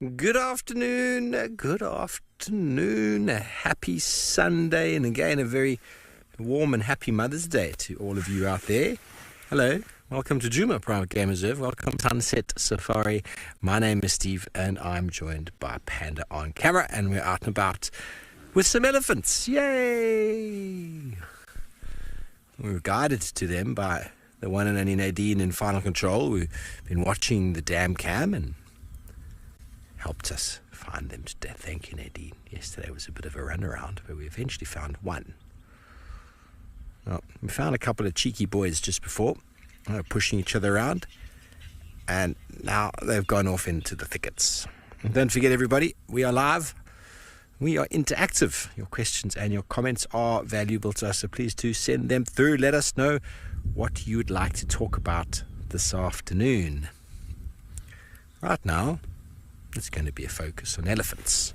Good afternoon, happy Sunday, and again a very warm and happy Mother's Day to all of you out there. Hello, welcome to Juma Private Game Reserve, welcome to Sunset Safari. My name is Steve and I'm joined by Panda on camera, and we're out and about with some elephants. Yay! We were guided to them by the one and only Nadine in Final Control. We've been watching the dam cam and helped us find them today. Thank you, Nadine. Yesterday was a bit of a runaround, but we eventually found one. Well, we found a couple of cheeky boys just before, pushing each other around, and now they've gone off into the thickets. And don't forget, everybody, we are live. We are interactive. Your questions and your comments are valuable to us, so please do send them through. Let us know what you would like to talk about this afternoon. Right now, it's going to be a focus on elephants.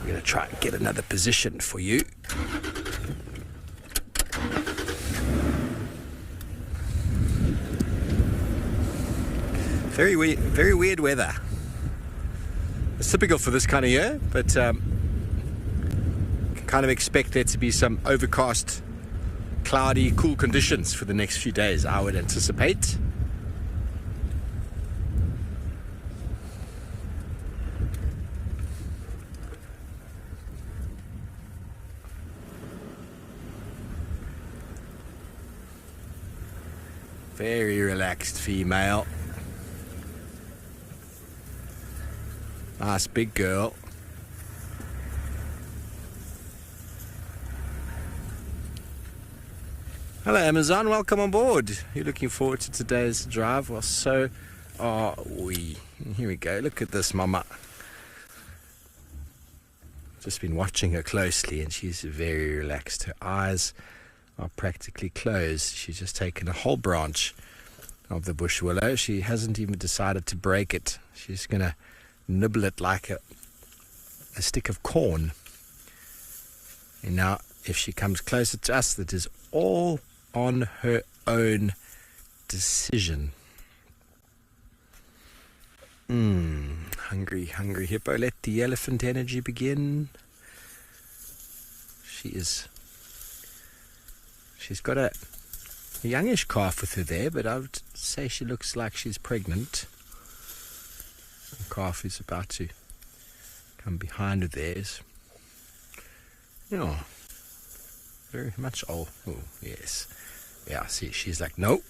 We're going to try and get another position for you. Very weird weather. It's typical for this kind of year, but can kind of expect there to be some overcast, cloudy, cool conditions for the next few days, I would anticipate. Very relaxed female. Nice big girl. Hello Amazon, welcome on board. You're looking forward to today's drive? Well, so are we. Here we go, look at this mama. Just been watching her closely and she's very relaxed. Her eyes are practically closed. She's just taken a whole branch of the bush willow. She hasn't even decided to break it. She's gonna nibble it like a stick of corn. And now if she comes closer to us, that is all on her own decision. Hungry hippo. Let the elephant energy begin. She's got a youngish calf with her there, but I would say she looks like she's pregnant. The calf is about to come behind her there. Yeah, very much old. Oh, yes. Yeah, see, she's like, nope.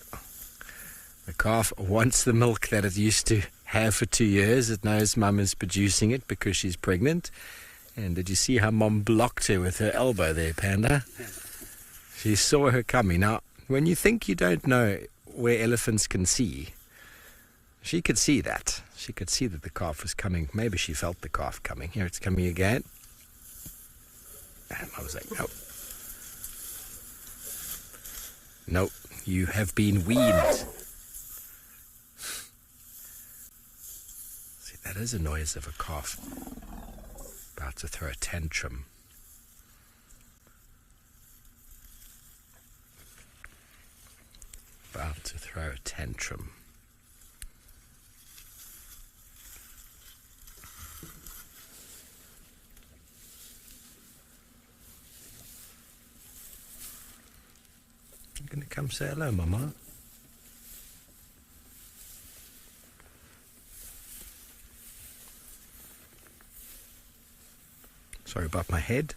The calf wants the milk that it used to have for 2 years. It knows mum is producing it because she's pregnant. And did you see how mum blocked her with her elbow there, Panda? She saw her coming. Now, when you think you don't know where elephants can see, she could see that. She could see that the calf was coming. Maybe she felt the calf coming. Here it's coming again. And I was like, nope. Nope, you have been weaned. See, that is a noise of a calf about to throw a tantrum. About to throw a tantrum. You're going to come say hello, Mama? Sorry about my head.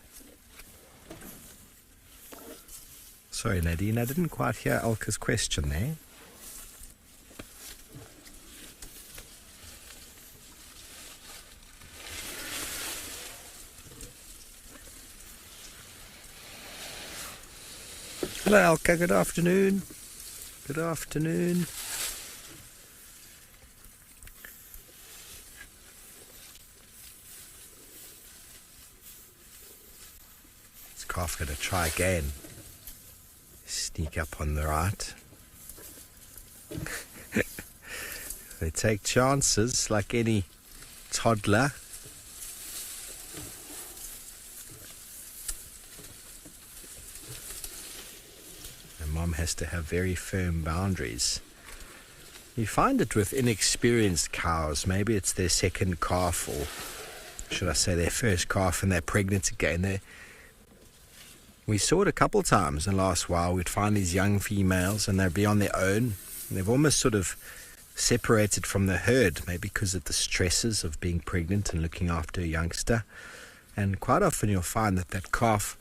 Sorry, Nadine, I didn't quite hear Elka's question there. Hello, Elka. Good afternoon. Good afternoon. This calf going to try again. Sneak up on the right. They take chances like any toddler. And Mom has to have very firm boundaries You find it with inexperienced cows. Maybe it's their second calf, or should I say their first calf, and they're pregnant again. We saw it a couple of times in the last while. We'd find these young females and they'd be on their own. And they've almost sort of separated from the herd, maybe because of the stresses of being pregnant and looking after a youngster. And quite often you'll find that that calf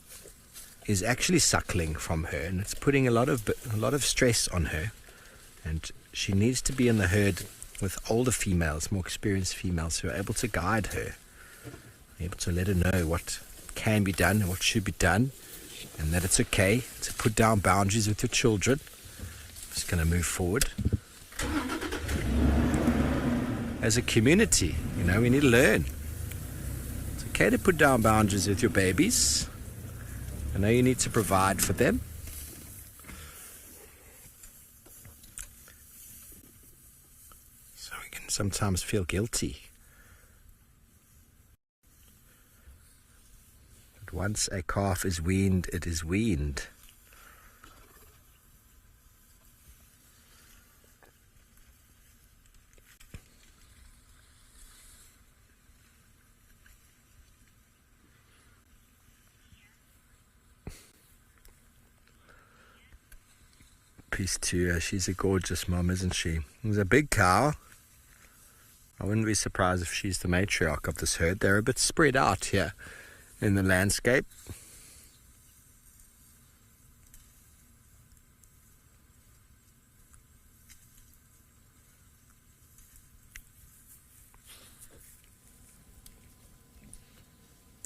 is actually suckling from her, and it's putting a lot of stress on her. And she needs to be in the herd with older females, more experienced females, who are able to guide her, able to let her know what can be done and what should be done, and that it's okay to put down boundaries with your children. Just going to move forward. As a community, we need to learn. It's okay to put down boundaries with your babies. I know you need to provide for them. So we can sometimes feel guilty. But once a calf is weaned, it is weaned. Peace to her. She's a gorgeous mom, isn't she? She's a big cow. I wouldn't be surprised if she's the matriarch of this herd. They're a bit spread out here in the landscape.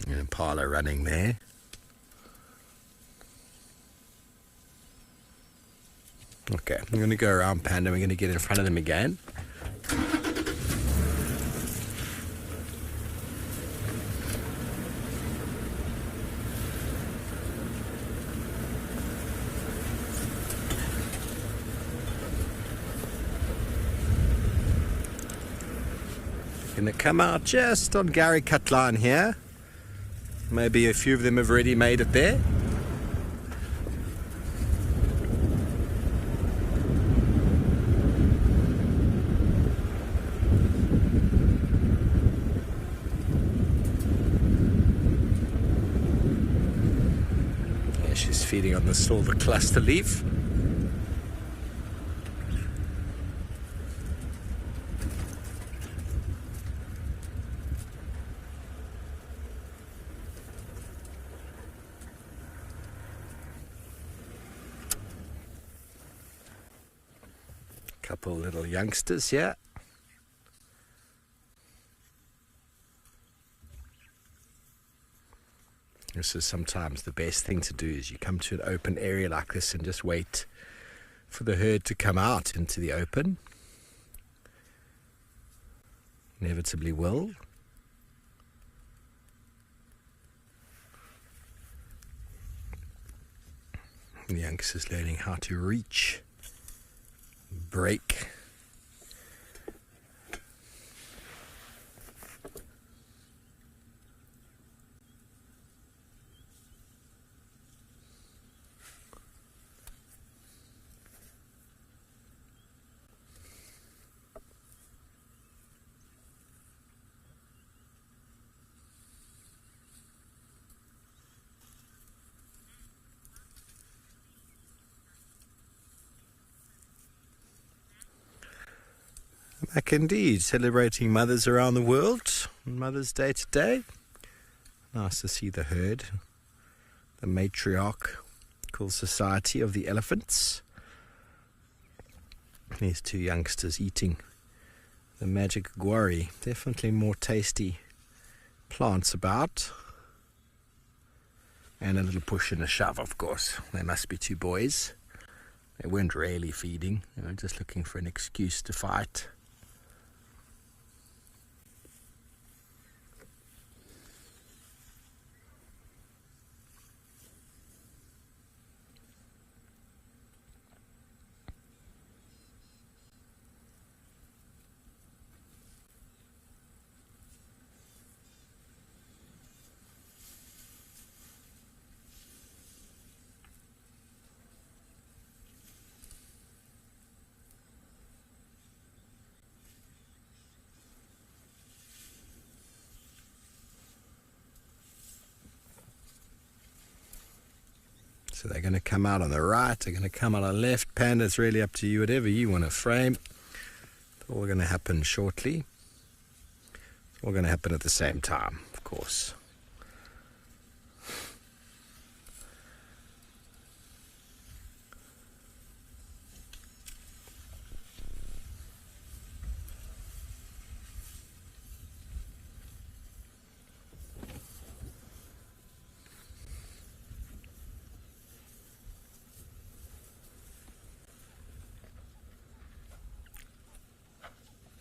An impala running there. Okay, I'm going to go around Panda. We're going to get in front of them again. Going to come out just on Gary Cut line here. Maybe a few of them have already made it there. She's feeding on the silver cluster leaf. Couple little youngsters here. This is sometimes the best thing to do, is you come to an open area like this and just wait for the herd to come out into the open. Inevitably will. The youngster's learning how to reach, break. Back indeed, celebrating mothers around the world on Mother's Day today. Nice to see the herd, the matriarchal society of the elephants. These two youngsters eating the magic guari. Definitely more tasty plants about. And a little push and a shove, of course. They must be two boys. They weren't really feeding. They were just looking for an excuse to fight. So they're going to come out on the right, they're going to come out on the left. Panda, it's really up to you, whatever you want to frame. It's all going to happen shortly. It's all going to happen at the same time, of course.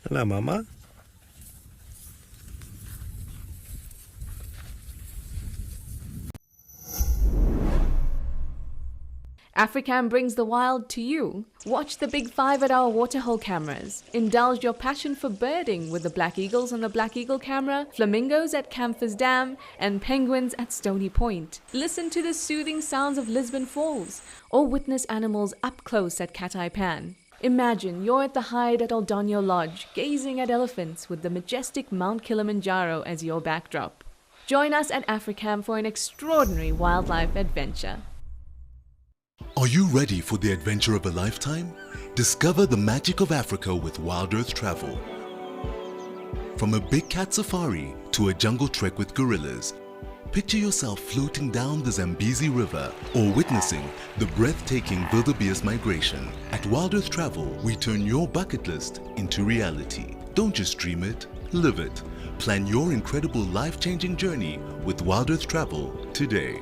Hello, Mama. Africam brings the wild to you. Watch the Big 5 at our waterhole cameras. Indulge your passion for birding with the black eagles on the Black Eagle camera, flamingos at Camphor's Dam, and penguins at Stony Point. Listen to the soothing sounds of Lisbon Falls, or witness animals up close at Cat-Eye Pan. Imagine you're at the hide at Aldonyo Lodge, gazing at elephants with the majestic Mount Kilimanjaro as your backdrop. Join us at Africam for an extraordinary wildlife adventure. Are you ready for the adventure of a lifetime? Discover the magic of Africa with Wild Earth Travel. From a big cat safari to a jungle trek with gorillas, picture yourself floating down the Zambezi River or witnessing the breathtaking wildebeest migration. At Wild Earth Travel, we turn your bucket list into reality. Don't just dream it, live it. Plan your incredible life-changing journey with Wild Earth Travel today.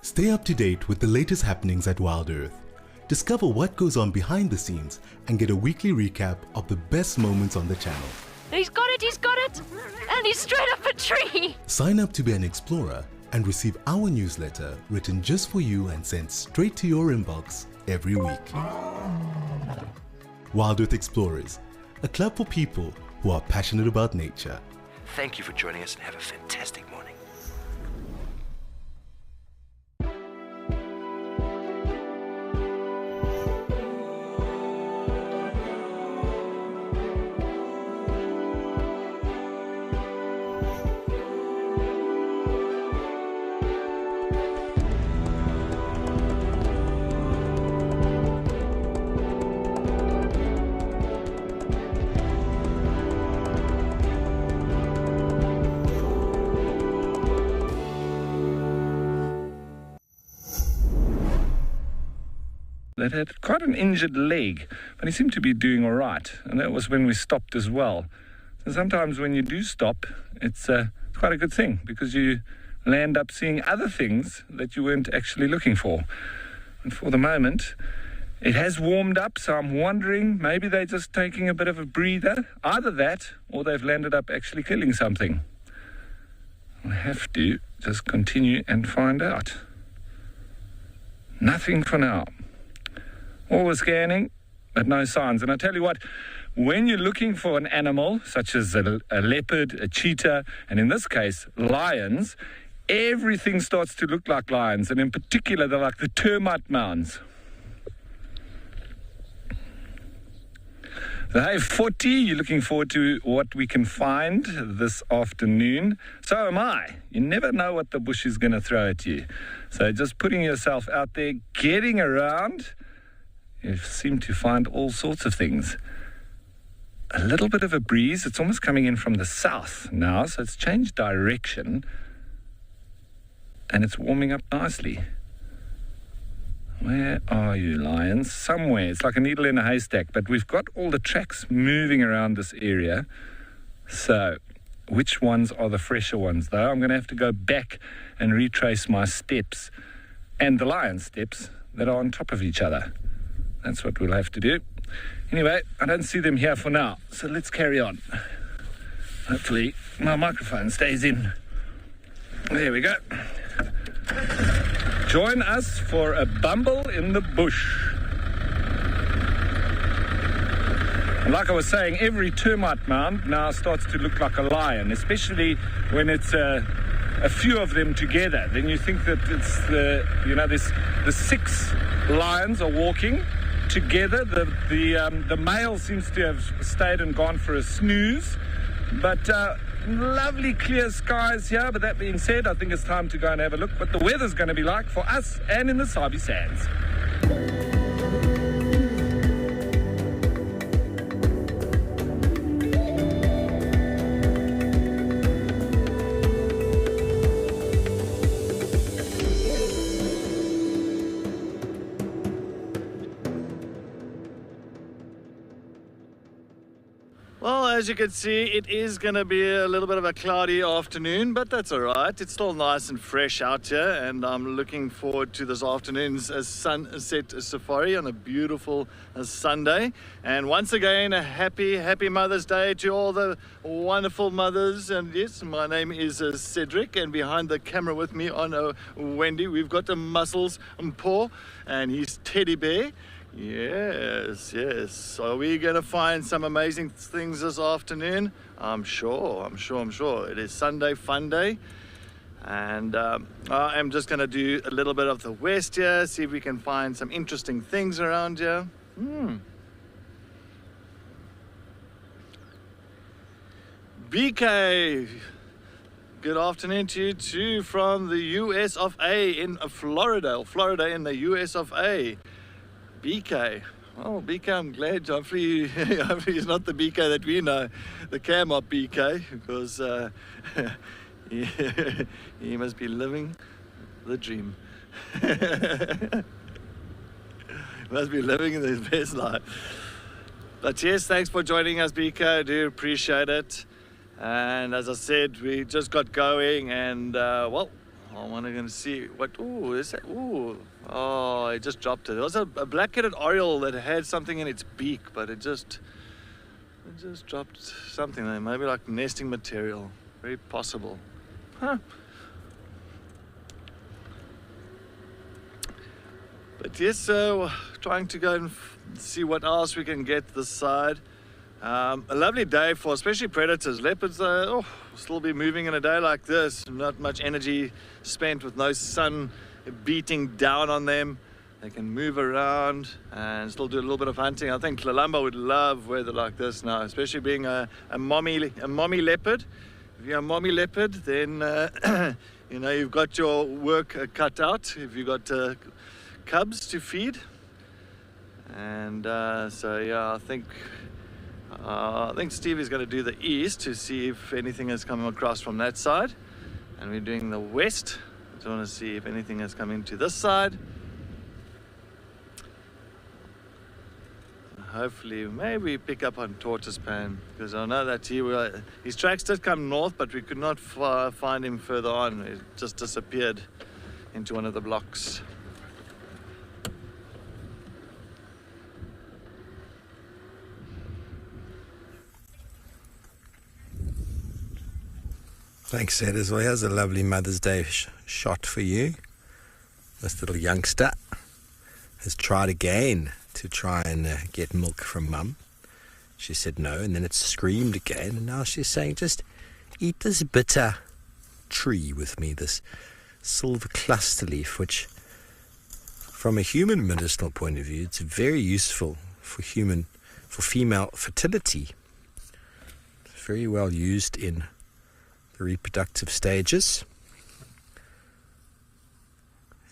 Stay up to date with the latest happenings at Wild Earth. Discover what goes on behind the scenes and get a weekly recap of the best moments on the channel. He's got it! And he's straight up a tree! Sign up to be an explorer and receive our newsletter written just for you and sent straight to your inbox every week. Wild Earth Explorers, a club for people who are passionate about nature. Thank you for joining us and have a fantastic morning. That had quite an injured leg, but he seemed to be doing all right, and that was when we stopped as well. So sometimes when you do stop, it's quite a good thing, because you land up seeing other things that you weren't actually looking for. And for the moment, it has warmed up, so I'm wondering maybe they're just taking a bit of a breather. Either that, or they've landed up actually killing something. I'll have to just continue and find out. Nothing for now. All the scanning, but no signs. And I tell you what, when you're looking for an animal, such as a leopard, a cheetah, and in this case, lions, everything starts to look like lions, and in particular, they're like the termite mounds. So hey, 40, you're looking forward to what we can find this afternoon. So am I. You never know what the bush is going to throw at you. So just putting yourself out there, getting around, you seem to find all sorts of things. A little bit of a breeze. It's almost coming in from the south now, so it's changed direction. And it's warming up nicely. Where are you, lions? Somewhere. It's like a needle in a haystack, but we've got all the tracks moving around this area. So, which ones are the fresher ones, though? I'm going to have to go back and retrace my steps and the lion steps that are on top of each other. That's what we'll have to do. Anyway, I don't see them here for now, so let's carry on. Hopefully my microphone stays in. There we go. Join us for a bumble in the bush. And like I was saying, every termite mound now starts to look like a lion, especially when it's a few of them together. Then you think that it's the 6 lions are walking together. The male seems to have stayed and gone for a snooze. But lovely clear skies here. But that being said, I think it's time to go and have a look what the weather's going to be like for us and in the Sabi Sands. Well, as you can see, it is going to be a little bit of a cloudy afternoon, but that's all right. It's still nice and fresh out here, and I'm looking forward to this afternoon's sunset safari on a beautiful Sunday. And once again, a happy Mother's Day to all the wonderful mothers. And yes, my name is Cedric, and behind the camera with me on Wendy, we've got the Muscles Paul and his teddy bear. Yes. Are we going to find some amazing things this afternoon? I'm sure. It is Sunday fun day. And I am just going to do a little bit of the west here, see if we can find some interesting things around here. BK, good afternoon to you too from the US of A in Florida in the US of A. BK. Oh, BK, I'm glad. Hopefully he's not the BK that we know, the cam-up BK, because he must be living the dream. Must be living his best life. But yes, thanks for joining us, BK. I do appreciate it. And as I said, we just got going, and well, I'm going to see what. Ooh, is that? Ooh. Oh, it just dropped it. It was a black-headed oriole that had something in its beak, but it just dropped something there. Maybe like nesting material. Very possible. Huh. But yes, so trying to go and see what else we can get this side. A lovely day for especially predators. Leopards still be moving in a day like this. Not much energy spent with no sun beating down on them. They can move around and still do a little bit of hunting. I think Lalamba would love weather like this now, especially being a mommy leopard. If you're a mommy leopard, then you've got your work cut out. If you've got cubs to feed, and so yeah, I think Steve is going to do the east to see if anything has come across from that side, and we're doing the west. I want to see if anything has come into this side. Hopefully, maybe pick up on tortoise pan, because I know that his tracks did come north, but we could not find him further on. He just disappeared into one of the blocks. Thanks, Ed. As well, here's a lovely Mother's Day shot for you. This little youngster has tried again to try and get milk from Mum. She said no, and then it screamed again, and now she's saying, just eat this bitter tree with me, this silver cluster leaf, which from a human medicinal point of view, it's very useful for female fertility. It's very well used in the reproductive stages,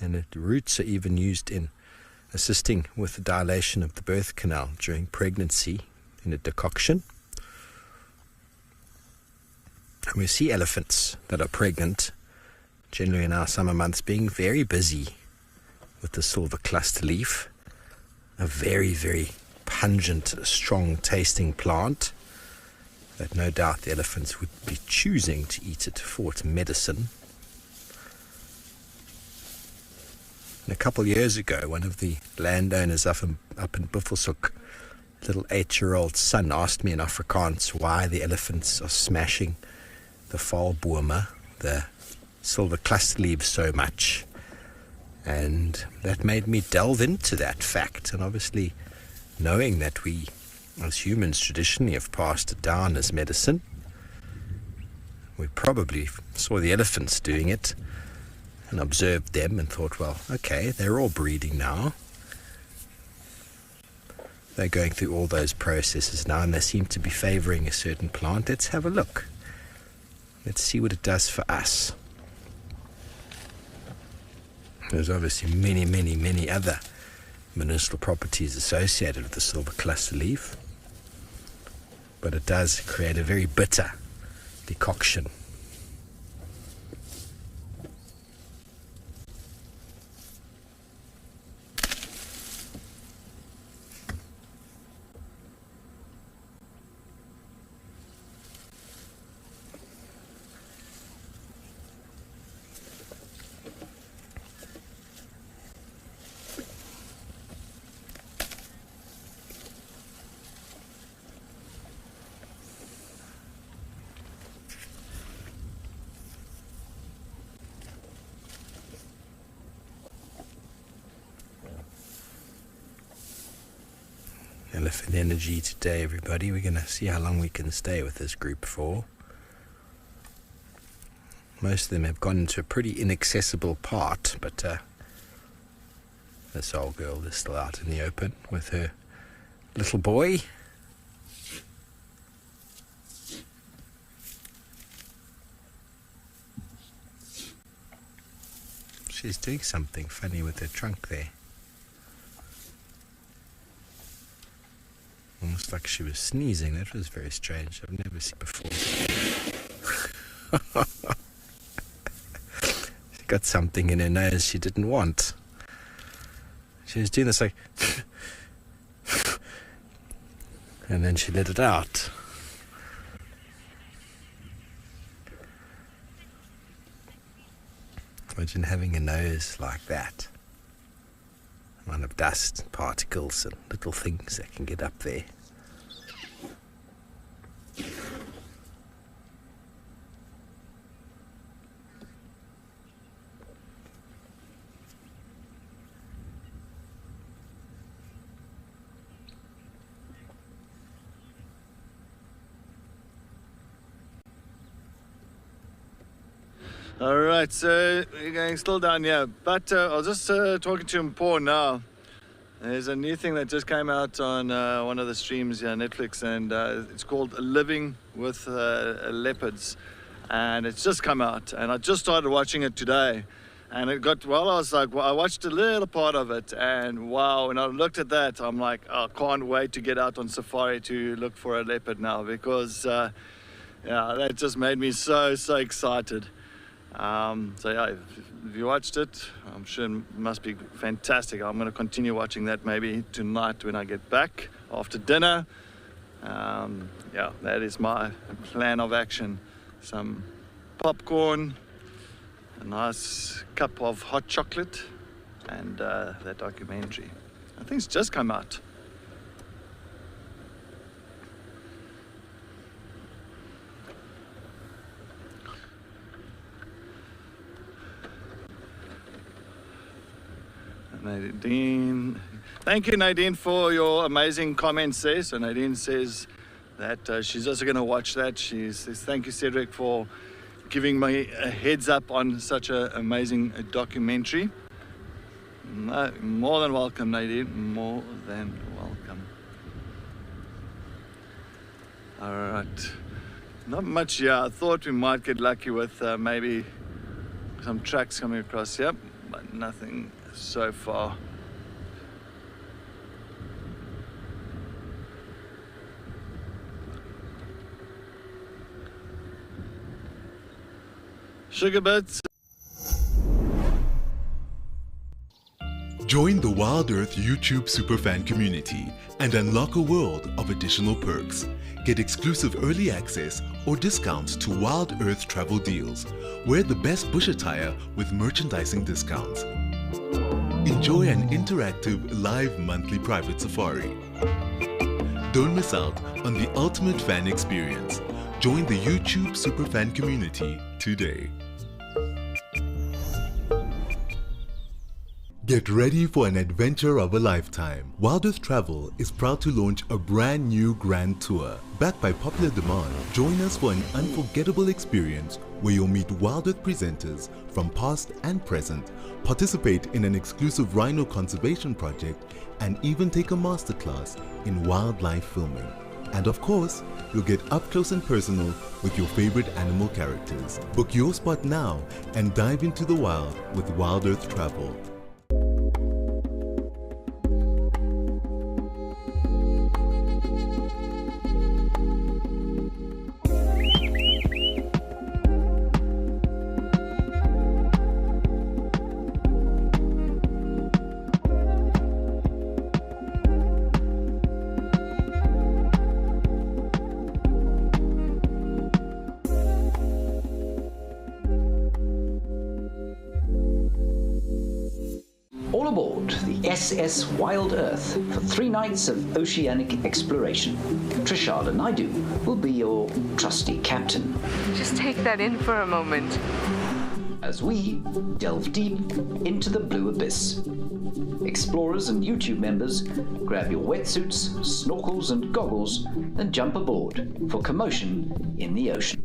and the roots are even used in assisting with the dilation of the birth canal during pregnancy in a decoction. And we see elephants that are pregnant, generally in our summer months, being very busy with the silver cluster leaf, a very, very pungent, strong tasting plant that no doubt the elephants would be choosing to eat it for its medicine. And a couple of years ago, one of the landowners up in Buffelshoek, little 8-year-old son, asked me in Afrikaans why the elephants are smashing the valbome, the silver cluster leaves so much. And that made me delve into that fact. And obviously, knowing that we, as humans, traditionally have passed it down as medicine, we probably saw the elephants doing it and observed them and thought, well, okay, they're all breeding now. They're going through all those processes now, and they seem to be favoring a certain plant. Let's have a look. Let's see what it does for us. There's obviously many, many, many other medicinal properties associated with the silver cluster leaf, but it does create a very bitter decoction. Elephant energy today, everybody. We're going to see how long we can stay with this group for. Most of them have gone into a pretty inaccessible part, but this old girl is still out in the open with her little boy. She's doing something funny with her trunk there. Almost like she was sneezing. That was very strange. I've never seen before. She got something in her nose she didn't want. She was doing this like... and then she let it out. Imagine having a nose like that. Amount of dust, particles, and little things that can get up there. All right, so we're going still down here, but I was just talking to Paul now. There's a new thing that just came out on one of the streams here on Netflix, and it's called Living with Leopards, and it's just come out, and I just started watching it today, and it got, well, I was like, well, I watched a little part of it, and wow, when I looked at that, I'm like, I can't wait to get out on safari to look for a leopard now, because yeah, that just made me so excited. So yeah, if you watched it, I'm sure it must be fantastic. I'm going to continue watching that maybe tonight when I get back after dinner. Yeah, that is my plan of action. Some popcorn, a nice cup of hot chocolate, and that documentary. I think it's just come out. Nadine, thank you, Nadine, for your amazing comments there. So Nadine says that she's also going to watch that. She says, thank you, Cedric, for giving me a heads up on such an amazing documentary. No, more than welcome, Nadine, more than welcome. All right, not much here. I thought we might get lucky with maybe some tracks coming across here, but nothing so far. Sugar bits. Join the Wild Earth YouTube superfan community and unlock a world of additional perks. Get exclusive early access or discounts to Wild Earth travel deals. Wear the best bush attire with merchandising discounts. Enjoy an interactive live monthly private safari. Don't miss out on the ultimate fan experience. Join the YouTube superfan community today. Get ready for an adventure of a lifetime. Wild Earth Travel is proud to launch a brand new grand tour. Backed by popular demand, join us for an unforgettable experience where you'll meet Wild Earth presenters from past and present, participate in an exclusive rhino conservation project, and even take a masterclass in wildlife filming. And of course, you'll get up close and personal with your favorite animal characters. Book your spot now and dive into the wild with Wild Earth Travel. All aboard the SS Wild Earth for 3 nights of oceanic exploration. Trishada Naidu will be your trusty captain. Just take that in for a moment. As we delve deep into the blue abyss. Explorers and YouTube members, grab your wetsuits, snorkels and goggles and jump aboard for commotion in the ocean.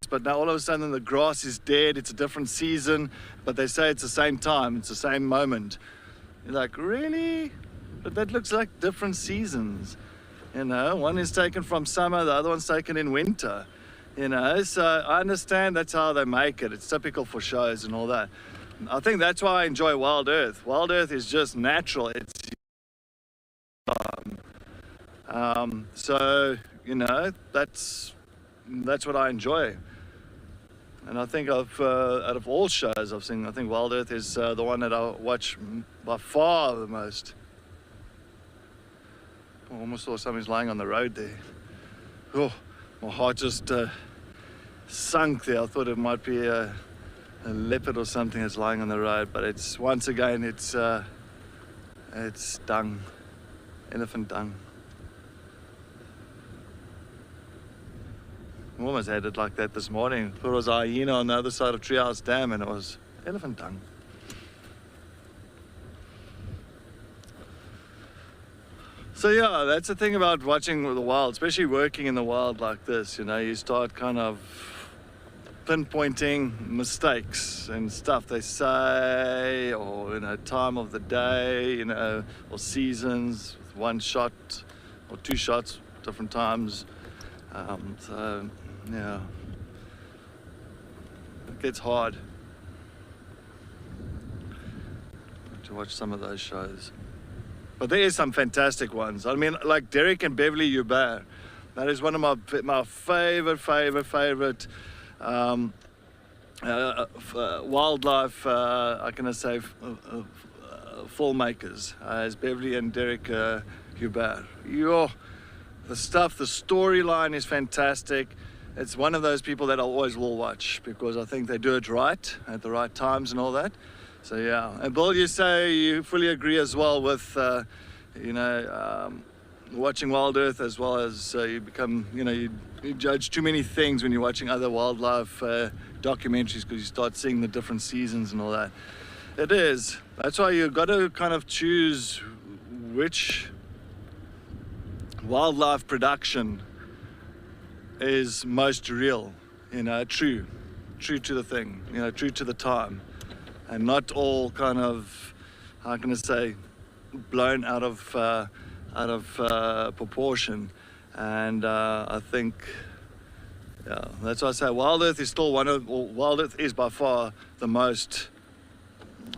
But now all of a sudden the grass is dead, it's a different season, but they say it's the same time, it's the same moment. You're like, really? But that looks like different seasons. You know, one is taken from summer, the other one's taken in winter. You know, so I understand that's how they make it. It's typical for shows and all that. I think that's why I enjoy Wild Earth. Wild Earth is just natural. It's so, you know, that's what I enjoy. And I think out of all shows I've seen, I think Wild Earth is the one that I watch by far the most. I almost saw somebody's lying on the road there. Oh, my heart just sunk there. I thought it might be a leopard or something that's lying on the road, but it's, once again, it's dung, elephant dung. I almost had it like that this morning. Thought it was a hyena on the other side of Treehouse Dam, and it was elephant dung. So yeah, that's the thing about watching the wild, especially working in the wild like this. You know, you start kind of pinpointing mistakes and stuff they say, or, you know, time of the day, you know, or seasons, one shot or 2 shots, different times. So, yeah, it gets hard to watch some of those shows. But there is some fantastic ones. I mean, like Derek and Beverly Hubert. That is one of my favorite wildlife, I can say, filmmakers, as Beverly and Derek Hubert. The storyline is fantastic. It's one of those people that I always will watch because I think they do it right at the right times and all that. So yeah, and Bill, you say you fully agree as well with, you know, watching Wild Earth as well as you become, you know, you judge too many things when you're watching other wildlife documentaries because you start seeing the different seasons and all that. It is. That's why you've got to kind of choose which wildlife production is most real, you know, true to the thing, you know, true to the time, and not all kind of, how can I say, blown out of proportion. And I think, yeah, that's why I say Wild Earth is still Wild Earth is by far the most,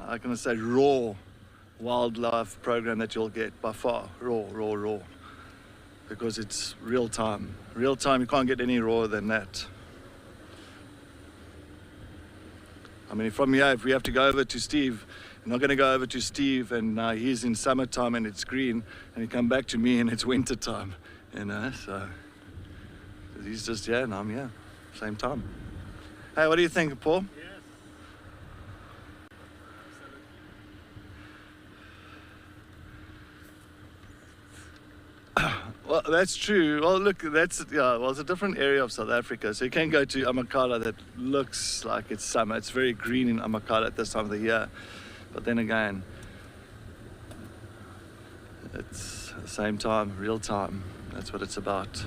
how can I say, raw wildlife program that you'll get, by far, raw. because it's real time. Real time, you can't get any rawer than that. I mean, from here, if we have to go over to Steve, I'm not going to go over to Steve and he's in summertime and it's green, and he come back to me and it's winter time, you know, so he's just here and I'm here, same time. Hey, what do you think, Paul? Well, that's true. Well, look, that's, yeah, well, it's a different area of South Africa. So you can go to Amakhala that looks like it's summer. It's very green in Amakhala at this time of the year. But then again, it's at the same time, real time. That's what it's about.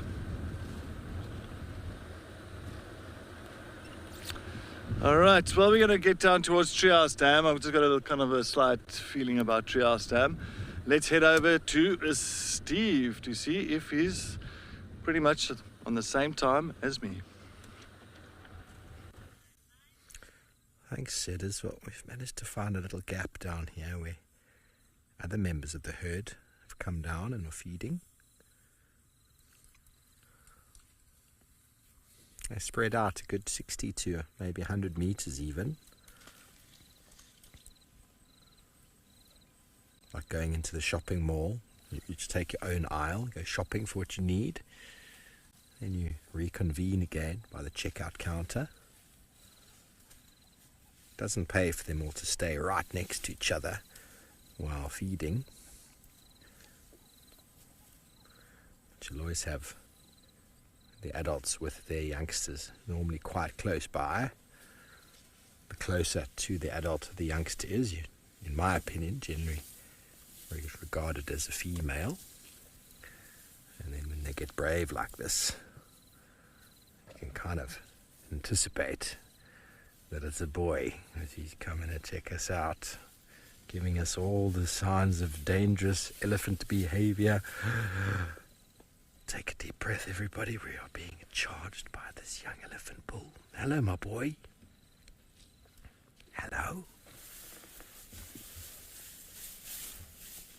All right, well, we're going to get down towards Treehouse Dam. I've just got a kind of a slight feeling about Treehouse Dam. Let's head over to Steve to see if he's pretty much on the same time as me. Thanks, Sid. As well, we've managed to find a little gap down here where other members of the herd have come down and are feeding. They spread out a good 60 to maybe 100 meters even. Like going into the shopping mall, you just take your own aisle, go shopping for what you need, then you reconvene again by the checkout counter. It doesn't pay for them all to stay right next to each other while feeding. But you'll always have the adults with their youngsters, normally quite close by. The closer to the adult the youngster is, in my opinion, generally regarded as a female. And then when they get brave like this, you can kind of anticipate that it's a boy, as he's coming to check us out, giving us all the signs of dangerous elephant behavior. Take a deep breath, everybody. We are being charged by this young elephant bull. Hello, my boy. Hello.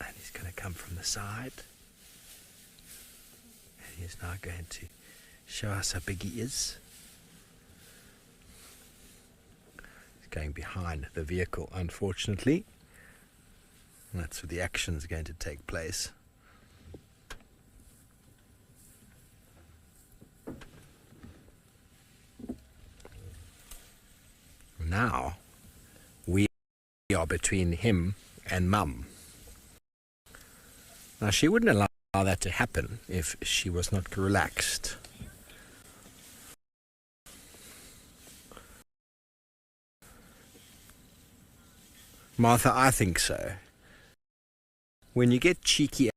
And he's going to come from the side. And he's now going to show us how big he is. He's going behind the vehicle, unfortunately. And that's where the action is going to take place. Now, we are between him and Mum. Now, she wouldn't allow that to happen if she was not relaxed. Martha, I think so. When you get cheeky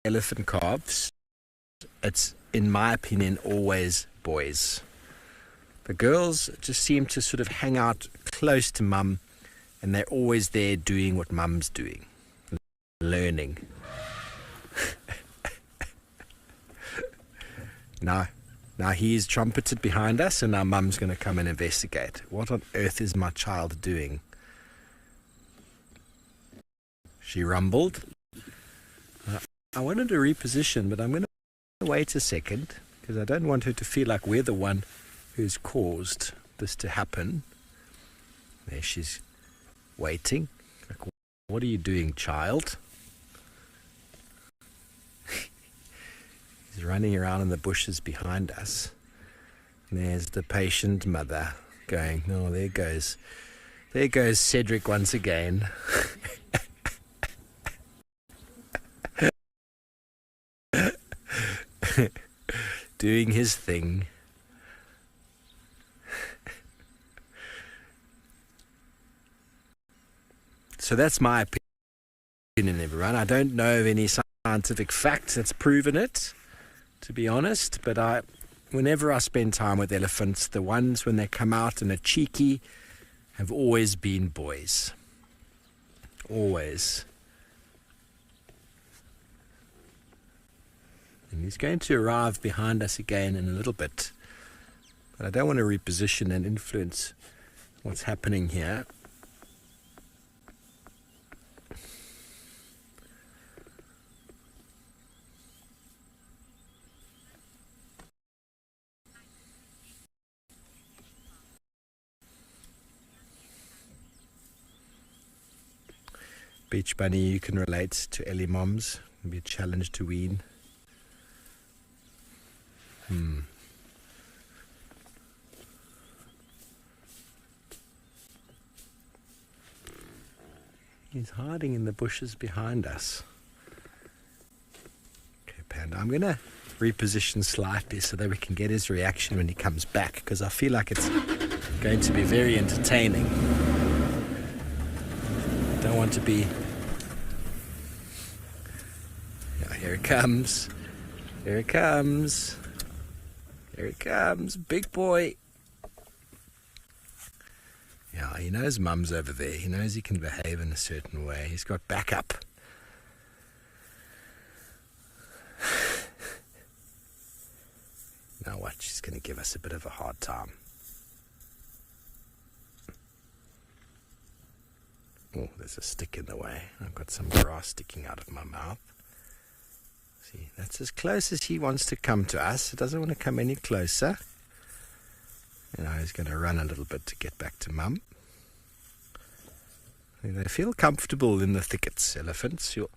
elephant calves, it's, in my opinion, always boys. The girls just seem to sort of hang out close to Mum, and they're always there doing what Mum's doing, learning. Now he's trumpeted behind us, and now Mum's going to come and investigate. What on earth is my child doing? She rumbled. I wanted to reposition, but I'm going to wait a second, because I don't want her to feel like we're the one who's caused this to happen. There she's waiting. Like, what are you doing, child? He's running around in the bushes behind us. And there's the patient mother going, oh, there goes Cedric once again. Doing his thing. So that's my opinion, everyone. I don't know of any scientific facts that's proven it, to be honest, but whenever I spend time with elephants, the ones when they come out and are cheeky have always been boys. Always. And he's going to arrive behind us again in a little bit, but I don't want to reposition and influence what's happening here. Beach Bunny, you can relate to Ellie Moms. It'll be a challenge to wean. He's hiding in the bushes behind us. Okay, Panda, I'm going to reposition slightly so that we can get his reaction when he comes back, because I feel like it's going to be very entertaining. Don't want to be... Yeah, here it comes. Here it comes. Here it comes. Big boy. Yeah, he knows Mum's over there. He knows he can behave in a certain way. He's got backup. Now watch, he's going to give us a bit of a hard time. Oh, there's a stick in the way. I've got some grass sticking out of my mouth. See, that's as close as he wants to come to us. He doesn't want to come any closer. And now he's going to run a little bit to get back to Mum. They feel comfortable in the thickets, elephants. You'll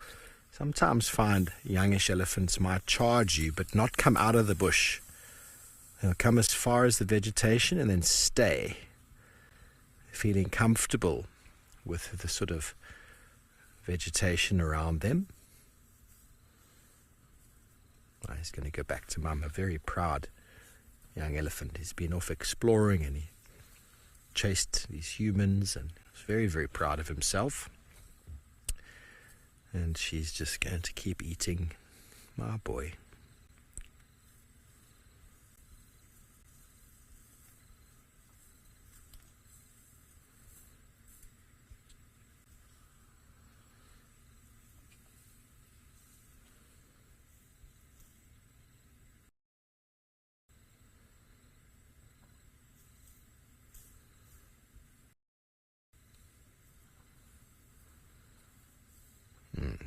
sometimes find youngish elephants might charge you, but not come out of the bush. They'll come as far as the vegetation and then stay, feeling comfortable with the sort of vegetation around them. Well, he's going to go back to Mum, a very proud young elephant. He's been off exploring and he chased these humans and was very, very proud of himself. And she's just going to keep eating my boy.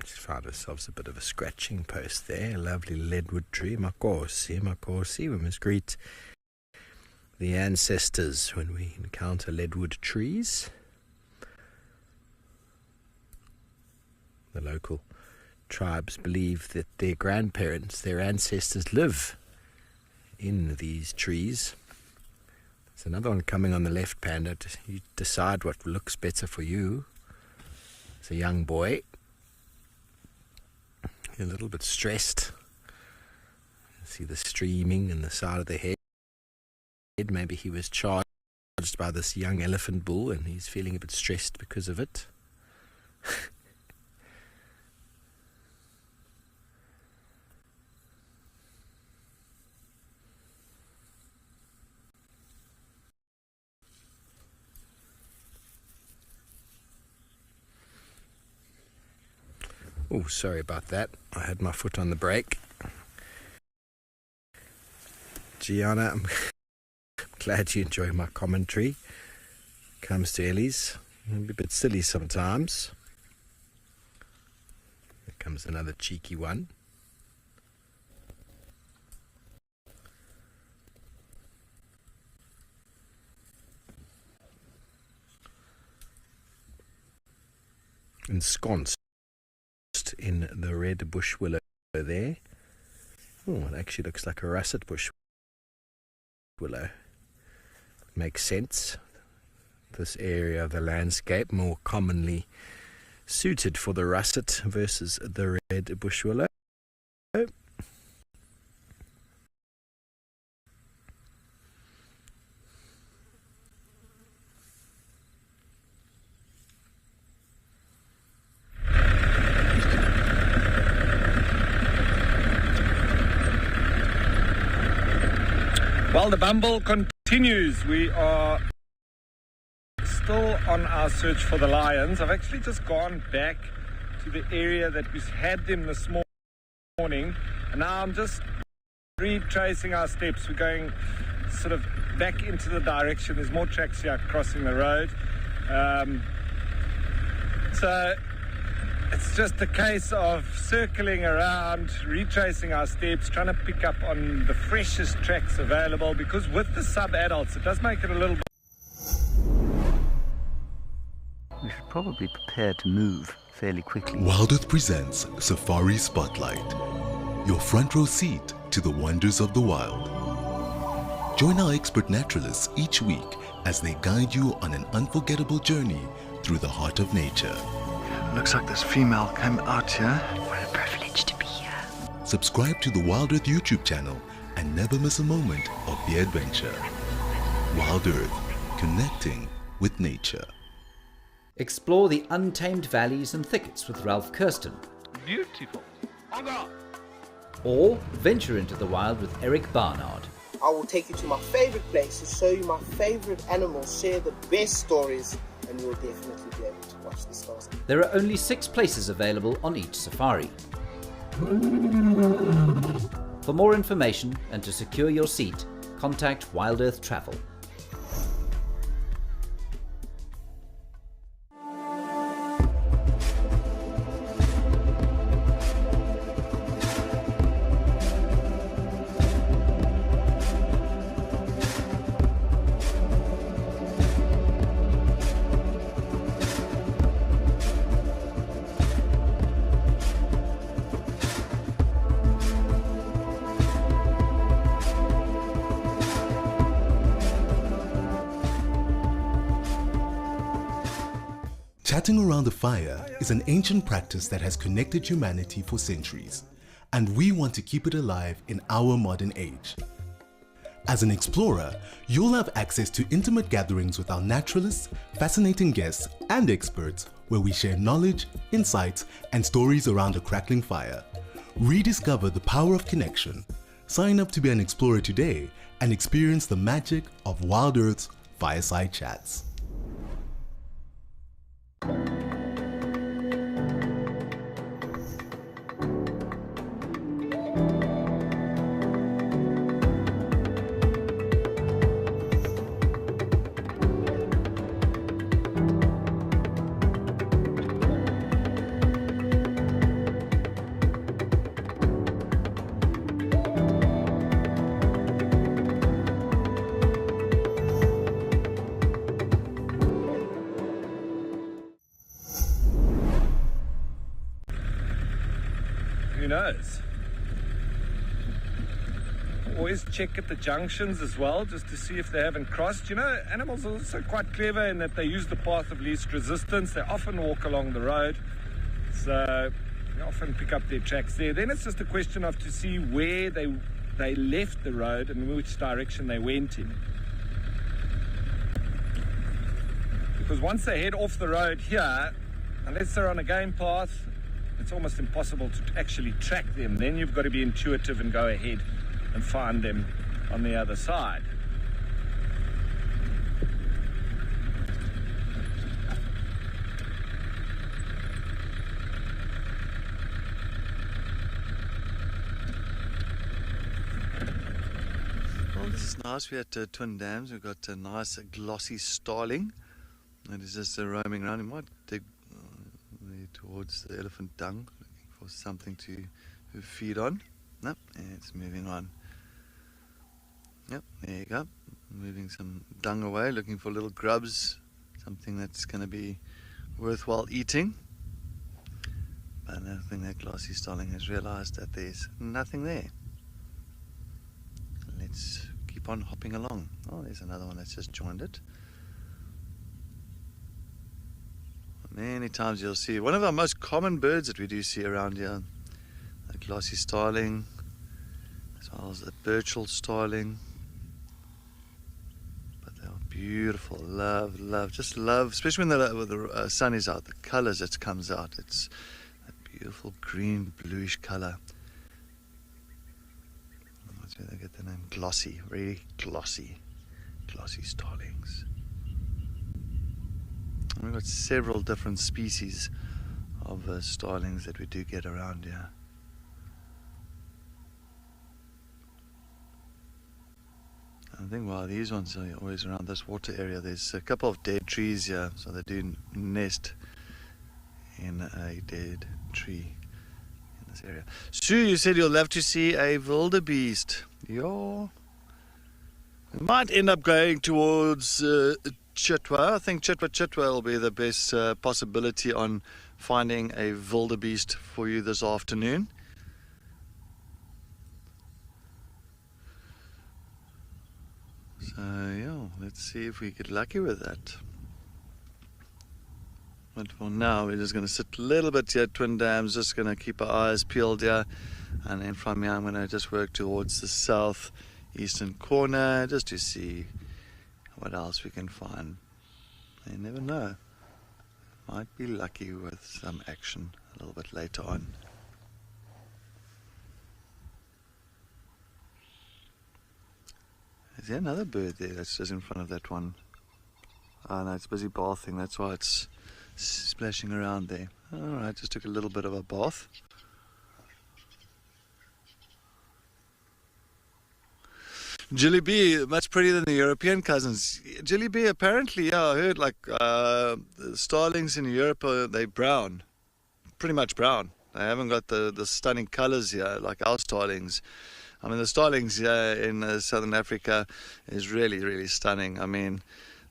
Just found ourselves a bit of a scratching post there, a lovely leadwood tree. Makosi, we must greet the ancestors when we encounter leadwood trees. The local tribes believe that their grandparents, their ancestors, live in these trees. There's another one coming on the left, Panda. You decide what looks better for you. It's a young boy. A little bit stressed. See the streaming in the side of the head. Maybe he was charged by this young elephant bull and he's feeling a bit stressed because of it. Oh, sorry about that. I had my foot on the brake. Gianna, I'm glad you enjoy my commentary. Comes to Ellie's. It'll be a bit silly sometimes. Here comes another cheeky one. Ensconced in the red bush willow there. Oh, it actually looks like a russet bush willow. Makes sense. This area of the landscape more commonly suited for the russet versus the red bush willow. Well, the bumble continues. We are still on our search for the lions. I've actually just gone back to the area that we had them this morning, and now I'm just retracing our steps. We're going sort of back into the direction. There's more tracks here crossing the road. So it's just a case of circling around, retracing our steps, trying to pick up on the freshest tracks available, because with the sub-adults, it does make it a little bit we should probably prepare to move fairly quickly. Wild Earth presents Safari Spotlight, your front row seat to the wonders of the wild. Join our expert naturalists each week as they guide you on an unforgettable journey through the heart of nature. Looks like this female came out here. What a privilege to be here. Subscribe to the Wild Earth YouTube channel and never miss a moment of the adventure. Wild Earth, connecting with nature. Explore the untamed valleys and thickets with Ralph Kirsten. Beautiful. Or venture into the wild with Eric Barnard. I will take you to my favorite place to show you my favorite animals, share the best stories, and you will definitely be able to watch the stars. There are only 6 places available on each safari. For more information and to secure your seat, contact Wild Earth Travel. Chatting around a fire is an ancient practice that has connected humanity for centuries, and we want to keep it alive in our modern age. As an explorer, you'll have access to intimate gatherings with our naturalists, fascinating guests, and experts where we share knowledge, insights, and stories around a crackling fire. Rediscover the power of connection. Sign up to be an explorer today and experience the magic of Wild Earth's fireside chats. Who knows? Always check at the junctions as well, just to see if they haven't crossed. You know, animals are also quite clever in that they use the path of least resistance. They often walk along the road, so they often pick up their tracks there. Then it's just a question of to see where they left the road and which direction they went in. Because once they head off the road here, unless they're on a game path, it's almost impossible to actually track them. Then you've got to be intuitive and go ahead and find them on the other side. Well, this is nice. We're at Twin Dams. We've got a nice glossy starling that is just roaming around. He might dig towards the elephant dung, looking for something to feed on. Nope, it's moving on. Yep, there you go. Moving some dung away, looking for little grubs, something that's going to be worthwhile eating. But I think that glossy starling has realized that there's nothing there. Let's keep on hopping along. Oh, there's another one that's just joined it. Many times you'll see one of our most common birds that we do see around here, the glossy starling, as well as the birchall starling. But they are beautiful. Love, just love, especially when the sun is out, the colors that comes out. It's a beautiful green, bluish color. That's where they get the name glossy, really glossy starlings. We've got several different species of starlings that we do get around here. I think while these ones are always around this water area, there's a couple of dead trees here, so they do nest in a dead tree in this area. Sue, you said you'll love to see a wildebeest. Yeah. We might end up going towards chitwa. I think chitwa will be the best possibility on finding a wildebeest for you this afternoon. So yeah, let's see if we get lucky with that. But for now, we're just going to sit a little bit here at Twin Dams, just going to keep our eyes peeled here. And then from here, I'm going to just work towards the southeastern corner, just to see what else we can find. You never know. Might be lucky with some action a little bit later on. Is there another bird there that's just in front of that one? Oh no, it's busy bathing, that's why it's splashing around there. Alright, just took a little bit of a bath. Jilly B, much prettier than the European cousins. Jilly B, apparently, yeah, I heard like the starlings in Europe, they're brown. Pretty much brown. They haven't got the stunning colors here like our starlings. I mean, the starlings here in southern Africa is really, really stunning. I mean,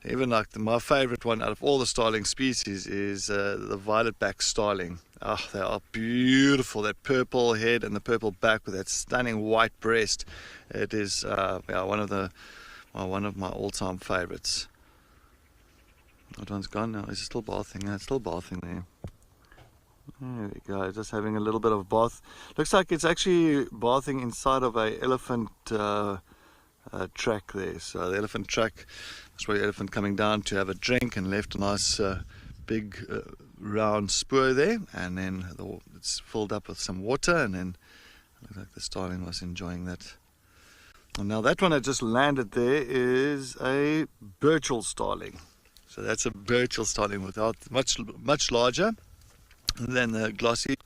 even like my favorite one out of all the starling species is the violet-backed starling. Oh, they are beautiful. That purple head and the purple back with that stunning white breast. It is yeah, one of my all-time favorites. That one's gone now. Is it still bathing? Yeah, it's still bathing there. There we go, just having a little bit of bath. Looks like it's actually bathing inside of a elephant track there. So the elephant track, that's where the elephant coming down to have a drink and left a nice big round spoor there, and then it's filled up with some water, and then looks like the starling was enjoying that. And now that one that just landed there is a Burchell starling. So that's a Burchell starling without much larger than the glossy,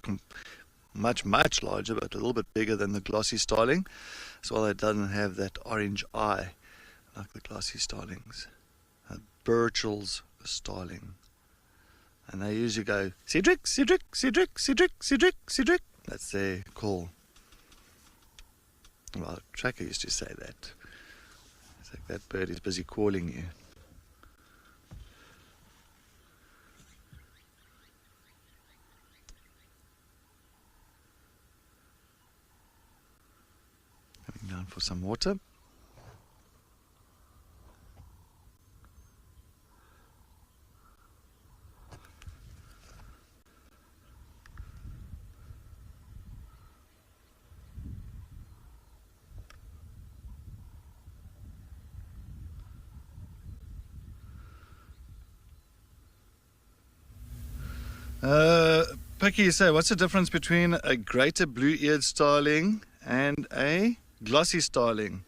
much larger, but a little bit bigger than the glossy starling. As well, it doesn't have that orange eye like the glossy starlings. Burchell's starling. And they usually go, Cedric, Cedric, Cedric, Cedric, Cedric, Cedric. That's their call. Well, Tracker used to say that. It's like that bird is busy calling you. Coming down for some water. Picky, you say, what's the difference between a greater blue-eared starling and a glossy starling?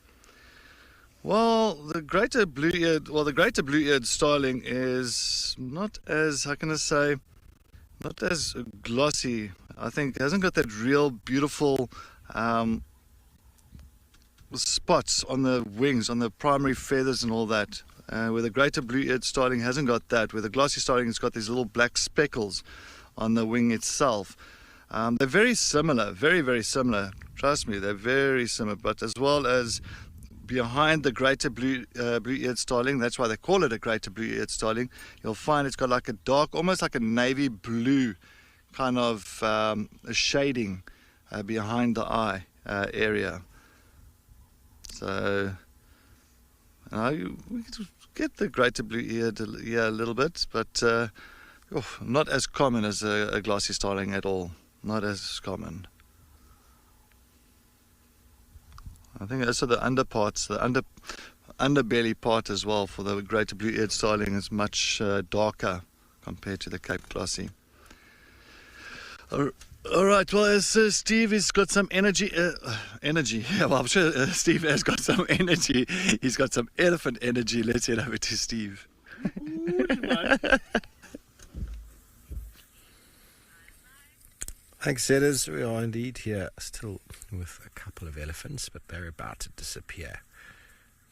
Well, the greater blue-eared starling is not as, how can I say, not as glossy. I think it hasn't got that real beautiful spots on the wings, on the primary feathers and all that. Where the greater blue-eared starling hasn't got that. Where the glossy starling has got these little black speckles on the wing itself. They're very similar, very, very similar. Trust me, they're very similar. But as well as behind the greater blue-eared starling, that's why they call it a greater blue-eared starling, you'll find it's got like a dark, almost like a navy blue kind of a shading behind the eye area. So we get the greater blue-eared a little bit, but not as common as a glossy starling at all. Not as common. I think also the underparts, the underbelly part as well for the greater blue-eared starling is much darker compared to the Cape Glossy. All right, well, as Steve has got some energy, yeah, well, I'm sure Steve has got some energy. He's got some elephant energy. Let's head over to Steve. Thanks, Setters. We are indeed here still with a couple of elephants, but they're about to disappear.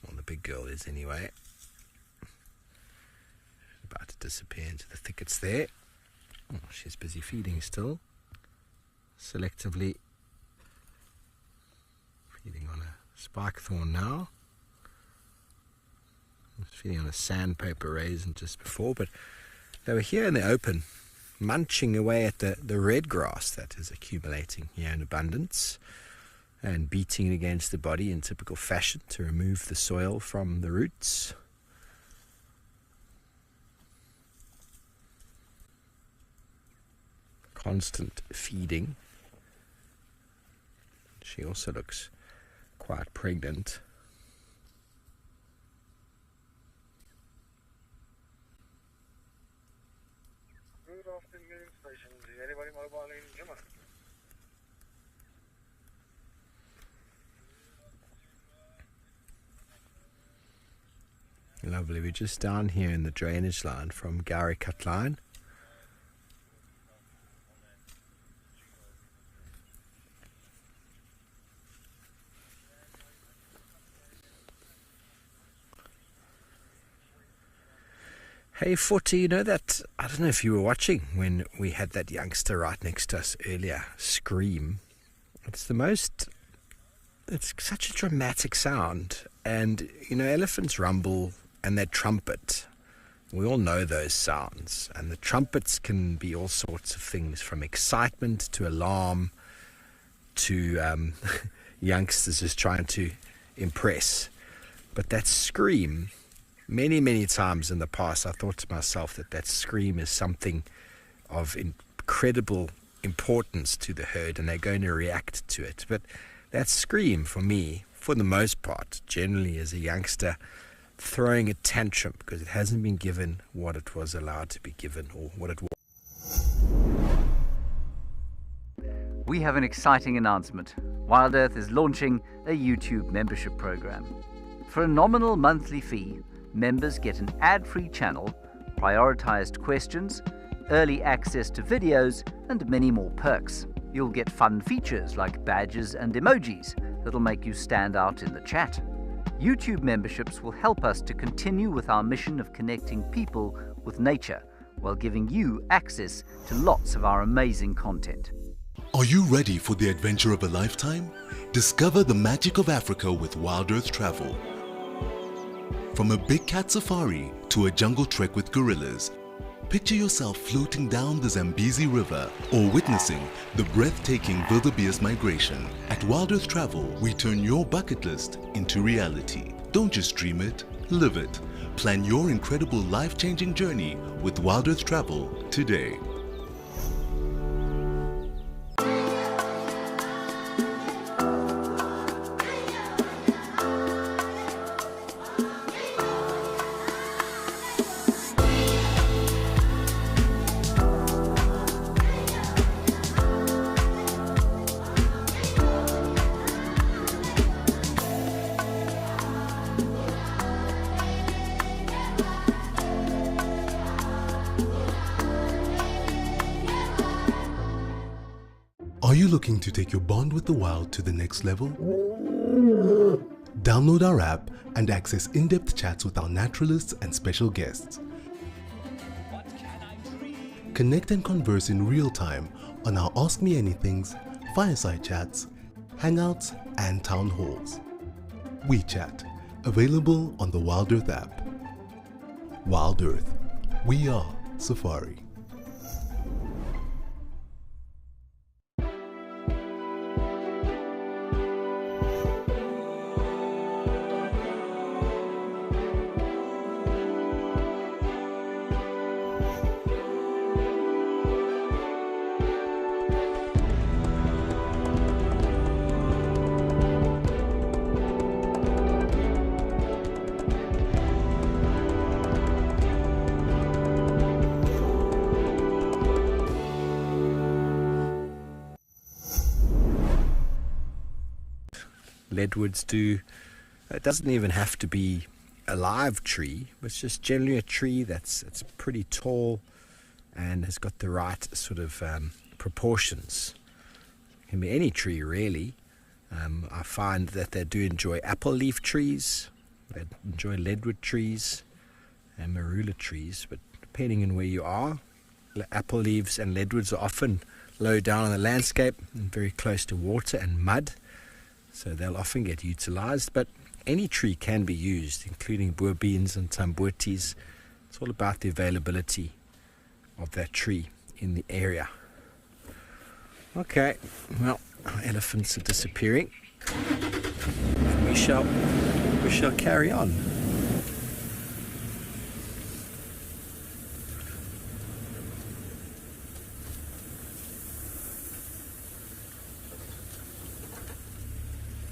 Well, the big girl is anyway. About to disappear into the thickets there. Oh, she's busy feeding still. Selectively feeding on a spike thorn now. Just feeding on a sandpaper raisin just before, but they were here in the open, munching away at the red grass that is accumulating here in abundance and beating it against the body in typical fashion to remove the soil from the roots. Constant feeding. She also looks quite pregnant. Good afternoon, station. Is anybody mobile in Juma? Lovely. We're just down here in the drainage line from Gowrie Cut Line. Hey, 40, you know that, I don't know if you were watching when we had that youngster right next to us earlier scream. It's such a dramatic sound. And, you know, elephants rumble and they trumpet. We all know those sounds. And the trumpets can be all sorts of things, from excitement to alarm to youngsters just trying to impress. But that scream, many, many times in the past, I thought to myself that scream is something of incredible importance to the herd and they're going to react to it. But that scream, for me, for the most part, generally is a youngster throwing a tantrum because it hasn't been given what it was allowed to be given or what it was. We have an exciting announcement. Wild Earth is launching a YouTube membership program. For a nominal monthly fee, members get an ad-free channel, prioritized questions, early access to videos, and many more perks. You'll get fun features like badges and emojis that'll make you stand out in the chat. YouTube memberships will help us to continue with our mission of connecting people with nature while giving you access to lots of our amazing content. Are you ready for the adventure of a lifetime? Discover the magic of Africa with Wild Earth Travel. From a big cat safari to a jungle trek with gorillas, picture yourself floating down the Zambezi River or witnessing the breathtaking wildebeest migration. At Wild Earth Travel, we turn your bucket list into reality. Don't just dream it, live it. Plan your incredible life-changing journey with Wild Earth Travel today. Are you looking to take your bond with the wild to the next level? Download our app and access in-depth chats with our naturalists and special guests. Connect and converse in real time on our Ask Me Anythings, fireside chats, hangouts, and town halls. WeChat, available on the Wild Earth app. Wild Earth, we are Safari. Leadwoods do. It doesn't even have to be a live tree. It's just generally a tree that's pretty tall and has got the right sort of proportions. It can be any tree really. I find that they do enjoy apple leaf trees. They enjoy leadwood trees and marula trees, but depending on where you are, apple leaves and leadwoods are often low down on the landscape and very close to water and mud. So they'll often get utilized, but any tree can be used, including boerbeens and tambourties. It's all about the availability of that tree in the area. Okay, well, our elephants are disappearing. We shall carry on.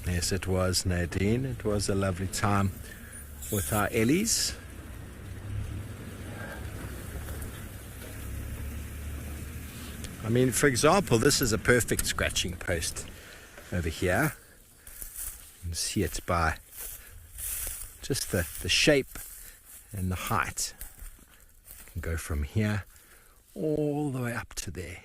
Yes, it was, Nadine. It was a lovely time with our Ellies. I mean, for example, this is a perfect scratching post over here. You can see it by just the shape and the height. You can go from here all the way up to there.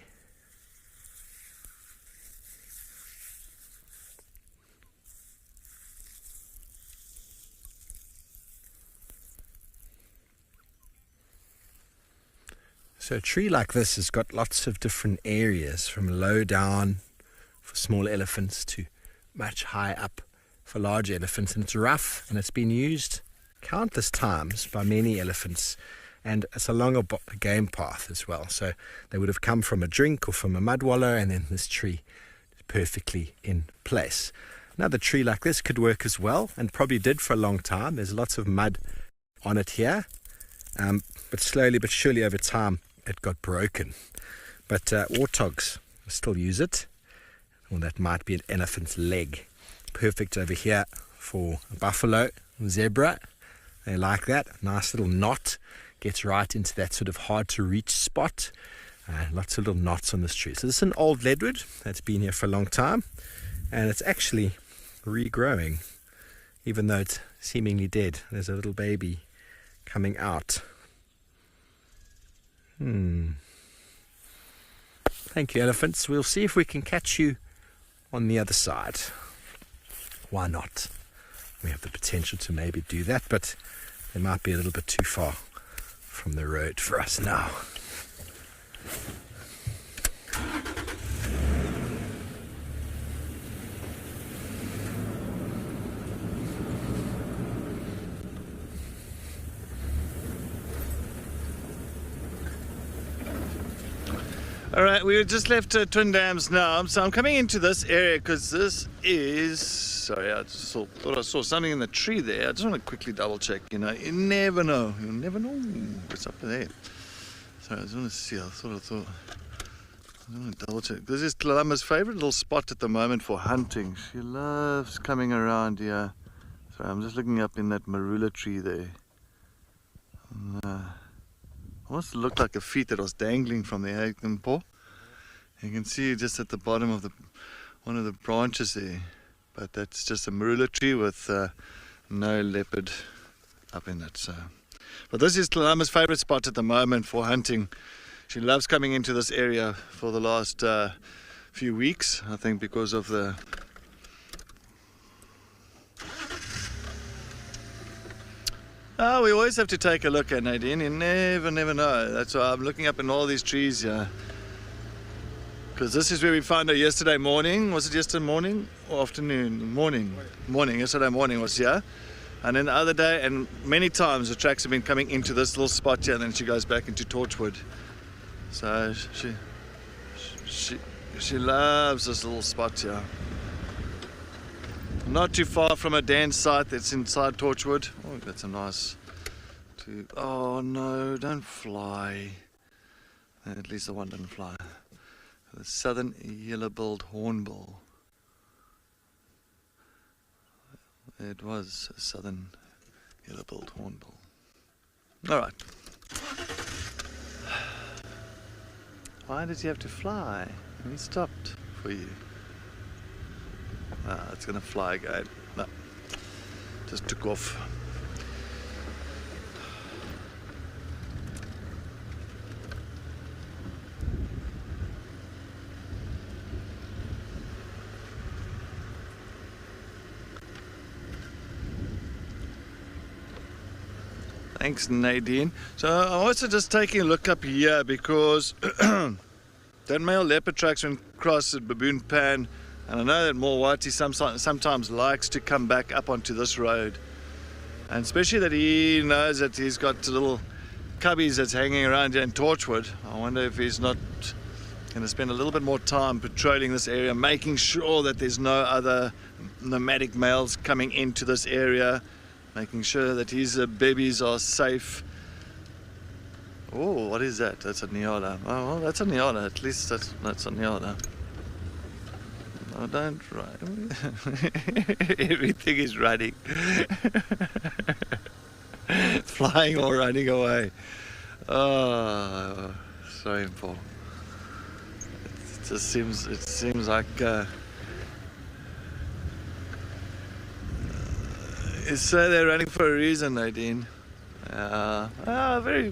So a tree like this has got lots of different areas, from low down for small elephants to much high up for large elephants. And it's rough, and it's been used countless times by many elephants. And it's along a game path as well. So they would have come from a drink or from a mud wallow, and then this tree is perfectly in place. Another tree like this could work as well, and probably did for a long time. There's lots of mud on it here, but slowly but surely over time it got broken. But warthogs still use it, or that might be an elephant's leg. Perfect over here for a buffalo, zebra. They like that. Nice little knot, gets right into that sort of hard to reach spot. Lots of little knots on this tree. So this is an old leadwood that's been here for a long time, and it's actually regrowing, even though it's seemingly dead. There's a little baby coming out. Thank you, elephants. We'll see if we can catch you on the other side. Why not? We have the potential to maybe do that, but they might be a little bit too far from the road for us now. All right, we just left Twin Dams now, so I'm coming into this area because this is... Sorry, I just thought I saw something in the tree there. I just want to quickly double check, you know. You never know. You'll never know what's up there. Sorry, I just want to see. I want to double check. This is Lalama's favorite little spot at the moment for hunting. She loves coming around here. Sorry, I'm just looking up in that marula tree there. Almost looked like a feet that was dangling from the paw. You can see just at the bottom of one of the branches there, but that's just a marula tree with no leopard up in it. So, but this is Lalama's favorite spot at the moment for hunting. She loves coming into this area for the last few weeks, I think, because of the we always have to take a look at, Nadine. You never know. That's why I'm looking up in all these trees here. Because this is where we found her yesterday morning. Was it yesterday morning or afternoon? Morning. Yesterday morning was here. And then the other day, and many times the tracks have been coming into this little spot here, and then she goes back into Torchwood. So she loves this little spot here. Not too far from a den site that's inside Torchwood. Oh, we've got some nice... Oh no, don't fly. At least the one didn't fly. The southern yellow-billed hornbill. It was a southern yellow-billed hornbill. Alright. Why did you have to fly? He stopped for you. It's gonna fly again. No, just took off. Thanks, Nadine. So I'm also just taking a look up here because that male leopard tracks went across the baboon pan And I know that Mawati sometimes likes to come back up onto this road. And especially that he knows that he's got little cubbies that's hanging around here in Torchwood. I wonder if he's not going to spend a little bit more time patrolling this area, making sure that there's no other nomadic males coming into this area, making sure that his babies are safe. Oh, what is that? That's a Nyala. Oh, well, that's a Nyala. At least that's a Nyala. Oh, don't run. Everything is running. Flying or running away. Oh, so important. It seems like you say they're running for a reason, Nadine.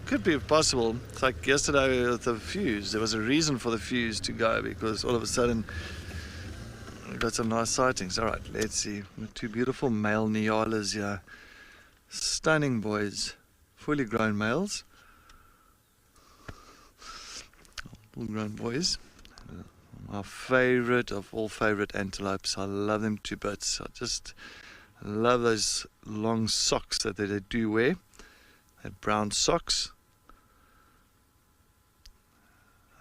Could be possible. It's like yesterday with the fuse. There was a reason for the fuse to go because all of a sudden we got some nice sightings. All right, let's see. Two beautiful male Nyalas here. Stunning boys, fully grown males. Full-grown boys. My favorite of all favorite antelopes. I love them to bits. I just love those long socks that they do wear. They're brown socks.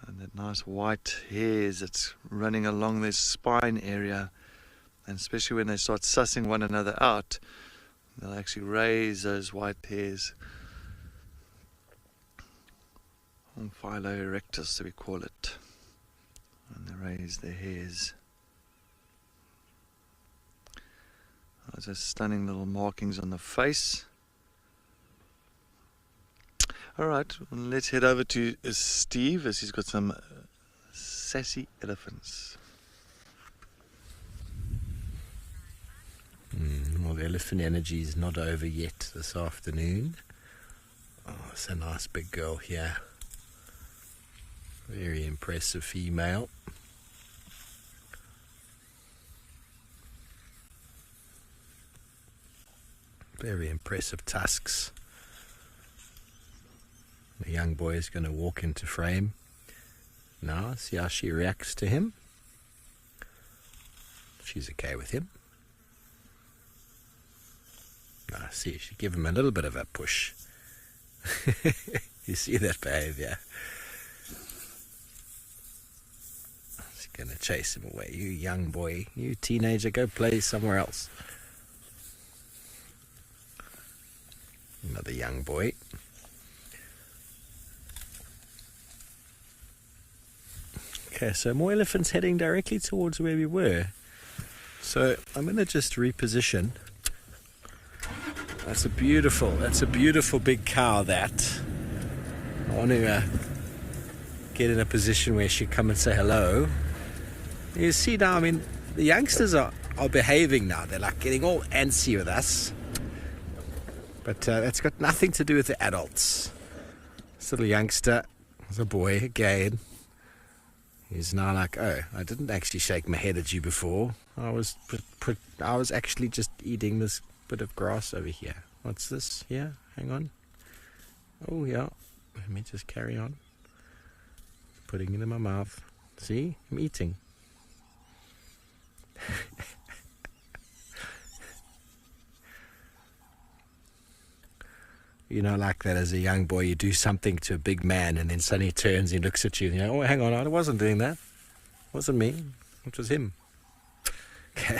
And that nice white hairs that's running along their spine area. And especially when they start sussing one another out, they'll actually raise those white hairs. Philo erectus, we call it. And they raise their hairs. Those are stunning little markings on the face. Alright, let's head over to Steve as he's got some sassy elephants. Well, the elephant energy is not over yet this afternoon. Oh, it's a nice big girl here. Very impressive female. Very impressive tusks. The young boy is going to walk into frame. Now, see how she reacts to him. She's okay with him. Now, see, she give him a little bit of a push. You see that behavior? She's going to chase him away. You young boy, you teenager, go play somewhere else. Another young boy. Okay, so more elephants heading directly towards where we were. So I'm going to just reposition. That's a beautiful big cow, that. I want to get in a position where she come and say hello. You see now, I mean, the youngsters are behaving now. They're like getting all antsy with us. But that's got nothing to do with the adults. This little youngster, is a boy again. He's now like, oh, I didn't actually shake my head at you before. I was actually just eating this bit of grass over here. What's this here? Hang on. Oh, yeah. Let me just carry on. Putting it in my mouth. See? I'm eating. You know, like that as a young boy, you do something to a big man and then suddenly he turns and he looks at you and you go, oh, hang on, I wasn't doing that. It wasn't me. It was him. Okay.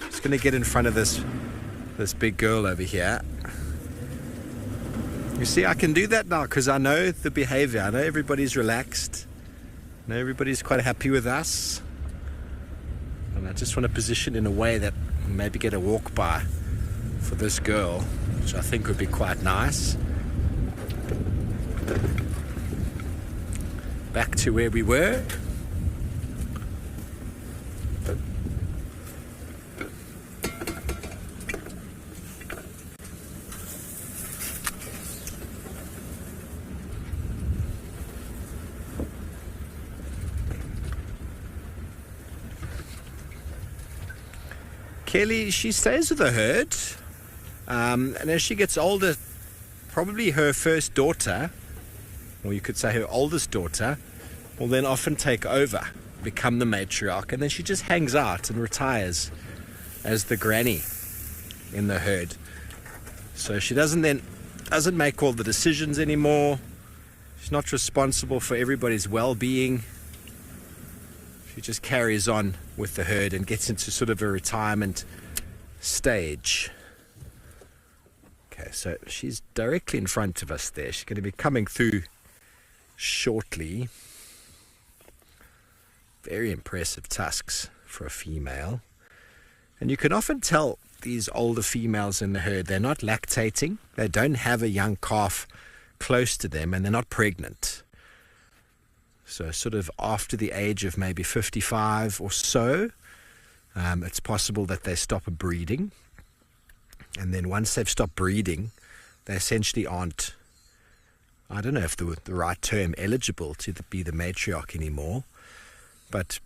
Just going to get in front of this big girl over here. You see, I can do that now because I know the behavior. I know everybody's relaxed. I know everybody's quite happy with us. And I just want to position in a way that maybe get a walk by for this girl, which I think would be quite nice. Back to where we were. Kelly, she stays with the herd. And as she gets older, probably her first daughter, or you could say her oldest daughter, will then often take over. become the matriarch, and then she just hangs out and retires as the granny in the herd. So she doesn't make all the decisions anymore. She's not responsible for everybody's well-being. She just carries on with the herd and gets into sort of a retirement stage. Okay, so she's directly in front of us there. She's going to be coming through shortly. Very impressive tusks for a female. And you can often tell these older females in the herd, they're not lactating. They don't have a young calf close to them, and they're not pregnant. So sort of after the age of maybe 55 or so, it's possible that they stop breeding. And then once they've stopped breeding, they essentially aren't, I don't know if the right term, eligible to be the matriarch anymore. But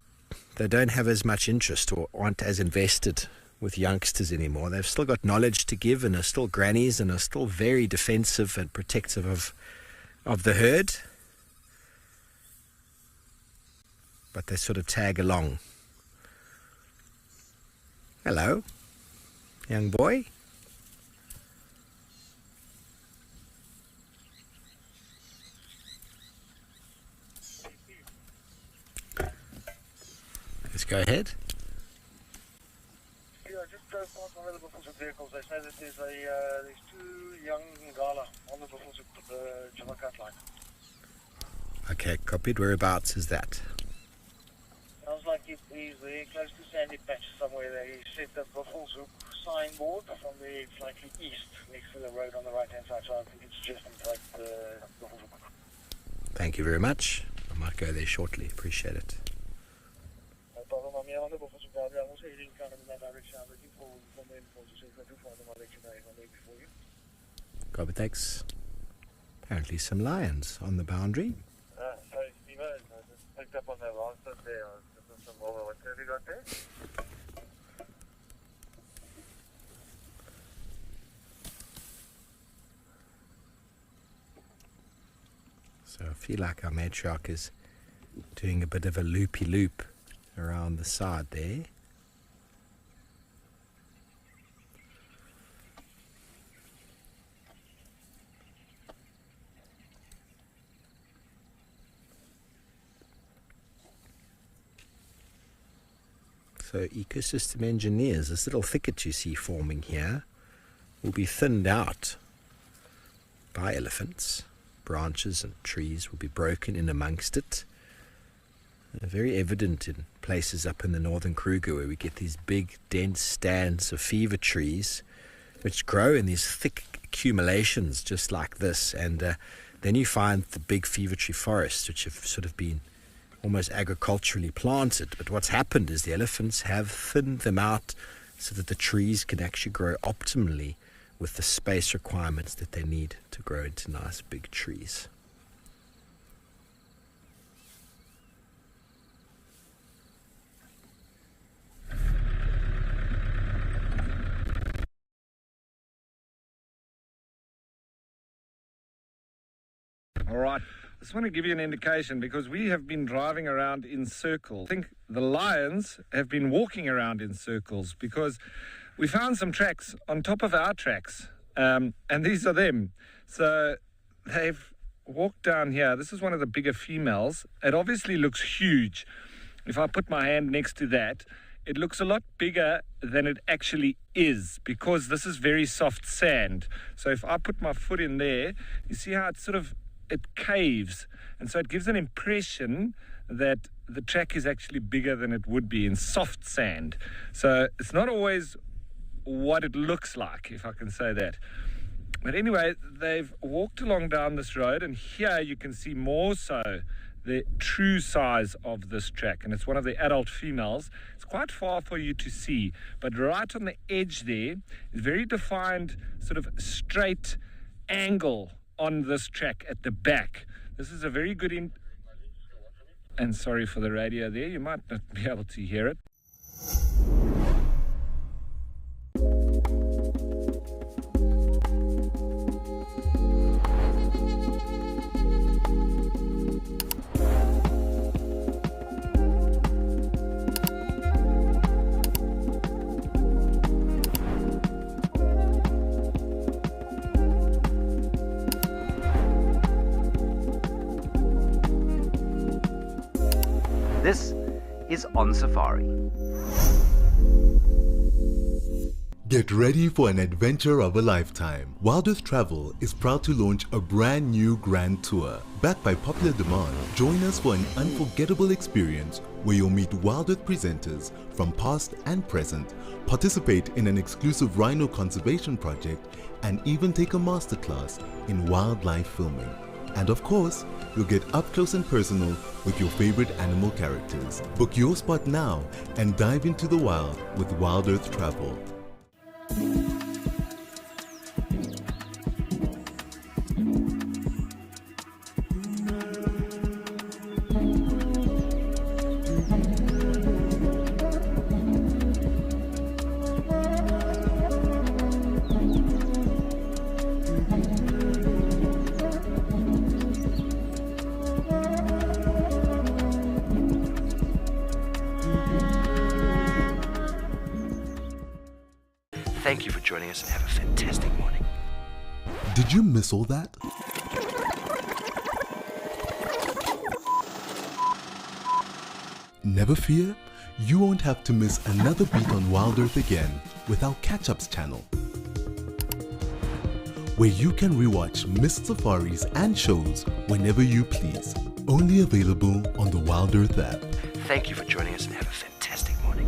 they don't have as much interest or aren't as invested with youngsters anymore. They've still got knowledge to give and are still grannies and are still very defensive and protective of the herd. But they sort of tag along. Hello, young boy. Let's go ahead. Yeah, just past one of the Buffelshoek vehicles. They say that there's two young Ngala on the Buffelshoek Jamakat line. Okay, copied. Whereabouts is that? Sounds like he's very close to Sandy Patch somewhere there. He set the Buffelshoek signboard from the slightly east next to the road on the right hand side. So I think it's just inside the Buffelshoek. Thank you very much. I might go there shortly. Appreciate it. On the Buffelshoek road, I'm also heading kind of in that direction. I'm looking for the info, so if I do find them, I'll let you know if I leave before you. Copy, thanks. Apparently some lions on the boundary. Sorry, Steve, I just picked up on that last one there. Some over. What have you got there? So I feel like our matriarch is doing a bit of a loopy-loop around the side there. So ecosystem engineers, this little thicket you see forming here will be thinned out by elephants. Branches and trees will be broken in amongst it. Very evident in places up in the northern Kruger where we get these big dense stands of fever trees which grow in these thick accumulations just like this, and then you find the big fever tree forests which have sort of been almost agriculturally planted, but what's happened is the elephants have thinned them out so that the trees can actually grow optimally with the space requirements that they need to grow into nice big trees. All right. I just want to give you an indication because we have been driving around in circles. I think the lions have been walking around in circles because we found some tracks on top of our tracks, and these are them. So they've walked down here. This is one of the bigger females. It obviously looks huge. If I put my hand next to that, it looks a lot bigger than it actually is because this is very soft sand. So if I put my foot in there, you see how it caves, and so it gives an impression that the track is actually bigger than it would be in soft sand. So it's not always what it looks like, if I can say that. But anyway, they've walked along down this road, and here you can see more so the true size of this track, and it's one of the adult females. It's quite far for you to see, but right on the edge there is very defined sort of straight angle on this track at the back. This is a very good and sorry for the radio there, you might not be able to hear it. This is On Safari. Get ready for an adventure of a lifetime. Wild Earth Travel is proud to launch a brand new grand tour. Backed by popular demand, join us for an unforgettable experience where you'll meet Wild Earth presenters from past and present, participate in an exclusive rhino conservation project, and even take a masterclass in wildlife filming. And of course, you'll get up close and personal with your favorite animal characters. Book your spot now and dive into the wild with Wild Earth Travel. Thank you for joining us and have a fantastic morning. Did you miss all that? Never fear, you won't have to miss another beat on Wild Earth again with our Catch-Ups channel, where you can rewatch missed safaris and shows whenever you please. Only available on the Wild Earth app. Thank you for joining us and have a fantastic morning.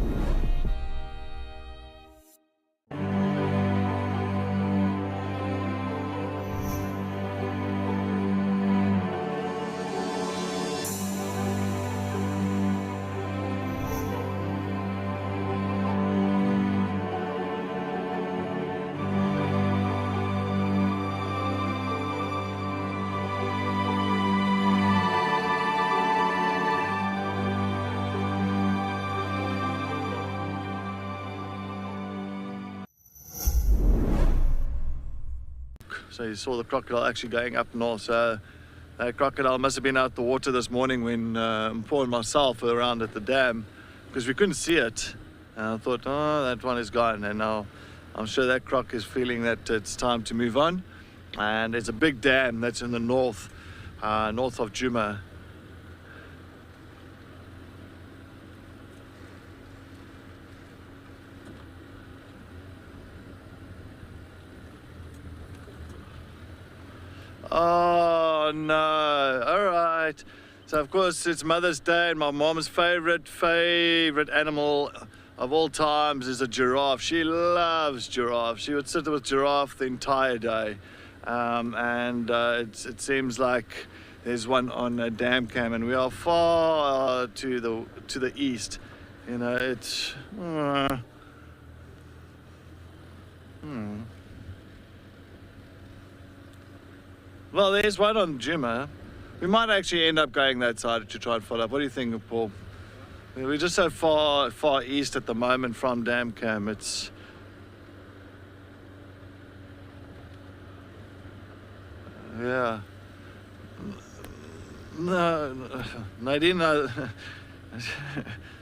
So you saw the crocodile actually going up north. So that crocodile must have been out the water this morning when Paul and myself were around at the dam, because we couldn't see it. And I thought, oh, that one is gone. And now I'm sure that croc is feeling that it's time to move on. And it's a big dam that's in the north of Djuma. Oh no, all right. So of course it's Mother's Day and my mom's favorite animal of all times is a giraffe. She loves giraffe. She would sit with giraffe the entire day. It seems like there's one on a dam cam and we are far to the east. You know, it's... Well, there's one on Djuma. We might actually end up going that side to try and follow up. What do you think, Paul? We're just so far east at the moment from Dam Cam. It's... Yeah. No, Nadine...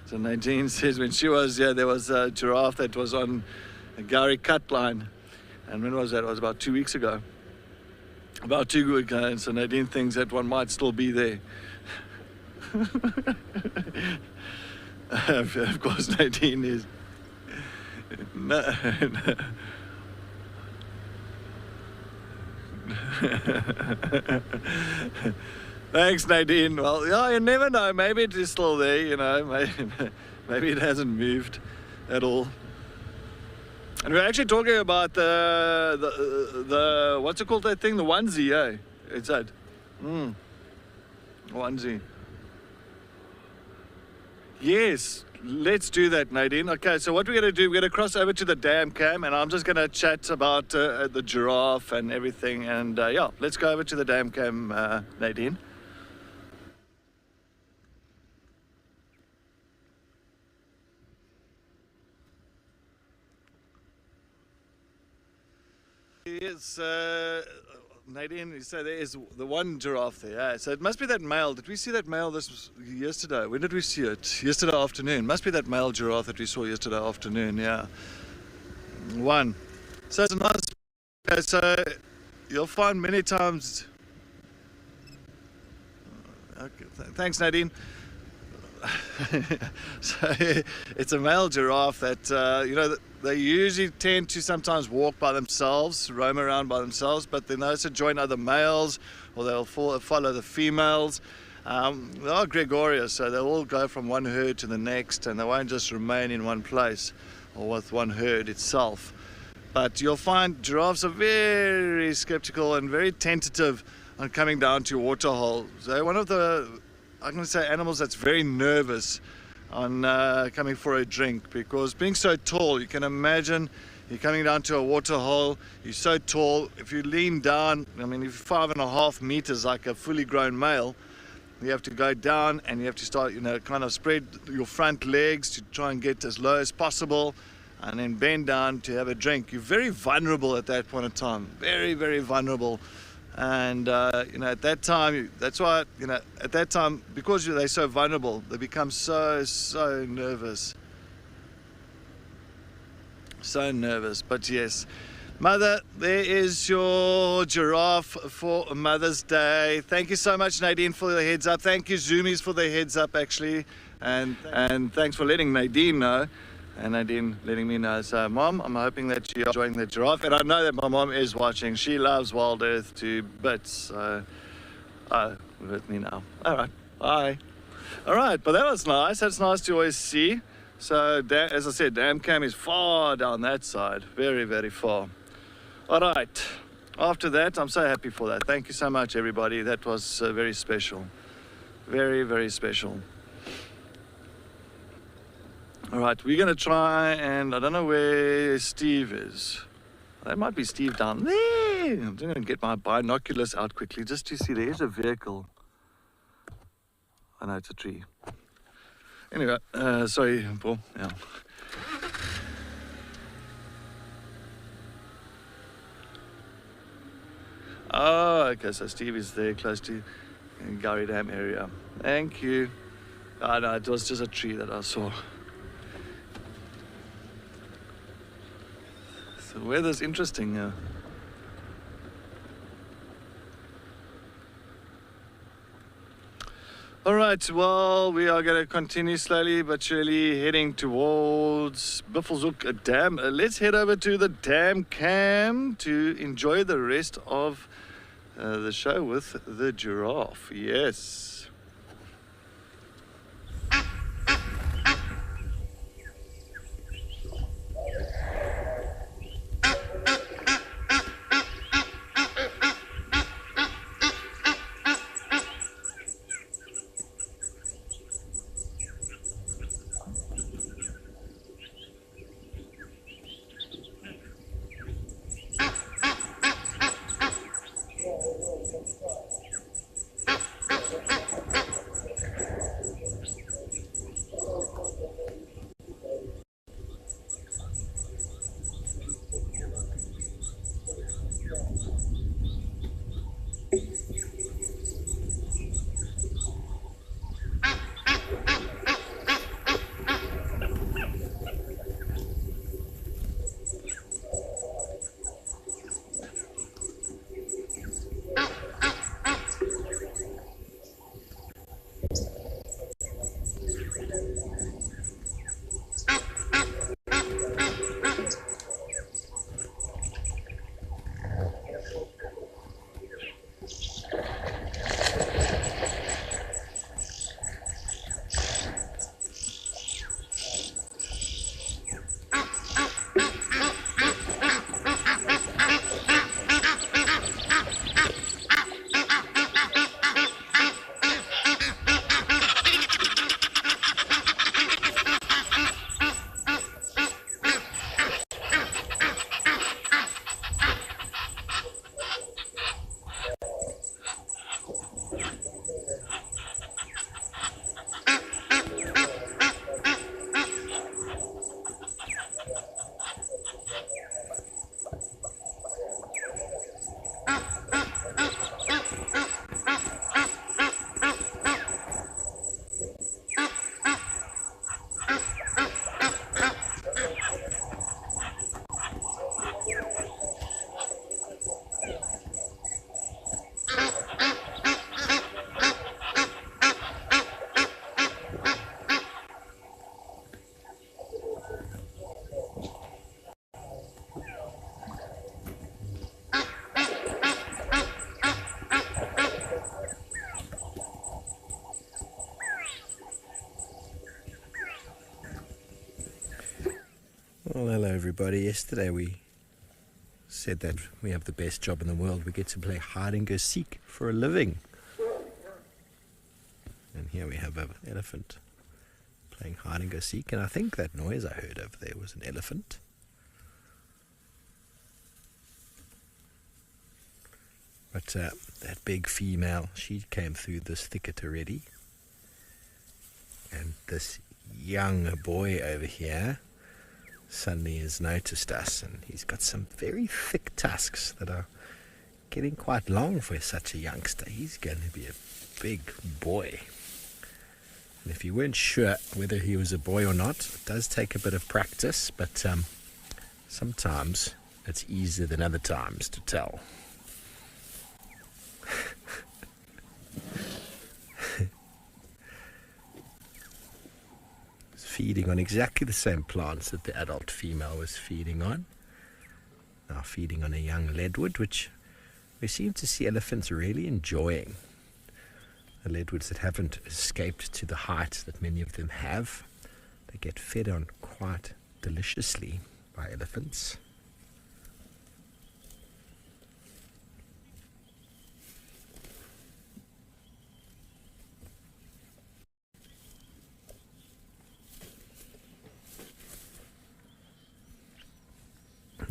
So Nadine says when she was here, there was a giraffe that was on a Gary cut line. And when was that? It was about 2 weeks ago. About 2 weeks ago, and so Nadine thinks that one might still be there. Of course, Nadine is... No. Thanks, Nadine. Well, yeah, you never know. Maybe it is still there, you know. Maybe it hasn't moved at all. And we're actually talking about the what's it called, that thing? The onesie, eh? It's that. Onesie. Yes, let's do that, Nadine. Okay, so what we're going to do, we're going to cross over to the dam cam and I'm just going to chat about the giraffe and everything. And yeah, let's go over to the dam cam, Nadine. Yes, Nadine, you say there is the one giraffe there. Yeah? So it must be that male. Did we see that male yesterday? When did we see it? Yesterday afternoon. Must be that male giraffe that we saw yesterday afternoon, yeah. One. So it's a nice... Okay, so you'll find many times... Okay, thanks, Nadine. So it's a male giraffe that, they usually tend to sometimes walk by themselves, roam around by themselves, but then they also join other males, or they'll follow the females. They are gregarious, so they'll all go from one herd to the next, and they won't just remain in one place or with one herd itself. But you'll find giraffes are very skeptical and very tentative on coming down to waterholes. They're one of the, I'm going to say, animals that's very nervous on coming for a drink, because being so tall, you can imagine you're coming down to a waterhole, you're so tall, if you lean down, I mean, if you're 5.5 meters like a fully grown male, you have to go down and you have to start, kind of spread your front legs to try and get as low as possible, and then bend down to have a drink. You're very vulnerable at that point in time, very, very vulnerable. And, at that time, that's why, at that time, because they're so vulnerable, they become so nervous. So nervous. But yes, Mother, there is your giraffe for Mother's Day. Thank you so much, Nadine, for the heads up. Thank you, Zoomies, for the heads up, actually. And thanks for letting Nadine know. And Nadine letting me know. So, Mom, I'm hoping that you're enjoying the giraffe. And I know that my mom is watching. She loves Wild Earth to bits. So, with me now. All right. Bye. All right. But that was nice. That's nice to always see. So, as I said, Dam Cam is far down that side. Very, very far. All right. After that, I'm so happy for that. Thank you so much, everybody. That was very special. Very, very special. All right, we're going to try, and I don't know where Steve is. That might be Steve down there. I'm just going to get my binoculars out quickly just to see. There's a vehicle. I know it's a tree. Anyway, sorry, Paul. Yeah. Oh, okay, so Steve is there close to Gowrie Dam area. Thank you. Oh, no, it was just a tree that I saw. The weather's interesting here. All right, well, we are going to continue slowly but surely heading towards Buffelshoek Dam. Let's head over to the Dam Cam to enjoy the rest of the show with the giraffe. Yes. everybody. Yesterday we said that we have the best job in the world. We get to play hide and go seek for a living. And here we have an elephant playing hide and go seek. And I think that noise I heard over there was an elephant. But that big female, she came through this thicket already. And this young boy over here suddenly has noticed us, and he's got some very thick tusks that are getting quite long for such a youngster. He's going to be a big boy. And if you weren't sure whether he was a boy or not, it does take a bit of practice, but sometimes it's easier than other times to tell. Feeding on exactly the same plants that the adult female was feeding on. Now feeding on a young leadwood, which we seem to see elephants really enjoying. The leadwoods that haven't escaped to the height that many of them have, they get fed on quite deliciously by elephants.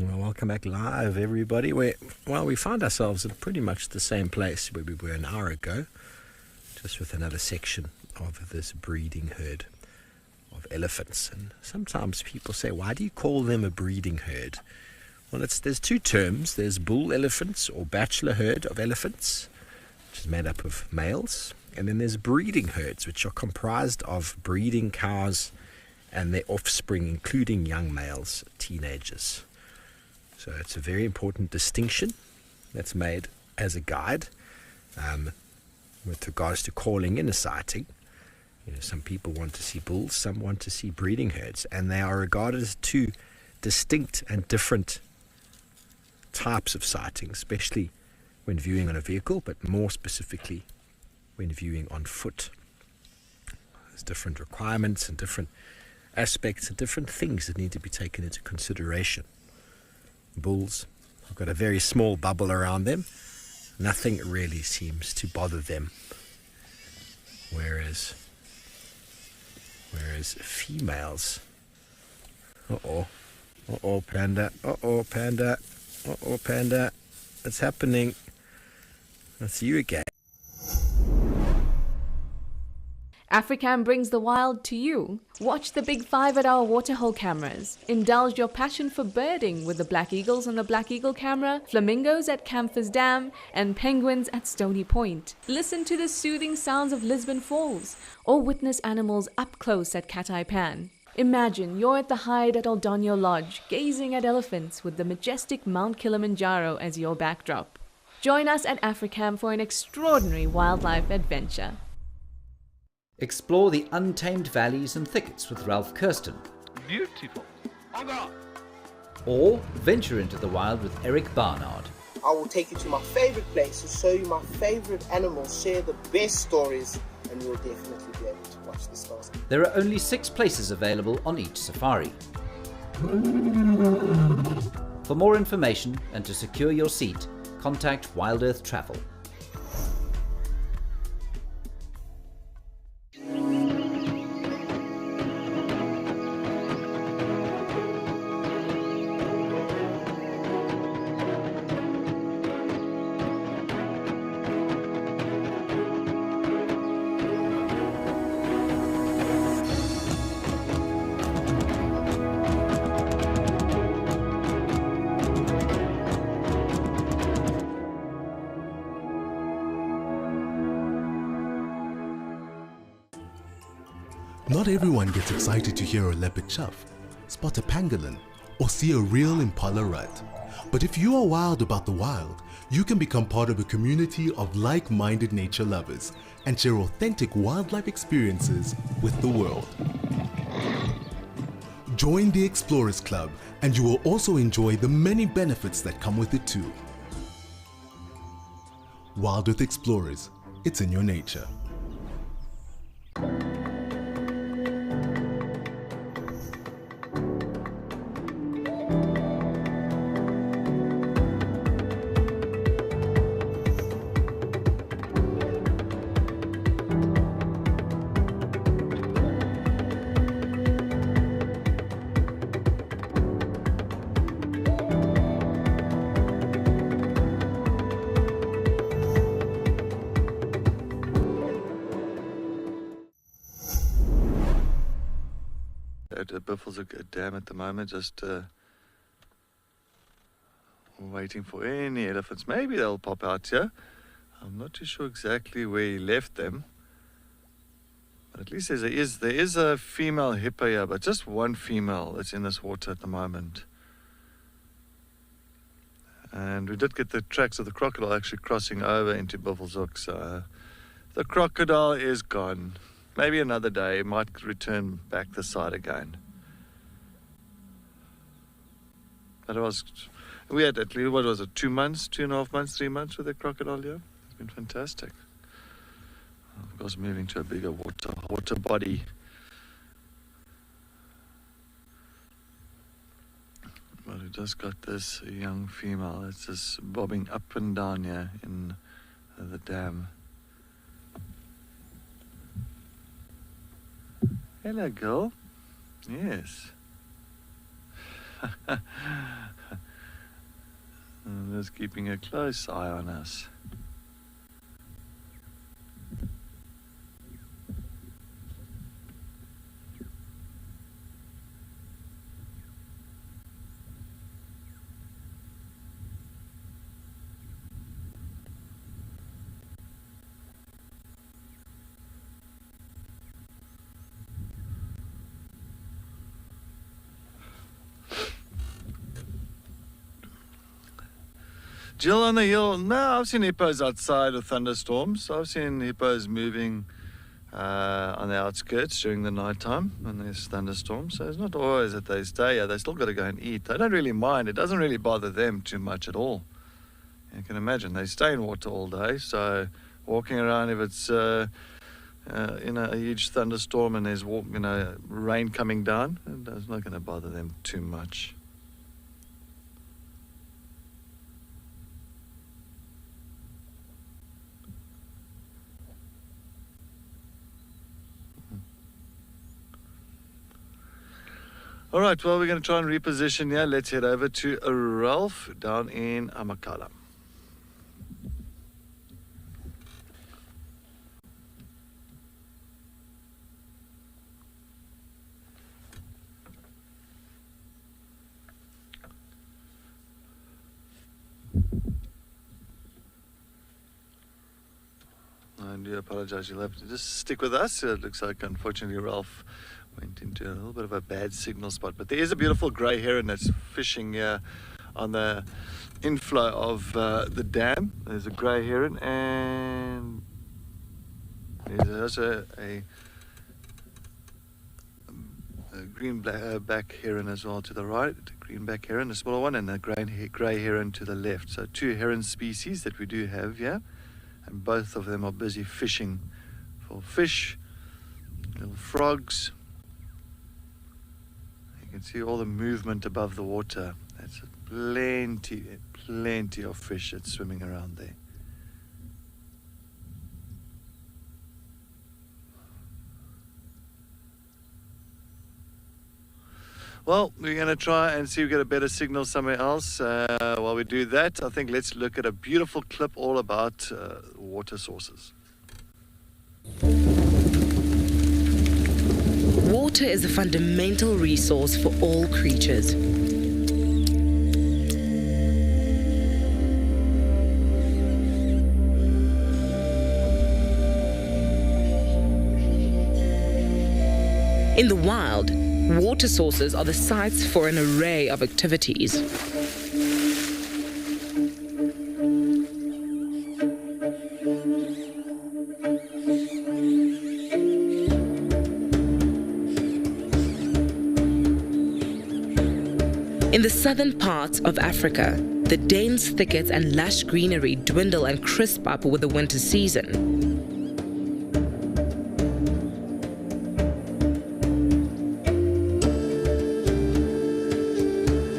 Well, welcome back live, everybody. We find ourselves in pretty much the same place where we were an hour ago, just with another section of this breeding herd of elephants. And sometimes people say, why do you call them a breeding herd? Well, there's two terms. There's bull elephants or bachelor herd of elephants, which is made up of males. And then there's breeding herds, which are comprised of breeding cows and their offspring, including young males, teenagers. So it's a very important distinction that's made as a guide with regards to calling in a sighting. You know, some people want to see bulls, some want to see breeding herds, and they are regarded as two distinct and different types of sightings, especially when viewing on a vehicle, but more specifically when viewing on foot. There's different requirements and different aspects and different things that need to be taken into consideration. Bulls have got a very small bubble around them. Nothing really seems to bother them. Whereas females, panda, panda, panda, it's happening. That's you again. Africam brings the wild to you. Watch the big 5 at our waterhole cameras. Indulge your passion for birding with the black eagles on the Black Eagle camera, flamingos at Camphor's Dam, and penguins at Stony Point. Listen to the soothing sounds of Lisbon Falls, or witness animals up close at Cat-Eye Pan. Imagine you're at the hide at Old Donyo Lodge, gazing at elephants with the majestic Mount Kilimanjaro as your backdrop. Join us at Africam for an extraordinary wildlife adventure. Explore the untamed valleys and thickets with Ralph Kirsten. Beautiful. Or venture into the wild with Eric Barnard. I will take you to my favorite places, show you my favorite animals, share the best stories, and you'll definitely be able to watch the stars. There are only 6 places available on each safari. For more information and to secure your seat, contact Wild Earth Travel. Not everyone gets excited to hear a leopard chuff, spot a pangolin, or see a real impala rut. But if you are wild about the wild, you can become part of a community of like-minded nature lovers and share authentic wildlife experiences with the world. Join the Explorers Club and you will also enjoy the many benefits that come with it too. Wild Earth Explorers, it's in your nature. at Buffelshoek Dam at the moment, just waiting for any elephants. Maybe they'll pop out here. I'm not too sure exactly where he left them. But at least there is a female hippo here, but just one female that's in this water at the moment. And we did get the tracks of the crocodile actually crossing over into Buffelshoek, so the crocodile is gone. Maybe another day it might return back this side again. But we had at least, what was it, 2 months, 2.5 months, 3 months with the crocodile here. It's been fantastic. Of course, moving to a bigger water body. But we just got this young female that's just bobbing up and down here in the dam. Hello, girl. Yes. And just keeping a close eye on us. Jill on the hill. No, I've seen hippos outside of thunderstorms. I've seen hippos moving on the outskirts during the night time when there's thunderstorms. So it's not always that they stay here. They still got to go and eat. They don't really mind. It doesn't really bother them too much at all. You can imagine they stay in water all day. So walking around, if it's in a huge thunderstorm and there's rain coming down, it's not going to bother them too much. All right, well, we're going to try and reposition here. Let's head over to Ralph down in Amakhala. I do apologize. You'll have to just stick with us. It looks like, unfortunately, Ralph went into a little bit of a bad signal spot, but there is a beautiful grey heron that's fishing here on the inflow of the dam. There's a grey heron, and there's also a green-back heron as well to the right. The green-back heron, the smaller one, and the grey heron to the left. So 2 heron species that we do have here, and both of them are busy fishing for fish, little frogs. You can see all the movement above the water. That's plenty of fish that's swimming around there. Well, we're going to try and see if we get a better signal somewhere else. While we do that, I think let's look at a beautiful clip all about water sources. Water is a fundamental resource for all creatures. In the wild, water sources are the sites for an array of activities. In the southern parts of Africa, the dense thickets and lush greenery dwindle and crisp up with the winter season.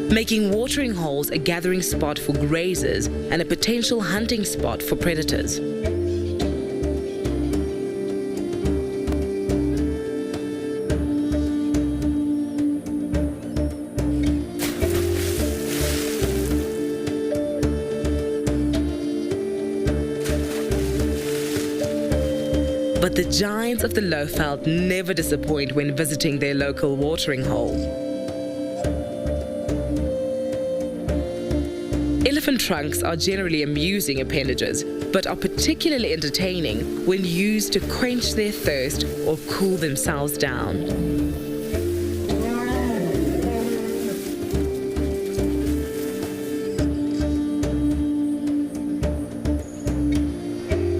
Making watering holes a gathering spot for grazers and a potential hunting spot for predators. But the giants of the Lowveld never disappoint when visiting their local watering hole. Elephant trunks are generally amusing appendages, but are particularly entertaining when used to quench their thirst or cool themselves down.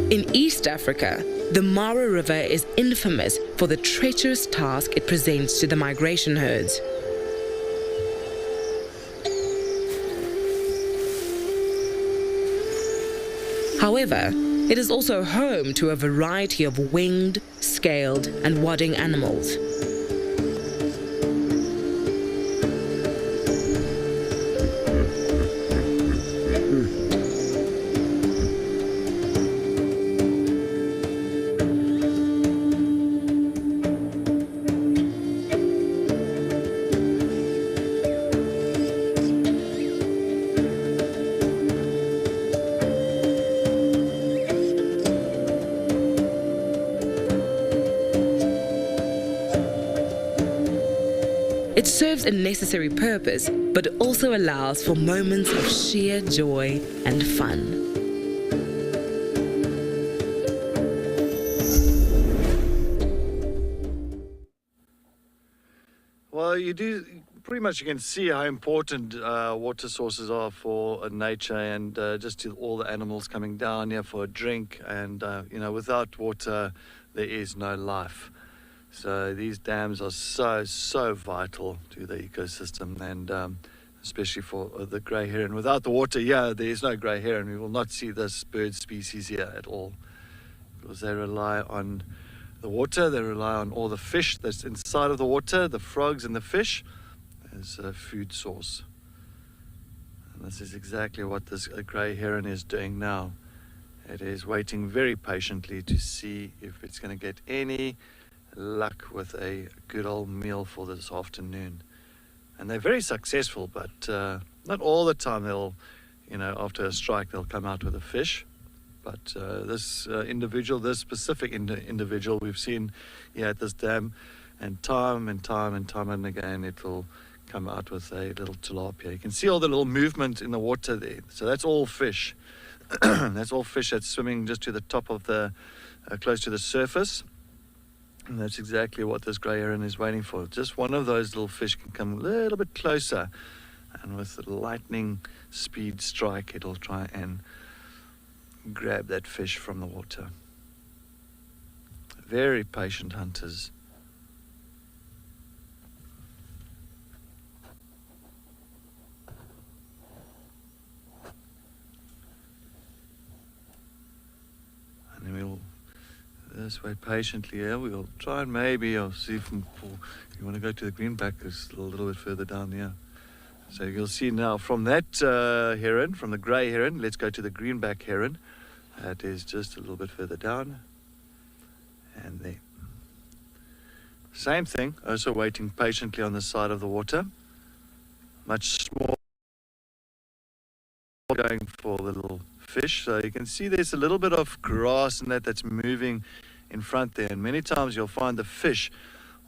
In East Africa, the Mara River is infamous for the treacherous task it presents to the migration herds. However, it is also home to a variety of winged, scaled, and wadding animals. It serves a necessary purpose, but also allows for moments of sheer joy and fun. Well, you pretty much you can see how important water sources are for nature and just to all the animals coming down here for a drink. And, without water, there is no life. So these dams are so vital to the ecosystem, and especially for the grey heron. Without the water, there is no grey heron. We will not see this bird species here at all, because they rely on the water. They rely on all the fish that's inside of the water, the frogs and the fish, as a food source. And this is exactly what this grey heron is doing now. It is waiting very patiently to see if it's going to get any luck with a good old meal for this afternoon. And they're very successful, but not all the time they'll, after a strike, they'll come out with a fish. But this specific individual we've seen here at this dam, and time and again, it will come out with a little tilapia. You can see all the little movement in the water there. So that's all fish. That's all fish that's swimming just to the top of the, close to the surface. And that's exactly what this grey heron is waiting for. Just one of those little fish can come a little bit closer, and with a lightning speed strike, it'll try and grab that fish from the water. Very patient hunters. And then we'll just wait patiently here. We'll try and I'll see if you want to go to the greenback, it's a little bit further down here. So you'll see now from that heron, from the grey heron, let's go to the greenback heron. That is just a little bit further down. And there. Same thing, also waiting patiently on the side of the water. Much smaller, going for the little fish. So you can see there's a little bit of grass and that's moving in front there. And many times you'll find the fish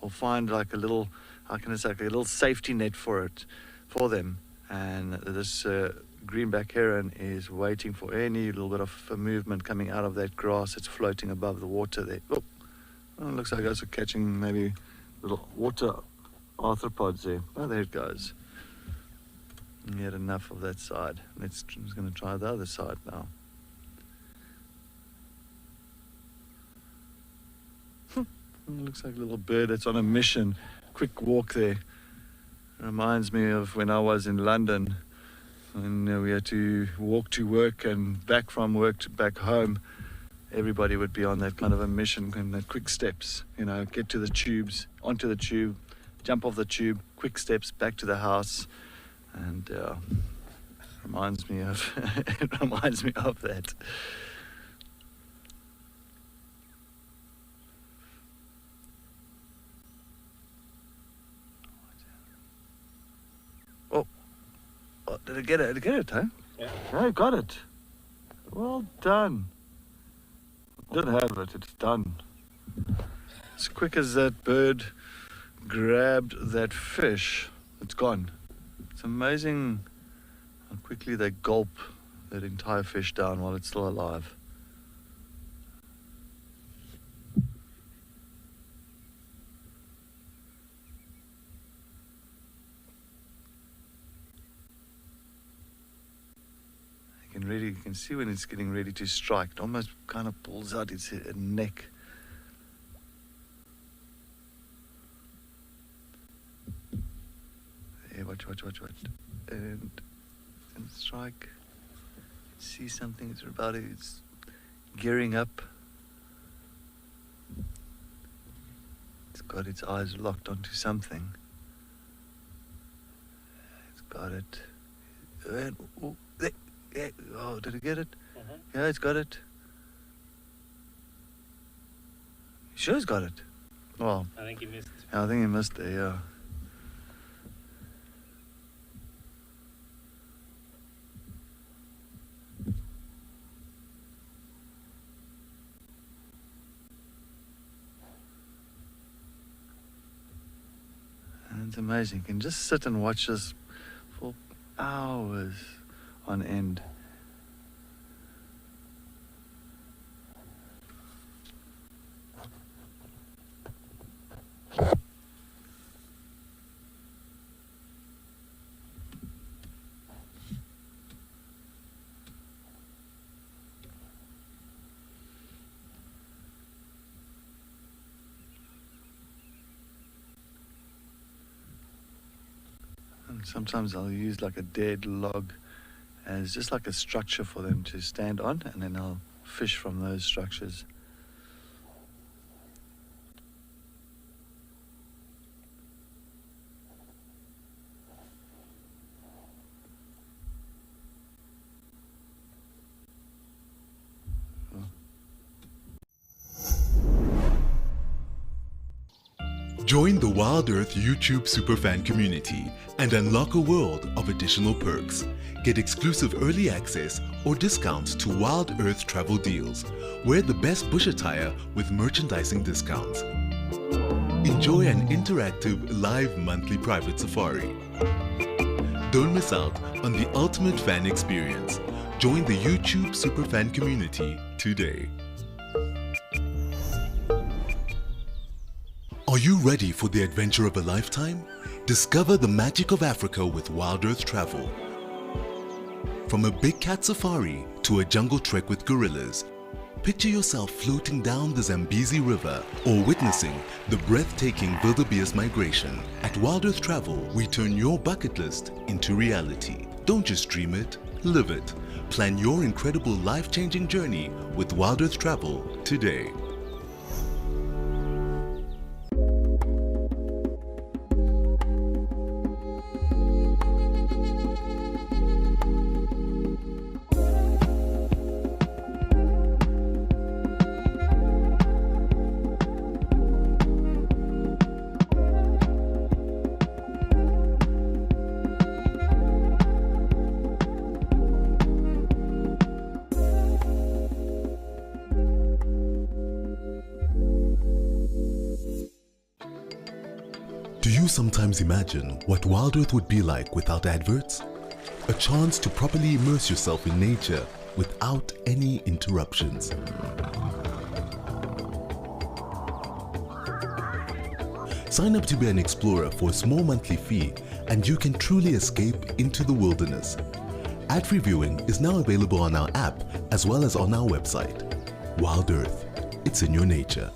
will find like a little, like a little safety net for them. And this greenback heron is waiting for any little bit of movement coming out of that grass that's floating above the water there. Oh, it looks like it's catching maybe little water arthropods there. Oh, there it goes. And he had enough of that side. He's going to try the other side now. Looks like a little bird that's on a mission. Quick walk there. Reminds me of when I was in London, and we had to walk to work and back from work to back home. Everybody would be on that kind of a mission, and the quick steps, get to the tubes, onto the tube, jump off the tube, quick steps back to the house. And reminds me of that. Oh, did I get it? Did I get it, huh? Yeah. I got it. Well done. Did have it. It's done. As quick as that bird grabbed that fish, it's gone. It's amazing how quickly they gulp that entire fish down while it's still alive. You can see when it's getting ready to strike. It almost kind of pulls out its neck. There, watch. And strike. See something, it's about it. It's gearing up. It's got its eyes locked onto something. It's got it. And, oh, there. Yeah. Oh, did it get it? Yeah, it's got it. Sure it's got it. Well, I think he missed. I think he missed it, yeah. And it's amazing. You can just sit and watch this for hours on end. And sometimes I'll use like a dead log as just like a structure for them to stand on, and then I'll fish from those structures. Join the Wild Earth YouTube Superfan community and unlock a world of additional perks. Get exclusive early access or discounts to Wild Earth travel deals. Wear the best bush attire with merchandising discounts. Enjoy an interactive live monthly private safari. Don't miss out on the ultimate fan experience. Join the YouTube Superfan community today. Are you ready for the adventure of a lifetime? Discover the magic of Africa with Wild Earth Travel. From a big cat safari to a jungle trek with gorillas, picture yourself floating down the Zambezi River or witnessing the breathtaking wildebeest migration. At Wild Earth Travel, we turn your bucket list into reality. Don't just dream it, live it. Plan your incredible life-changing journey with Wild Earth Travel today. Do you sometimes imagine what Wild Earth would be like without adverts? A chance to properly immerse yourself in nature without any interruptions. Sign up to be an explorer for a small monthly fee and you can truly escape into the wilderness. Ad-free viewing is now available on our app as well as on our website. Wild Earth, it's in your nature.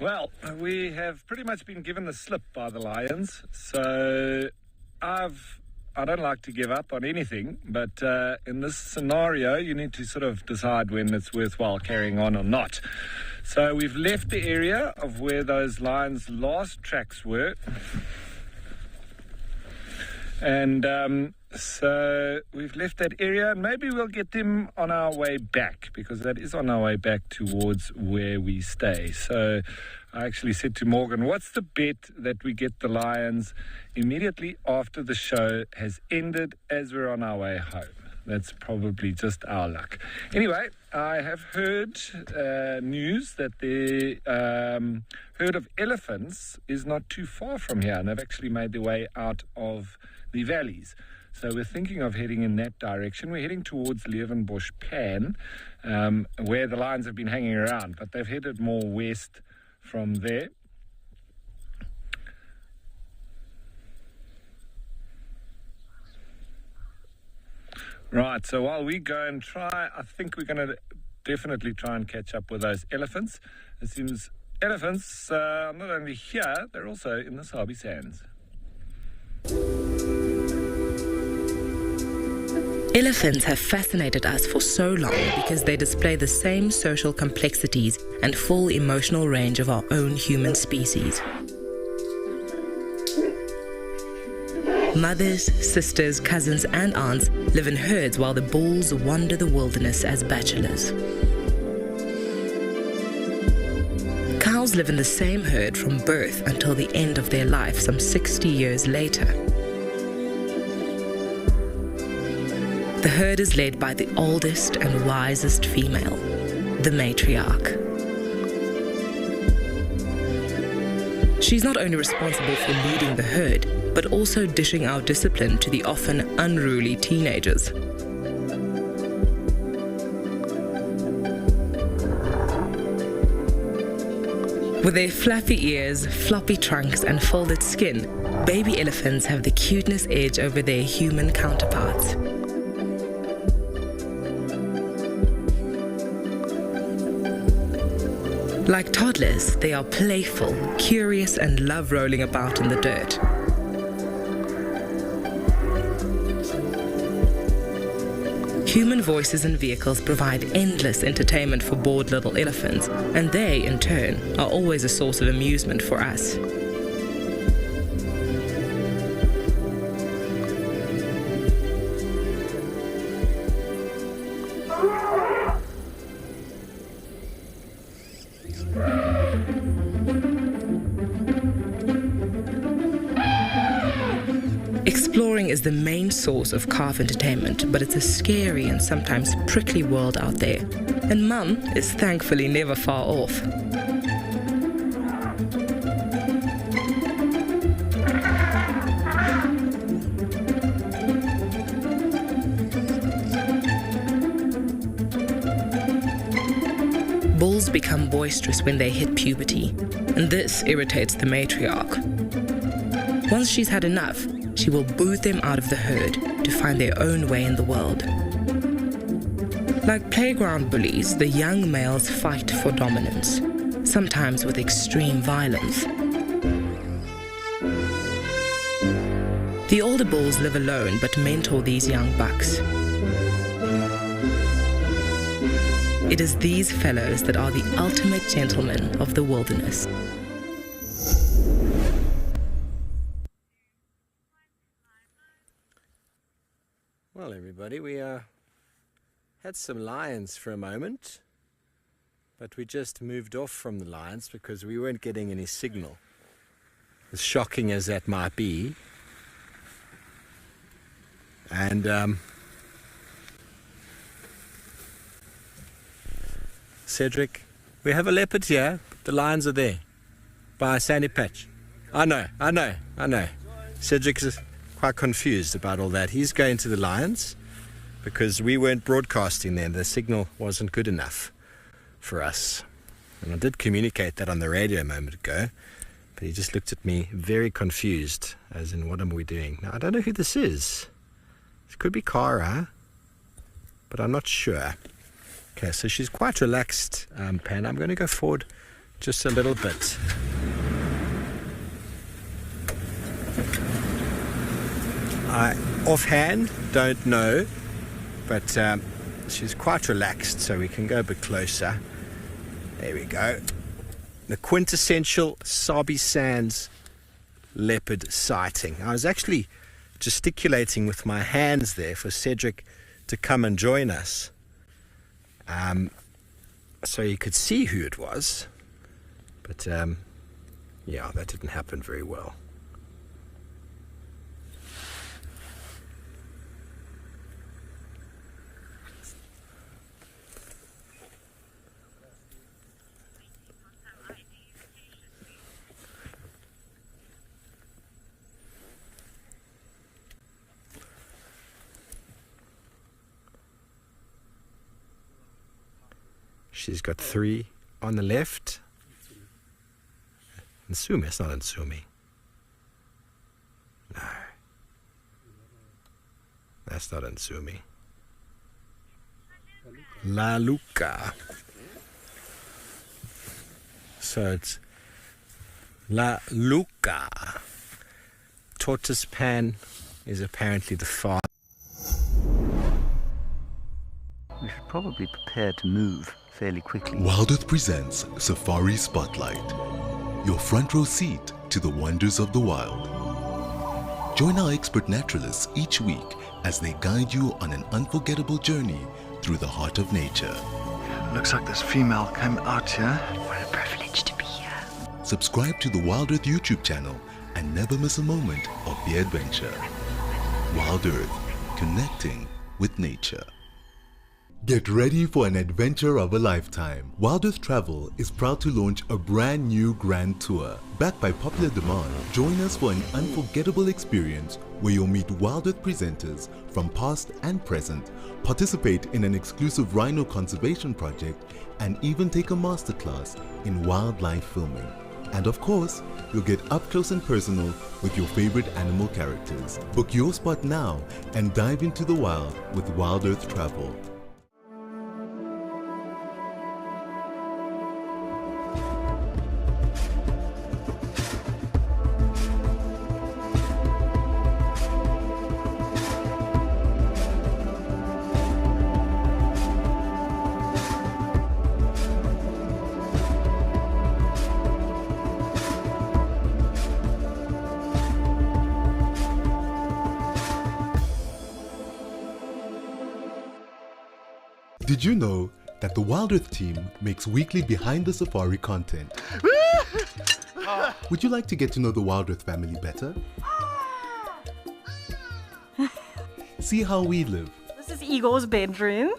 Well, we have pretty much been given the slip by the lions, so I don't like to give up on anything, but in this scenario, you need to sort of decide when it's worthwhile carrying on or not. So we've left the area of where those lions' last tracks were, and so we've left that area, and maybe we'll get them on our way back, because that is on our way back towards where we stay. So I actually said to Morgan, what's the bet that we get the lions immediately after the show has ended as we're on our way home? That's probably just our luck. Anyway, I have heard news that the herd of elephants is not too far from here, and they've actually made their way out of the valleys. So we're thinking of heading in that direction. We're heading towards Leeuwenbush Pan, where the lions have been hanging around, but they've headed more west from there. Right, so while we go and try, I think we're going to definitely try and catch up with those elephants. It seems elephants are not only here, they're also in the Sabi Sands. Elephants have fascinated us for so long because they display the same social complexities and full emotional range of our own human species. Mothers, sisters, cousins, and aunts live in herds while the bulls wander the wilderness as bachelors. Cows live in the same herd from birth until the end of their life, some 60 years later. The herd is led by the oldest and wisest female, the matriarch. She's not only responsible for leading the herd, but also dishing out discipline to the often unruly teenagers. With their flappy ears, floppy trunks, and folded skin, baby elephants have the cuteness edge over their human counterparts. Like toddlers, they are playful, curious, and love rolling about in the dirt. Human voices and vehicles provide endless entertainment for bored little elephants, and they, in turn, are always a source of amusement for us. Exploring is the main source of calf entertainment, but it's a scary and sometimes prickly world out there, and Mum is thankfully never far off. Bulls become boisterous when they hit puberty, and this irritates the matriarch. Once she's had enough, she will boot them out of the herd to find their own way in the world. Like playground bullies, the young males fight for dominance, sometimes with extreme violence. The older bulls live alone but mentor these young bucks. It is these fellows that are the ultimate gentlemen of the wilderness. Well, everybody, we had some lions for a moment, but we just moved off from the lions because we weren't getting any signal. As shocking as that might be. And Cedric, we have a leopard here. The lions are there by a sandy patch. I know. Cedric is quite confused about all that. He's going to the lions because we weren't broadcasting there. The signal wasn't good enough for us. And I did communicate that on the radio a moment ago, but he just looked at me very confused, as in, what am we doing? Now, I don't know who this is. It could be Cara, but I'm not sure. Okay, so she's quite relaxed, Pan. I'm going to go forward Just a little bit. I offhand don't know, but she's quite relaxed, so we can go a bit closer. There we go. The quintessential Sabi Sands leopard sighting. I was actually gesticulating with my hands there for Cedric to come and join us, so you could see who it was, but yeah, that didn't happen very well. She's got 3 on the left. Nsumi, it's not Nsumi. No. That's not Nsumi. La Luca. So it's La Luca. Tortoise Pan is apparently the father. We should probably prepare to move fairly quickly. Wild Earth presents Safari Spotlight, your front row seat to the wonders of the wild. Join our expert naturalists each week as they guide you on an unforgettable journey through the heart of nature. Looks like this female came out here. What a privilege to be here. Subscribe to the Wild Earth YouTube channel and never miss a moment of the adventure. Wild Earth, connecting with nature. Get ready for an adventure of a lifetime. Wild Earth Travel is proud to launch a brand new grand tour. Backed by popular demand, join us for an unforgettable experience where you'll meet Wild Earth presenters from past and present, participate in an exclusive rhino conservation project, and even take a masterclass in wildlife filming. And of course, you'll get up close and personal with your favorite animal characters. Book your spot now and dive into the wild with Wild Earth Travel. Did you know that the Wild Earth team makes weekly behind the safari content? Would you like to get to know the Wild Earth family better? See how we live. This is Igor's bedroom.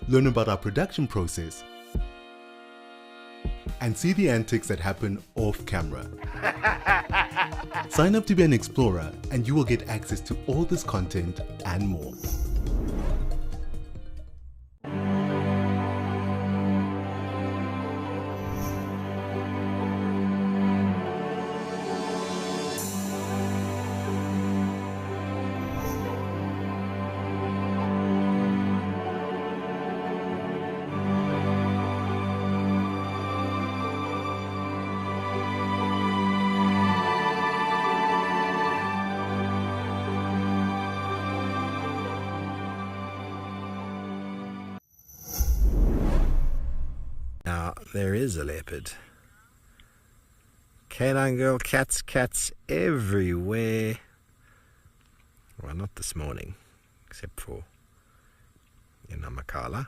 Learn about our production process. And see the antics that happen off camera. Sign up to be an explorer and you will get access to all this content and more. Now, there is a leopard. Canine girl, cats everywhere. Well, not this morning, except for Namakala.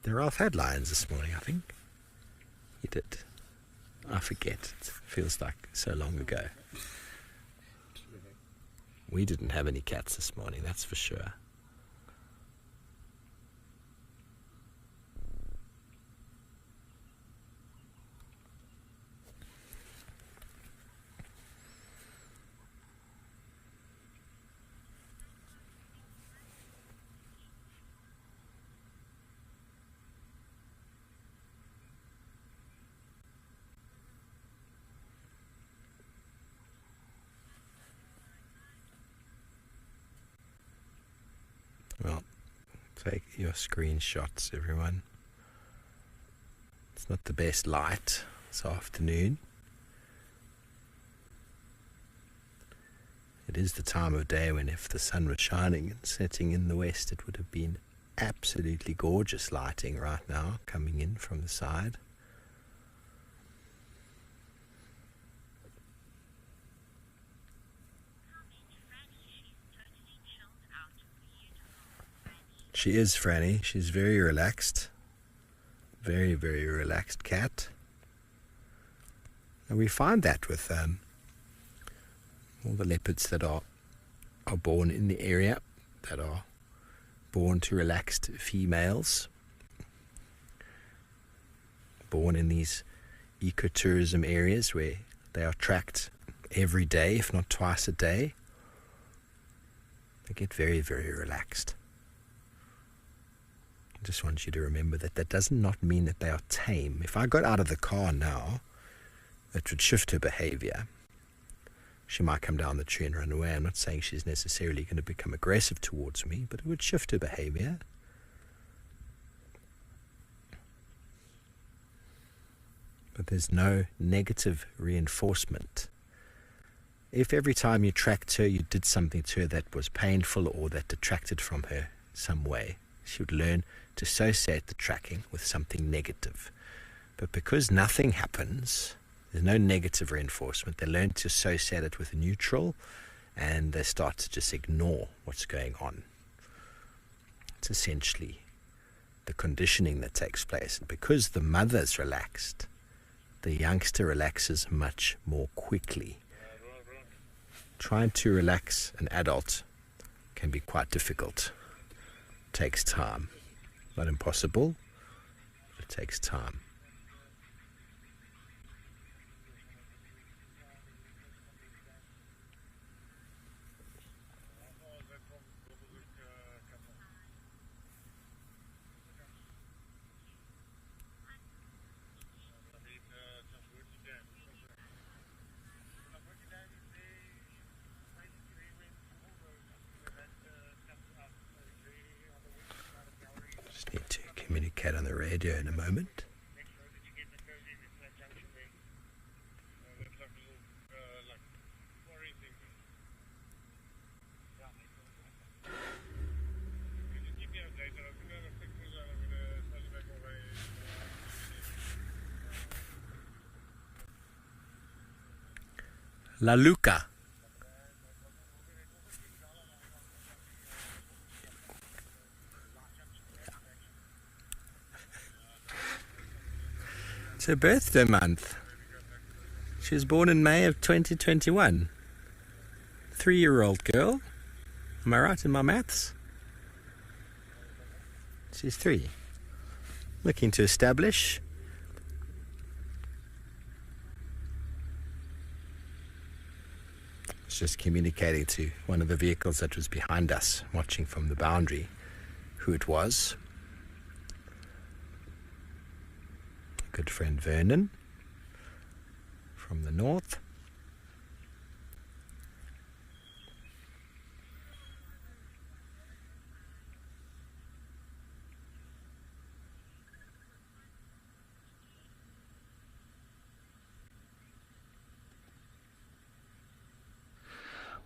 There Ralph had lions this morning, I think. He did. I forget. It feels like so long ago. We didn't have any cats this morning, that's for sure. Well, take your screenshots, everyone. It's not the best light this afternoon. It is the time of day when if the sun was shining and setting in the west, it would have been absolutely gorgeous lighting right now coming in from the side. She is Franny. She's very relaxed. Very, very relaxed cat. And we find that with all the leopards that are born in the area, that are born to relaxed females, born in these ecotourism areas where they are tracked every day, if not twice a day. They get very, very relaxed. I just want you to remember that that does not mean that they are tame. If I got out of the car now, that would shift her behavior. She might come down the tree and run away. I'm not saying she's necessarily going to become aggressive towards me, but it would shift her behavior. But there's no negative reinforcement. If every time you tracked her, you did something to her that was painful or that detracted from her some way, she would learn to associate the tracking with something negative. But because nothing happens, there's no negative reinforcement, they learn to associate it with neutral, and they start to just ignore what's going on. It's essentially the conditioning that takes place. And because the mother's relaxed, the youngster relaxes much more quickly. Trying to relax an adult can be quite difficult. It takes time. Not impossible, but it takes time. Just need to communicate on the radio in a moment. La Luca. It's her birthday month. She was born in May of 2021. 3-year-old girl. Am I right in my maths? She's 3. Looking to establish. Just communicating to one of the vehicles that was behind us, watching from the boundary, who it was. Good friend Vernon from the north.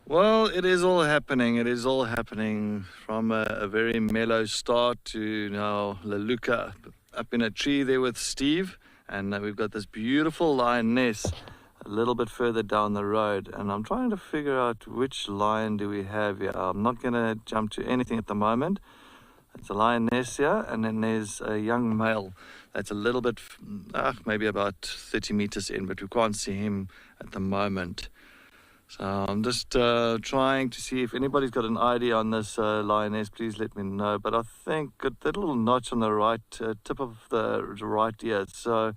Well, it is all happening. It is all happening from a very mellow start to now La Luca up in a tree there with Steve. And we've got this beautiful lioness a little bit further down the road. And I'm trying to figure out which lion do we have here. I'm not going to jump to anything at the moment. It's a lioness here. And then there's a young male that's a little bit, maybe about 30 meters in, but we can't see him at the moment. So I'm just trying to see if anybody's got an idea on this lioness. Please let me know. But I think got that little notch on the right tip of the right ear. So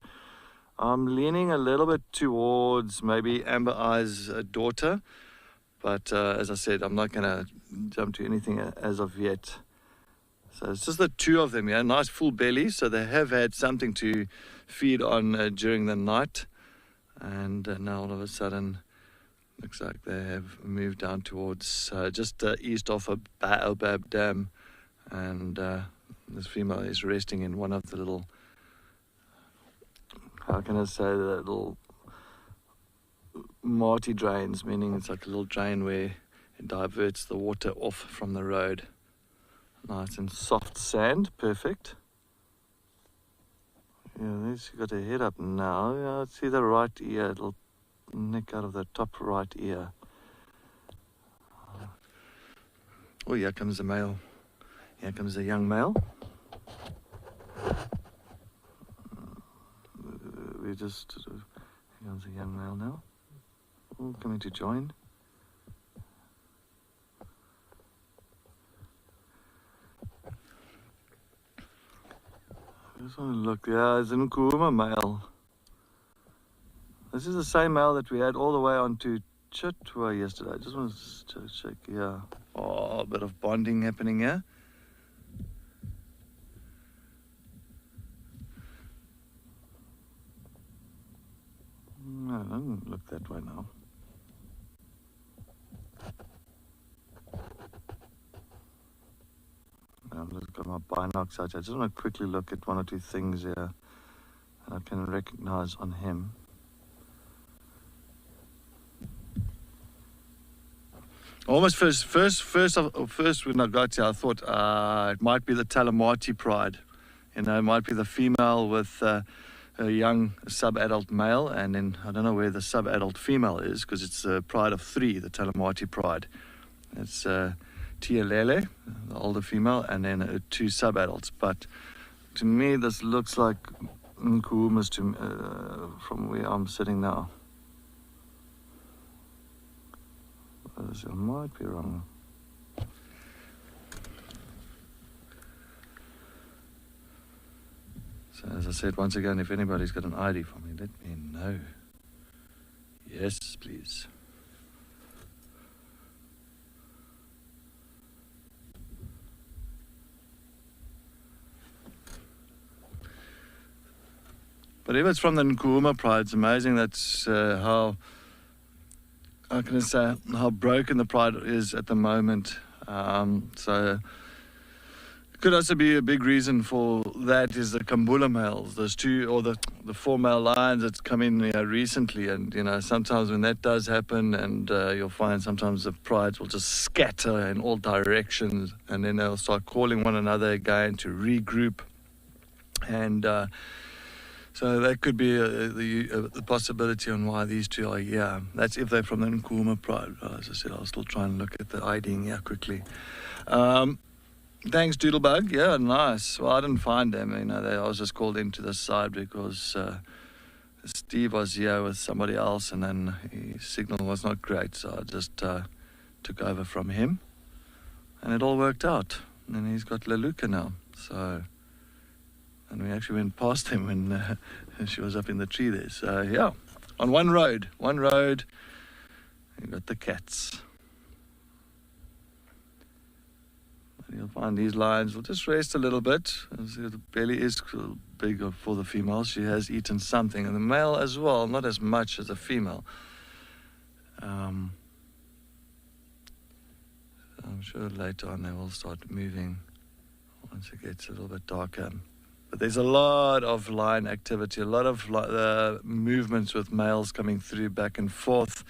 I'm leaning a little bit towards maybe Amber Eye's daughter. But as I said, I'm not going to jump to anything as of yet. So it's just the two of them, yeah. Nice full belly. So they have had something to feed on during the night. And now all of a sudden, looks like they have moved down towards just east of a Baobab Dam, and this female is resting in one of the little how can I say, the little Marty drains, meaning it's like a little drain where it diverts the water off from the road. Nice and soft sand, perfect. Yeah, there's got a head up now. Yeah, see the right ear, it'll nick out of the top right ear. Oh, here comes the male. Here comes the young male. Here comes the young male now. Oh, coming to join. I just want to look. Yeah, it's an Nkuhuma male. This is the same male that we had all the way onto Chitwa yesterday. I just want to check. Yeah. Oh, a bit of bonding happening here. No, I don't look that way now. I've just got my binocs out. I just want to quickly look at one or two things here I can recognize on him. Almost first when I got here, I thought it might be the Talamati pride. You know, it might be the female with a young sub-adult male, and then I don't know where the sub-adult female is, because it's a pride of 3, the Talamati pride. It's Tialele, the older female, and then 2 sub-adults. But to me, this looks like Nkuhumas from where I'm sitting now. I might be wrong. So as I said, once again, if anybody's got an ID for me, let me know. Yes, please. But if it's from the Nkuhuma pride, it's amazing that's how can I say, how broken the pride is at the moment. So it could also be a big reason for that is the Kambula males, those 2 or the 4 male lions that's come in recently. And, you know, sometimes when that does happen, and you'll find sometimes the prides will just scatter in all directions, and then they'll start calling one another again to regroup. And so that could be the possibility on why these 2 are here. That's if they're from the Nkuhuma pride. As I said, I'll still try and look at the IDing here quickly. Thanks, Doodlebug. Yeah, nice. Well, I didn't find them. You know, I was just called into the side because Steve was here with somebody else, and then his signal was not great, so I just took over from him, and it all worked out. And then he's got Leluka now, so. And we actually went past him when she was up in the tree there. So, yeah, on one road, you got the cats. And you'll find these lions will just rest a little bit. The belly is big for the female. She has eaten something. And the male as well, not as much as the female. I'm sure later on they will start moving once it gets a little bit darker. But there's a lot of lion activity, a lot of movements with males coming through back and forth.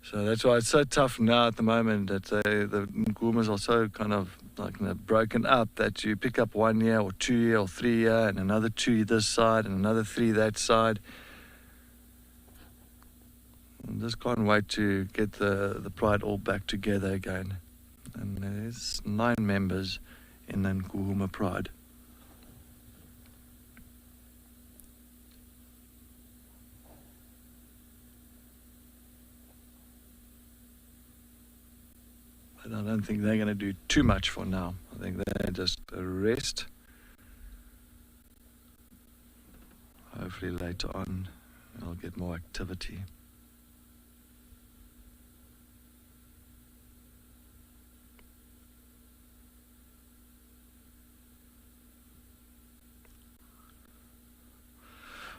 So that's why it's so tough now at the moment that the Nkuhumas are so kind of like broken up that you pick up 1 year or 2 year or 3 year and another 2 this side and another 3 that side. I just can't wait to get the pride all back together again. And there's 9 members in the Nkuhuma pride. I don't think they're going to do too much for now. I think they're just a rest. Hopefully later on I'll get more activity.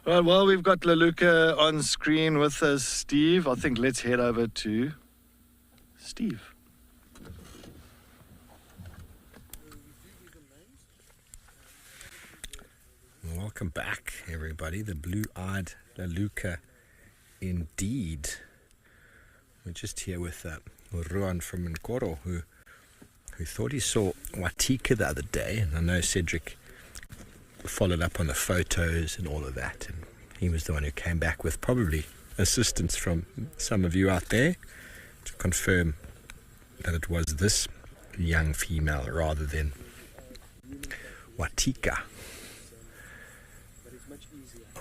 Right, well, we've got Leluka on screen with us, Steve. I think let's head over to Steve. Welcome back, everybody. The blue-eyed Laluka, indeed. We're just here with Ruan from Nkoro, who thought he saw Watika the other day, and I know Cedric followed up on the photos and all of that, and he was the one who came back with probably assistance from some of you out there to confirm that it was this young female rather than Watika.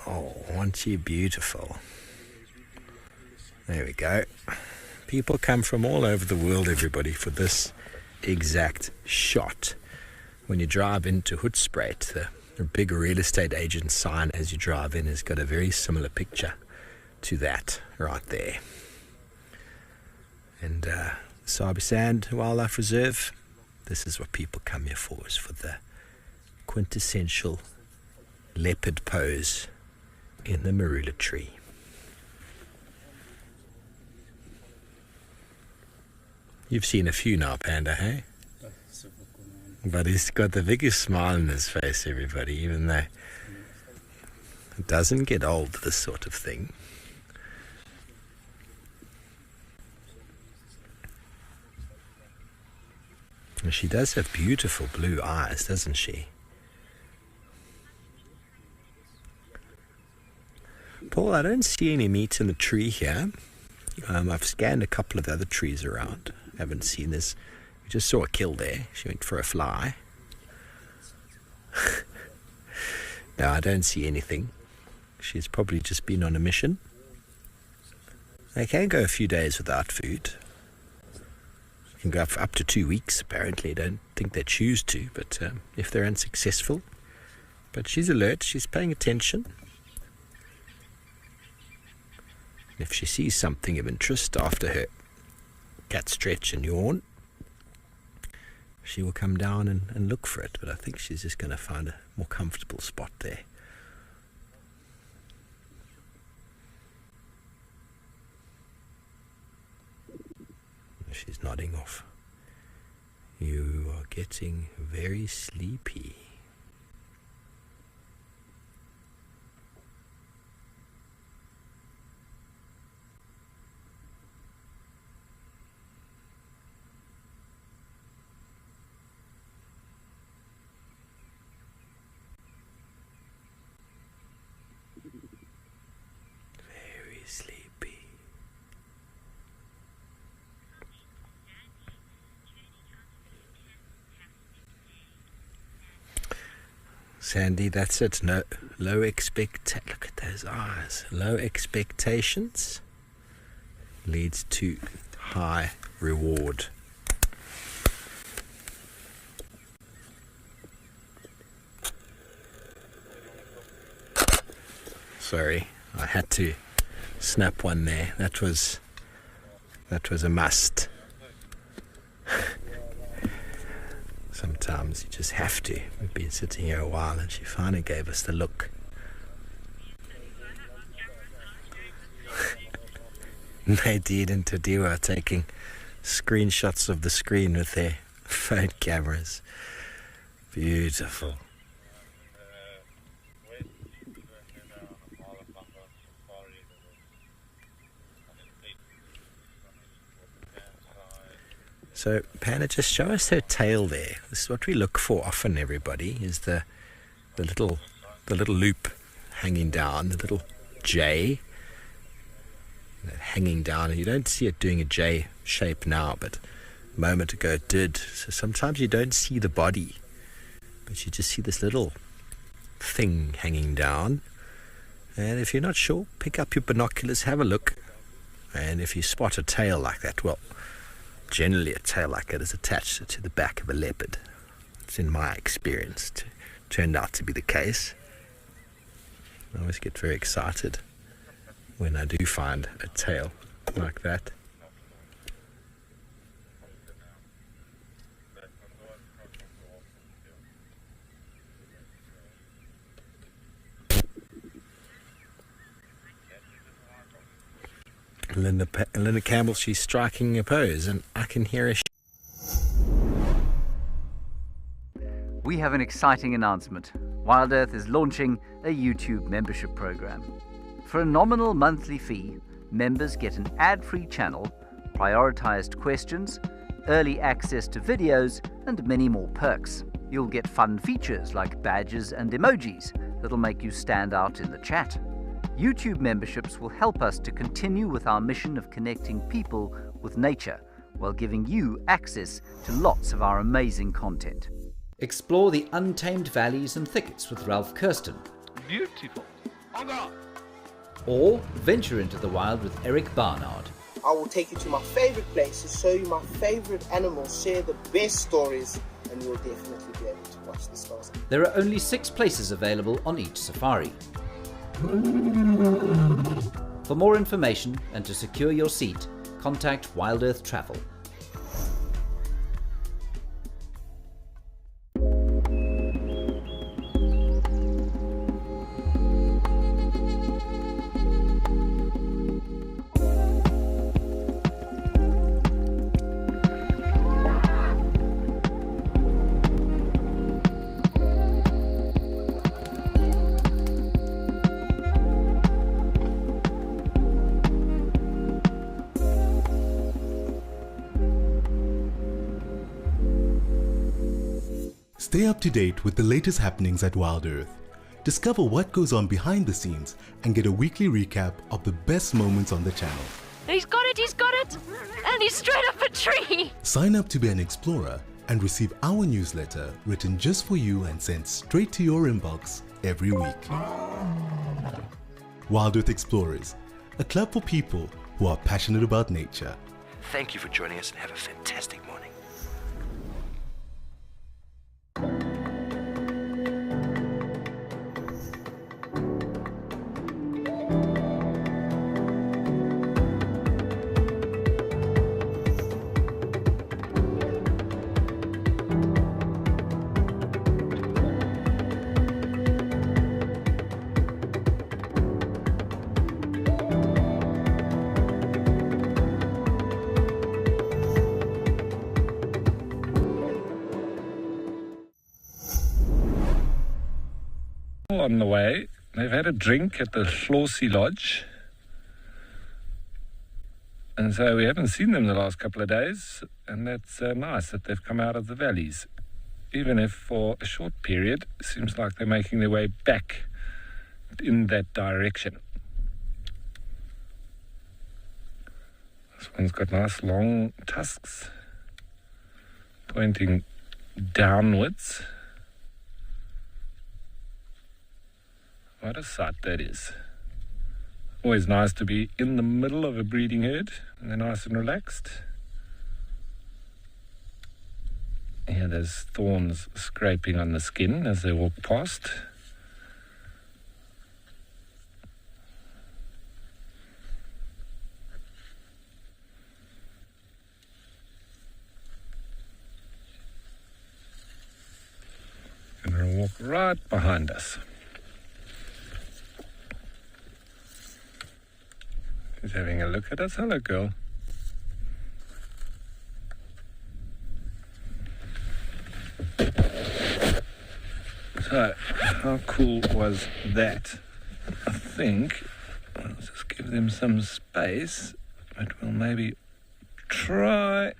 Oh, wasn't she beautiful? There we go. People come from all over the world, everybody, for this exact shot. When you drive into Hoedspruit, the big real estate agent sign as you drive in has got a very similar picture to that right there. And Sabi Sand Wildlife Reserve, this is what people come here for, is for the quintessential leopard pose in the marula tree. You've seen a few now, Panda, hey? But he's got the biggest smile on his face, everybody, even though it doesn't get old, this sort of thing. And she does have beautiful blue eyes, doesn't she? Paul, I don't see any meat in the tree here. I've scanned a couple of the other trees around. Haven't seen this. We just saw a kill there. She went for a fly. No, I don't see anything. She's probably just been on a mission. They can go a few days without food. Can go for up to 2 weeks, apparently. I don't think they choose to, but if they're unsuccessful. But she's alert. She's paying attention. If she sees something of interest after her cat stretch and yawn, she will come down and look for it. But I think she's just going to find a more comfortable spot there. She's nodding off. You are getting very sleepy. Very sleepy. Sandy, that's it. No, low expect. Look at those eyes. Low expectations leads to high reward. Sorry, I had to snap one there. That was a must. Sometimes you just have to. We've been sitting here a while and she finally gave us the look. Nadine and Tadiwa are taking screenshots of the screen with their phone cameras. Beautiful. So, Panda, just show us her tail there. This is what we look for often, everybody, is the little loop hanging down, the little J hanging down. And you don't see it doing a J shape now, but a moment ago it did. So sometimes you don't see the body, but you just see this little thing hanging down. And if you're not sure, pick up your binoculars, have a look. And if you spot a tail like that, well, generally a tail like that is attached to the back of a leopard. It's in my experience turned out to be the case. I always get very excited when I do find a tail like that. Linda Campbell, she's striking a pose, and I can hear her. We have an exciting announcement. Wild Earth is launching a YouTube membership program. For a nominal monthly fee, members get an ad-free channel, prioritized questions, early access to videos, and many more perks. You'll get fun features like badges and emojis that'll make you stand out in the chat. YouTube memberships will help us to continue with our mission of connecting people with nature while giving you access to lots of our amazing content. Explore the untamed valleys and thickets with Ralph Kirsten. Beautiful. Oh God. Or venture into the wild with Eric Barnard. I will take you to my favorite places, show you my favorite animals, share the best stories, and you'll definitely be able to watch the stars. There are only 6 places available on each safari. For more information and to secure your seat, contact Wild Earth Travel. Stay up to date with the latest happenings at Wild Earth. Discover what goes on behind the scenes and get a weekly recap of the best moments on the channel. He's got it, and he's straight up a tree. Sign up to be an explorer and receive our newsletter written just for you and sent straight to your inbox every week. Wild Earth Explorers, a club for people who are passionate about nature. Thank you for joining us and have a fantastic morning. On the way, they've had a drink at the Flossie Lodge, and so we haven't seen them the last couple of days, and that's nice that they've come out of the valleys, even if for a short period it seems like they're making their way back in that direction. This one's got nice long tusks pointing downwards. What a sight that is. Always nice to be in the middle of a breeding herd and they're nice and relaxed. Here there's thorns scraping on the skin as they walk past. And they'll walk right behind us. He's having a look at us. Hello, girl. So, how cool was that? I think let's just give them some space, but we'll maybe try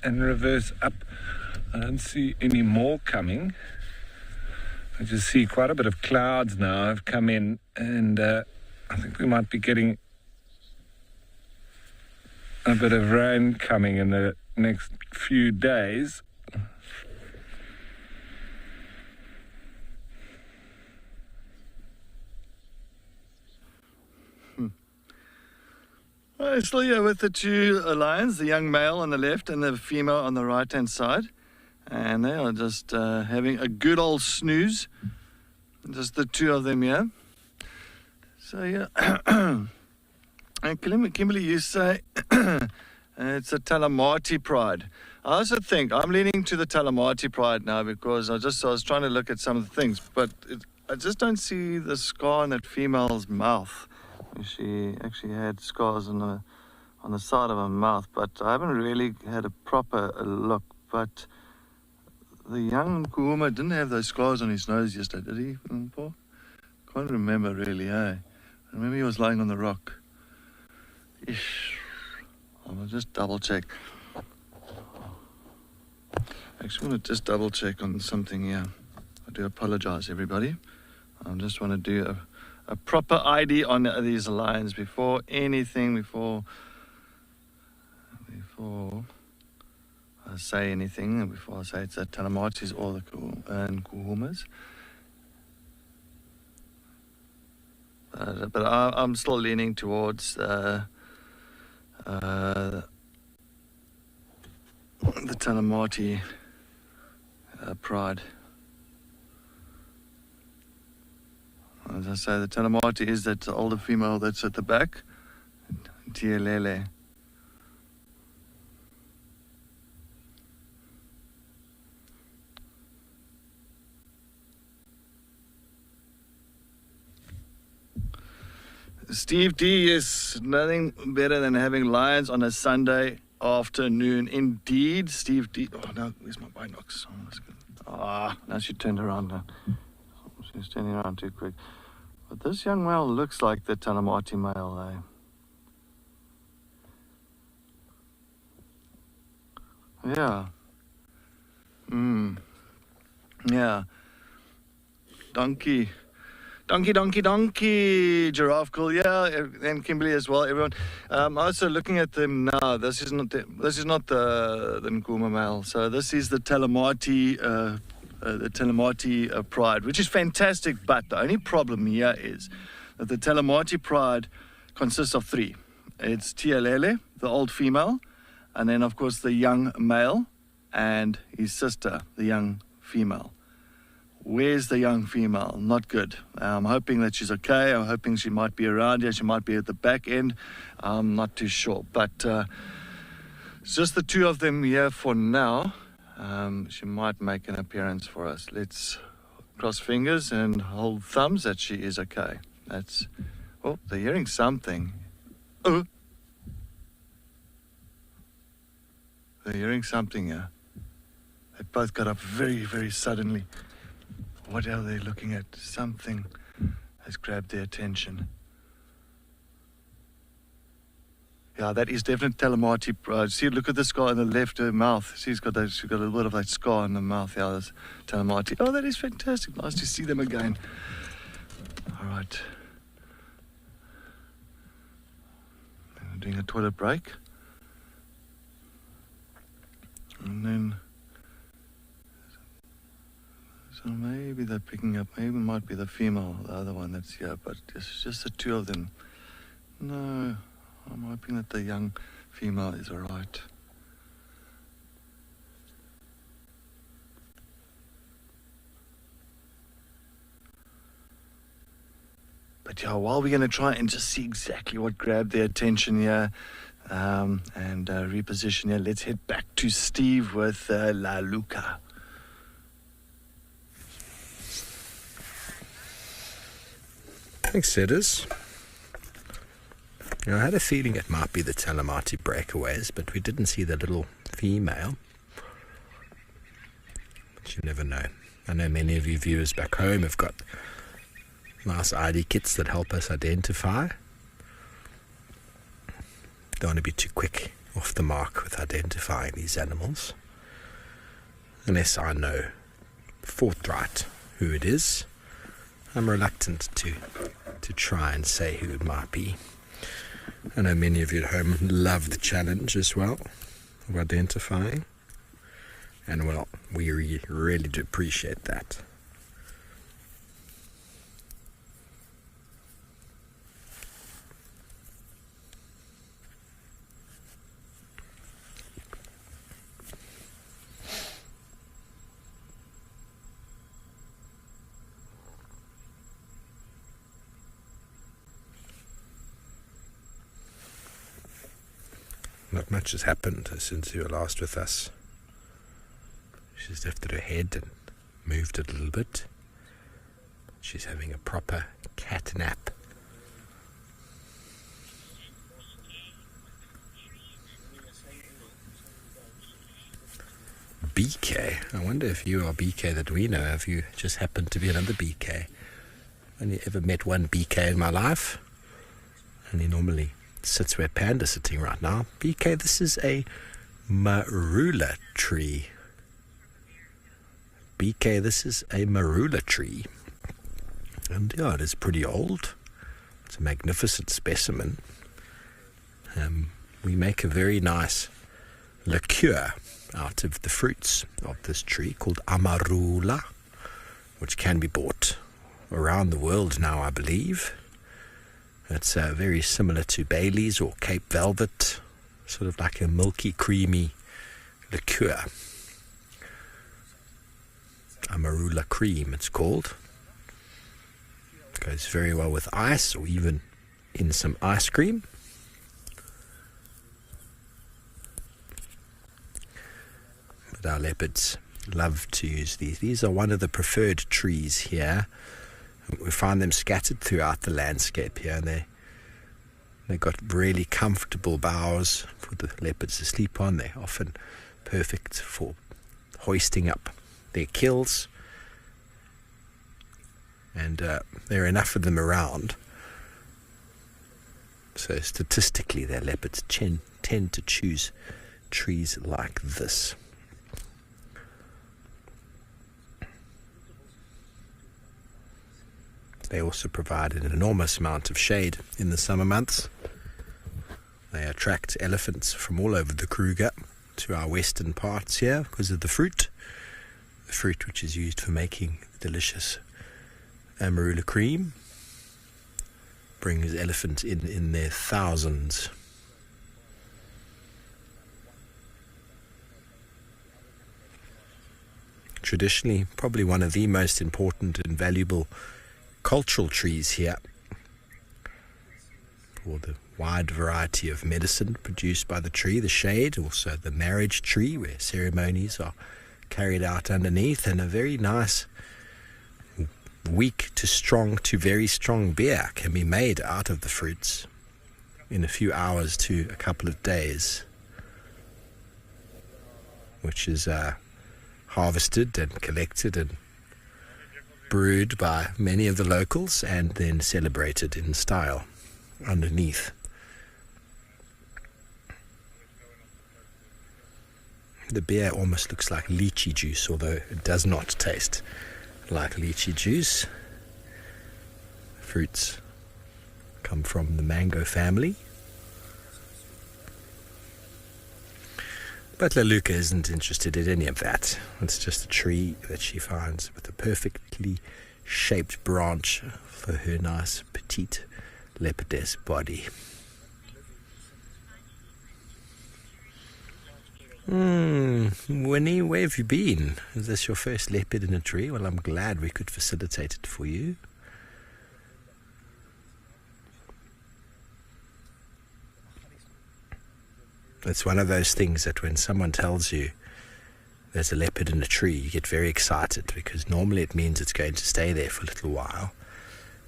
and reverse up. I don't see any more coming. I just see quite a bit of clouds now have come in, and I think we might be getting a bit of rain coming in the next few days. I'm still here with the two lions, the young male on the left and the female on the right-hand side. And they are just having a good old snooze. Just the two of them here. So, yeah. And Kimberly, you say it's a Talamati pride. I also think I'm leaning to the Talamati pride now because I was trying to look at some of the things, but I just don't see the scar on that female's mouth. She actually had scars on the side of her mouth, but I haven't really had a proper look. But the young Kuhuma didn't have those scars on his nose yesterday, did he, Paul? Can't remember really, eh? I remember he was lying on the rock. Ish. I'll just double check. I actually want to just double check on something here. I do apologize, everybody. I just want to do a proper ID on these lions before anything, before I say anything, and before I say it's the Talamatis or the Kuhumas. But I'm still leaning towards the Talamati pride. As I say, the Talamati is that older female that's at the back, Tielele. Steve D, yes, nothing better than having lions on a Sunday afternoon. Indeed, Steve D. Oh, no, where's my binocs? Now she turned around now. She's turning around too quick. But this young male looks like the Talamati male, eh? Yeah. Yeah. Donkey, giraffe cool, yeah, and Kimberly as well, everyone. Also looking at them now, this is not the Nkuma male, so this is the Talamati pride, which is fantastic, but the only problem here is that the Talamati pride consists of three. It's Tielele, the old female, and then of course the young male, and his sister, the young female. Where's the young female? Not good. I'm hoping that she's okay. I'm hoping she might be around here. She might be at the back end. I'm not too sure. But it's just the two of them here for now. She might make an appearance for us. Let's cross fingers and hold thumbs that she is okay. That's... Oh, they're hearing something. Oh! They're hearing something here. They both got up very, very suddenly. What are they looking at? Something has grabbed their attention. Yeah, that is definitely Talamati. See, look at the scar in the left mouth. See, she's got a little bit of that scar in the mouth. Yeah, that's Talamati. Oh, that is fantastic. Nice to see them again. All right. I'm doing a toilet break. And then... So maybe they're picking up, maybe it might be the female, the other one that's here, but it's just the two of them. No, I'm hoping that the young female is all right. But yeah, while we're going to try and just see exactly what grabbed their attention here and reposition here, let's head back to Steve with La Luca. Thanks, Sidders. I had a feeling it might be the Talamati breakaways, but we didn't see the little female. But you never know. I know many of you viewers back home have got nice ID kits that help us identify. Don't want to be too quick off the mark with identifying these animals, unless I know forthright who it is. I'm reluctant to try and say who it might be. I know many of you at home love the challenge as well of identifying, and well, we really do appreciate that. Not much has happened since you were last with us. She's lifted her head and moved it a little bit. She's having a proper cat nap. BK. I wonder if you are BK that we know. Have you just happened to be another BK? Only ever met one BK in my life. And he normally sits where Panda's sitting right now. BK, this is a marula tree. BK, this is a marula tree. And yeah, it is pretty old. It's a magnificent specimen. We make a very nice liqueur out of the fruits of this tree called amarula, which can be bought around the world now, I believe. It's very similar to Bailey's or Cape Velvet, sort of like a milky, creamy liqueur. Amarula cream, it's called. Goes very well with ice or even in some ice cream. But our leopards love to use these. These are one of the preferred trees here. We find them scattered throughout the landscape here, and they've got really comfortable boughs for the leopards to sleep on. They're often perfect for hoisting up their kills, and there are enough of them around. So statistically, their leopards tend to choose trees like this. They also provide an enormous amount of shade in the summer months. They attract elephants from all over the Kruger to our western parts here because of the fruit which is used for making delicious amarula cream. Brings elephants in their thousands. Traditionally, probably one of the most important and valuable cultural trees here for the wide variety of medicine produced by the tree, the shade, also the marriage tree where ceremonies are carried out underneath, and a very nice weak to very strong beer can be made out of the fruits in a few hours to a couple of days, which is harvested and collected and brewed by many of the locals and then celebrated in style underneath. The beer almost looks like lychee juice, although it does not taste like lychee juice. Fruits come from the mango family. But Leluka isn't interested in any of that. It's just a tree that she finds with a perfectly shaped branch for her nice petite leopardess body. Winnie, where have you been? Is this your first leopard in a tree? Well, I'm glad we could facilitate it for you. It's one of those things that when someone tells you there's a leopard in a tree, you get very excited because normally it means it's going to stay there for a little while.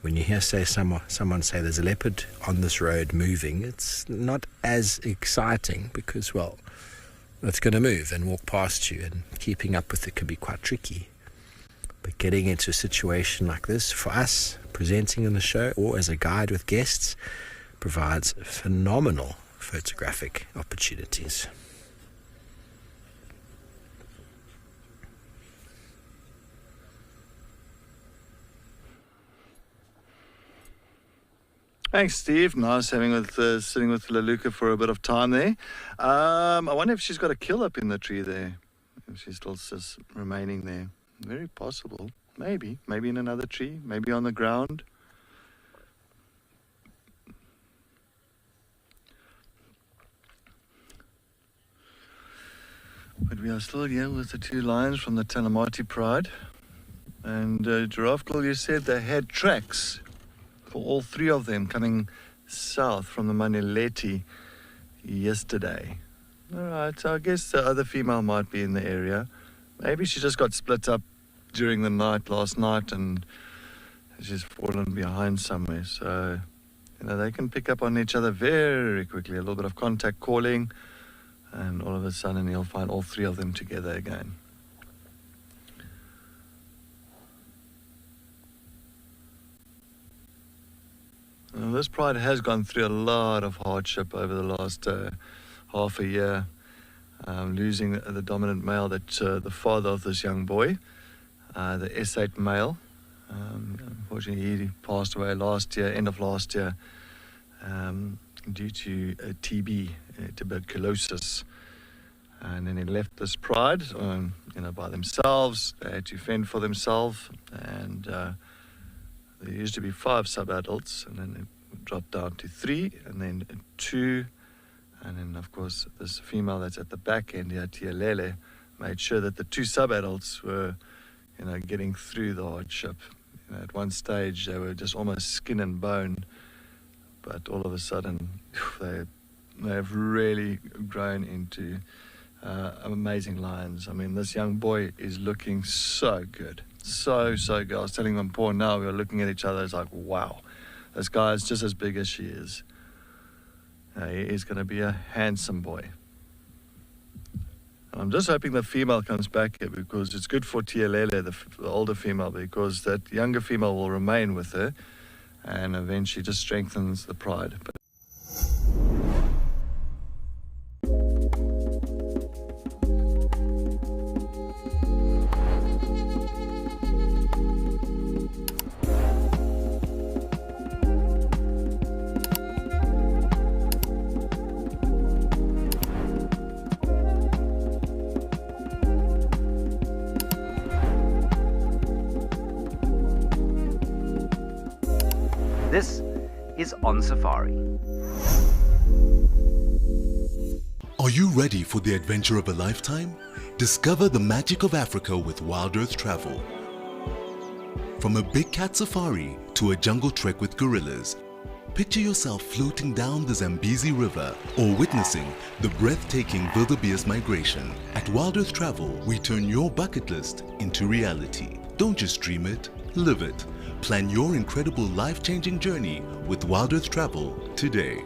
When you hear someone say there's a leopard on this road moving, it's not as exciting because, well, it's going to move and walk past you, and keeping up with it can be quite tricky. But getting into a situation like this, for us, presenting on the show or as a guide with guests, provides phenomenal photographic opportunities. Thanks, Steve. Nice sitting with Leluka for a bit of time there. I wonder if she's got a kill up in the tree there. If she's still just remaining there. Very possible. Maybe in another tree. Maybe on the ground. But we are still here with the two lions from the Talamati Pride. And Giraffe Girl, you said they had tracks for all three of them coming south from the Manileti yesterday. All right, so I guess the other female might be in the area. Maybe she just got split up during the night last night and she's fallen behind somewhere. So, they can pick up on each other very quickly. A little bit of contact calling. And all of a sudden he'll find all three of them together again. Now, this pride has gone through a lot of hardship over the last half a year, losing the dominant male, that the father of this young boy, the S8 male. Unfortunately, he passed away last year, end of last year, due to TB, tuberculosis. And then he left this pride, by themselves. They had to fend for themselves, and there used to be 5 sub-adults, and then they dropped down to 3, and then 2, and then of course this female that's at the back end here, Tialele, made sure that the 2 sub-adults were, getting through the hardship. At one stage they were just almost skin and bone, but all of a sudden they have really grown into amazing lions. I mean, this young boy is looking so good. So good. I was telling them, Paul, now we were looking at each other, it's like, wow, this guy is just as big as she is. He is going to be a handsome boy. And I'm just hoping the female comes back here, because it's good for Tialele, the older female, because that younger female will remain with her and eventually just strengthens the pride. But This is On Safari. Are you ready for the adventure of a lifetime? Discover the magic of Africa with Wild Earth Travel. From a big cat safari to a jungle trek with gorillas, picture yourself floating down the Zambezi River or witnessing the breathtaking wildebeest migration. At Wild Earth Travel, we turn your bucket list into reality. Don't just dream it, live it. Plan your incredible life-changing journey with Wild Earth Travel today.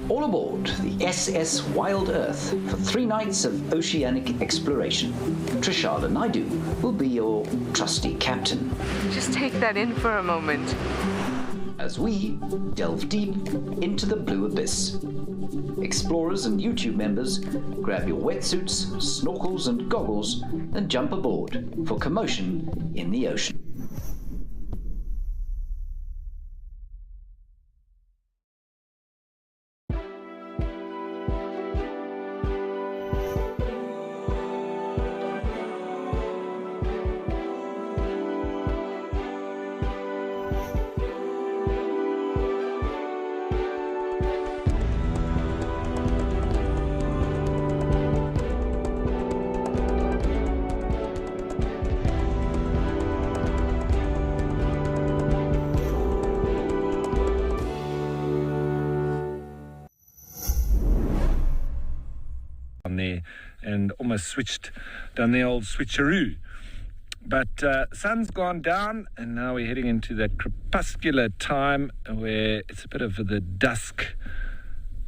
All aboard the SS Wild Earth for 3 nights of oceanic exploration. Trishada Naidu will be your trusty captain. Just take that in for a moment. As we delve deep into the blue abyss. Explorers and YouTube members, grab your wetsuits, snorkels and goggles and jump aboard for commotion in the ocean. There and almost done the old switcheroo. But sun's gone down, and now we're heading into that crepuscular time where it's a bit of the dusk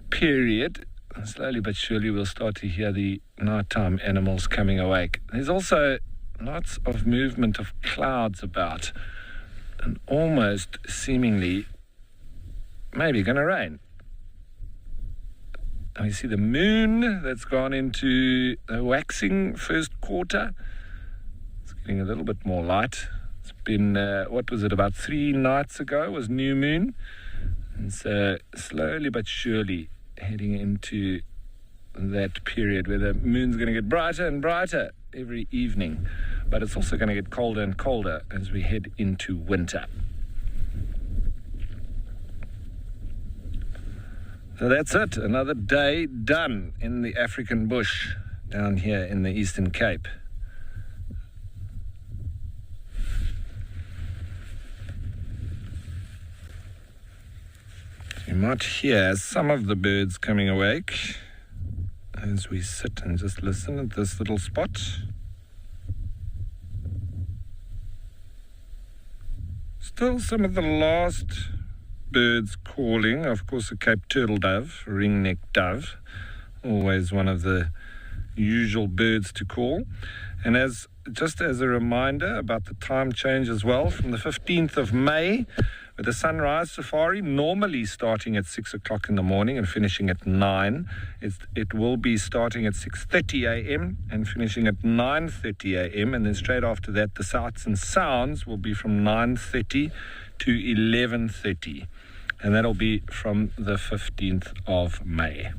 period. And slowly but surely we'll start to hear the nighttime animals coming awake. There's also lots of movement of clouds about, and almost seemingly maybe going to rain. And we see the moon that's gone into the waxing first quarter. It's getting a little bit more light. It's been, what was it, about 3 nights ago was new moon. And so slowly but surely heading into that period where the moon's going to get brighter and brighter every evening. But it's also going to get colder and colder as we head into winter. So that's it. Another day done in the African bush down here in the Eastern Cape. You might hear some of the birds coming awake as we sit and just listen at this little spot. Still some of the last birds calling. Of course, the Cape turtle dove, ring-necked dove, always one of the usual birds to call. And just as a reminder about the time change as well, from the 15th of May, with the sunrise safari normally starting at 6 o'clock in the morning and finishing at 9. It will be starting at 6:30 a.m. and finishing at 9:30 a.m. And then straight after that, the sights and sounds will be from 9:30 to 11:30. And that'll be from the 15th of May.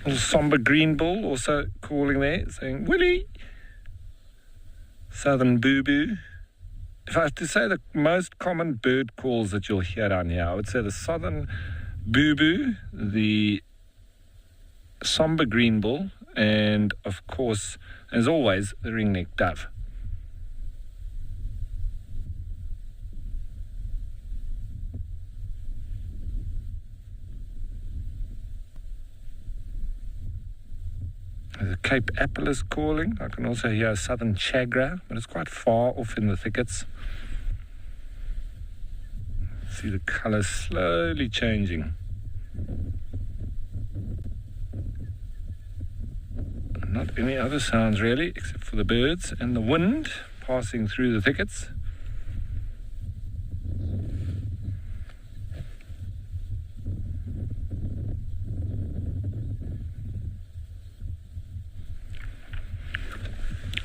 Little somber green bull also calling there, saying, Willie! Southern boo-boo. If I have to say the most common bird calls that you'll hear down here, I would say the southern boo-boo, the somber green bull, and of course, as always, the ring-necked dove. The Cape apple is calling. I can also hear a southern chagra, but it's quite far off in the thickets. See the colours slowly changing. Not any other sounds really, except for the birds and the wind passing through the thickets.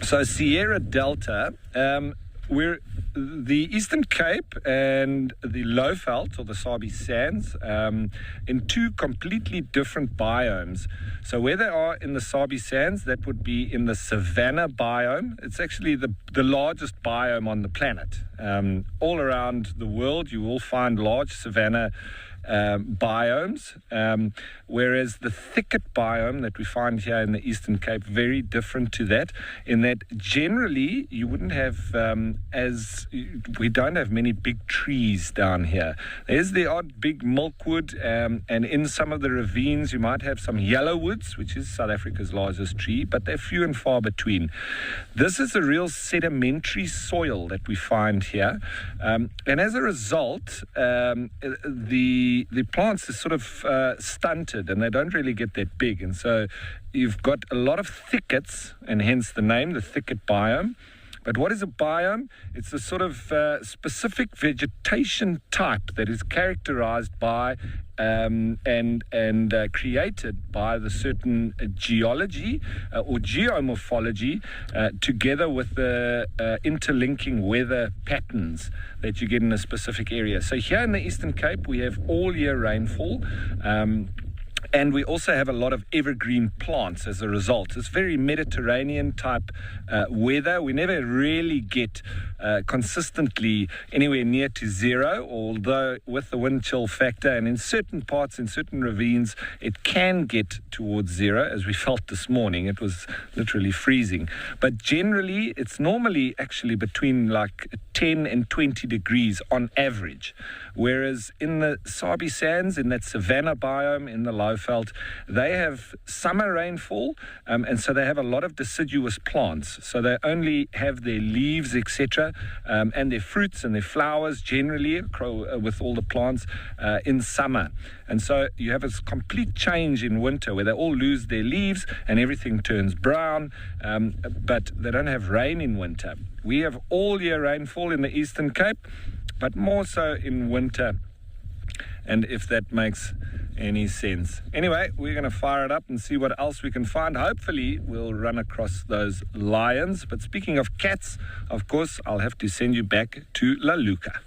So Sierra Delta, we're the Eastern Cape and the Lowveld, or the Sabi Sands, in two completely different biomes. So where they are in the Sabi Sands, that would be in the savanna biome. It's actually the largest biome on the planet. All around the world, you will find large savanna biomes, whereas the thicket biome that we find here in the Eastern Cape, very different to that, in that generally you wouldn't have, we don't have many big trees down here. There's the odd big milkwood, and in some of the ravines you might have some yellowwoods, which is South Africa's largest tree, but they're few and far between. This is a real sedimentary soil that we find here, and as a result, the plants are sort of stunted and they don't really get that big, and so you've got a lot of thickets, and hence the name, the thicket biome. But what is a biome? It's a sort of specific vegetation type that is characterized by and created by the certain geology or geomorphology together with the interlinking weather patterns that you get in a specific area. So here in the Eastern Cape, we have all year rainfall. And we also have a lot of evergreen plants as a result. It's very Mediterranean type weather. We never really get consistently anywhere near to zero, although with the wind chill factor, and in certain parts, in certain ravines, it can get towards zero, as we felt this morning. It was literally freezing. But generally, it's normally actually between like 10 and 20 degrees on average. Whereas in the Sabi Sands, in that savanna biome, in the Lowveld, they have summer rainfall, and so they have a lot of deciduous plants. So they only have their leaves, etc., and their fruits and their flowers generally with all the plants in summer. And so you have a complete change in winter where they all lose their leaves and everything turns brown, but they don't have rain in winter. We have all year rainfall in the Eastern Cape, but more so in winter, and if that makes any sense. Anyway, we're going to fire it up and see what else we can find. Hopefully we'll run across those lions. But speaking of cats, of course, I'll have to send you back to La Luca.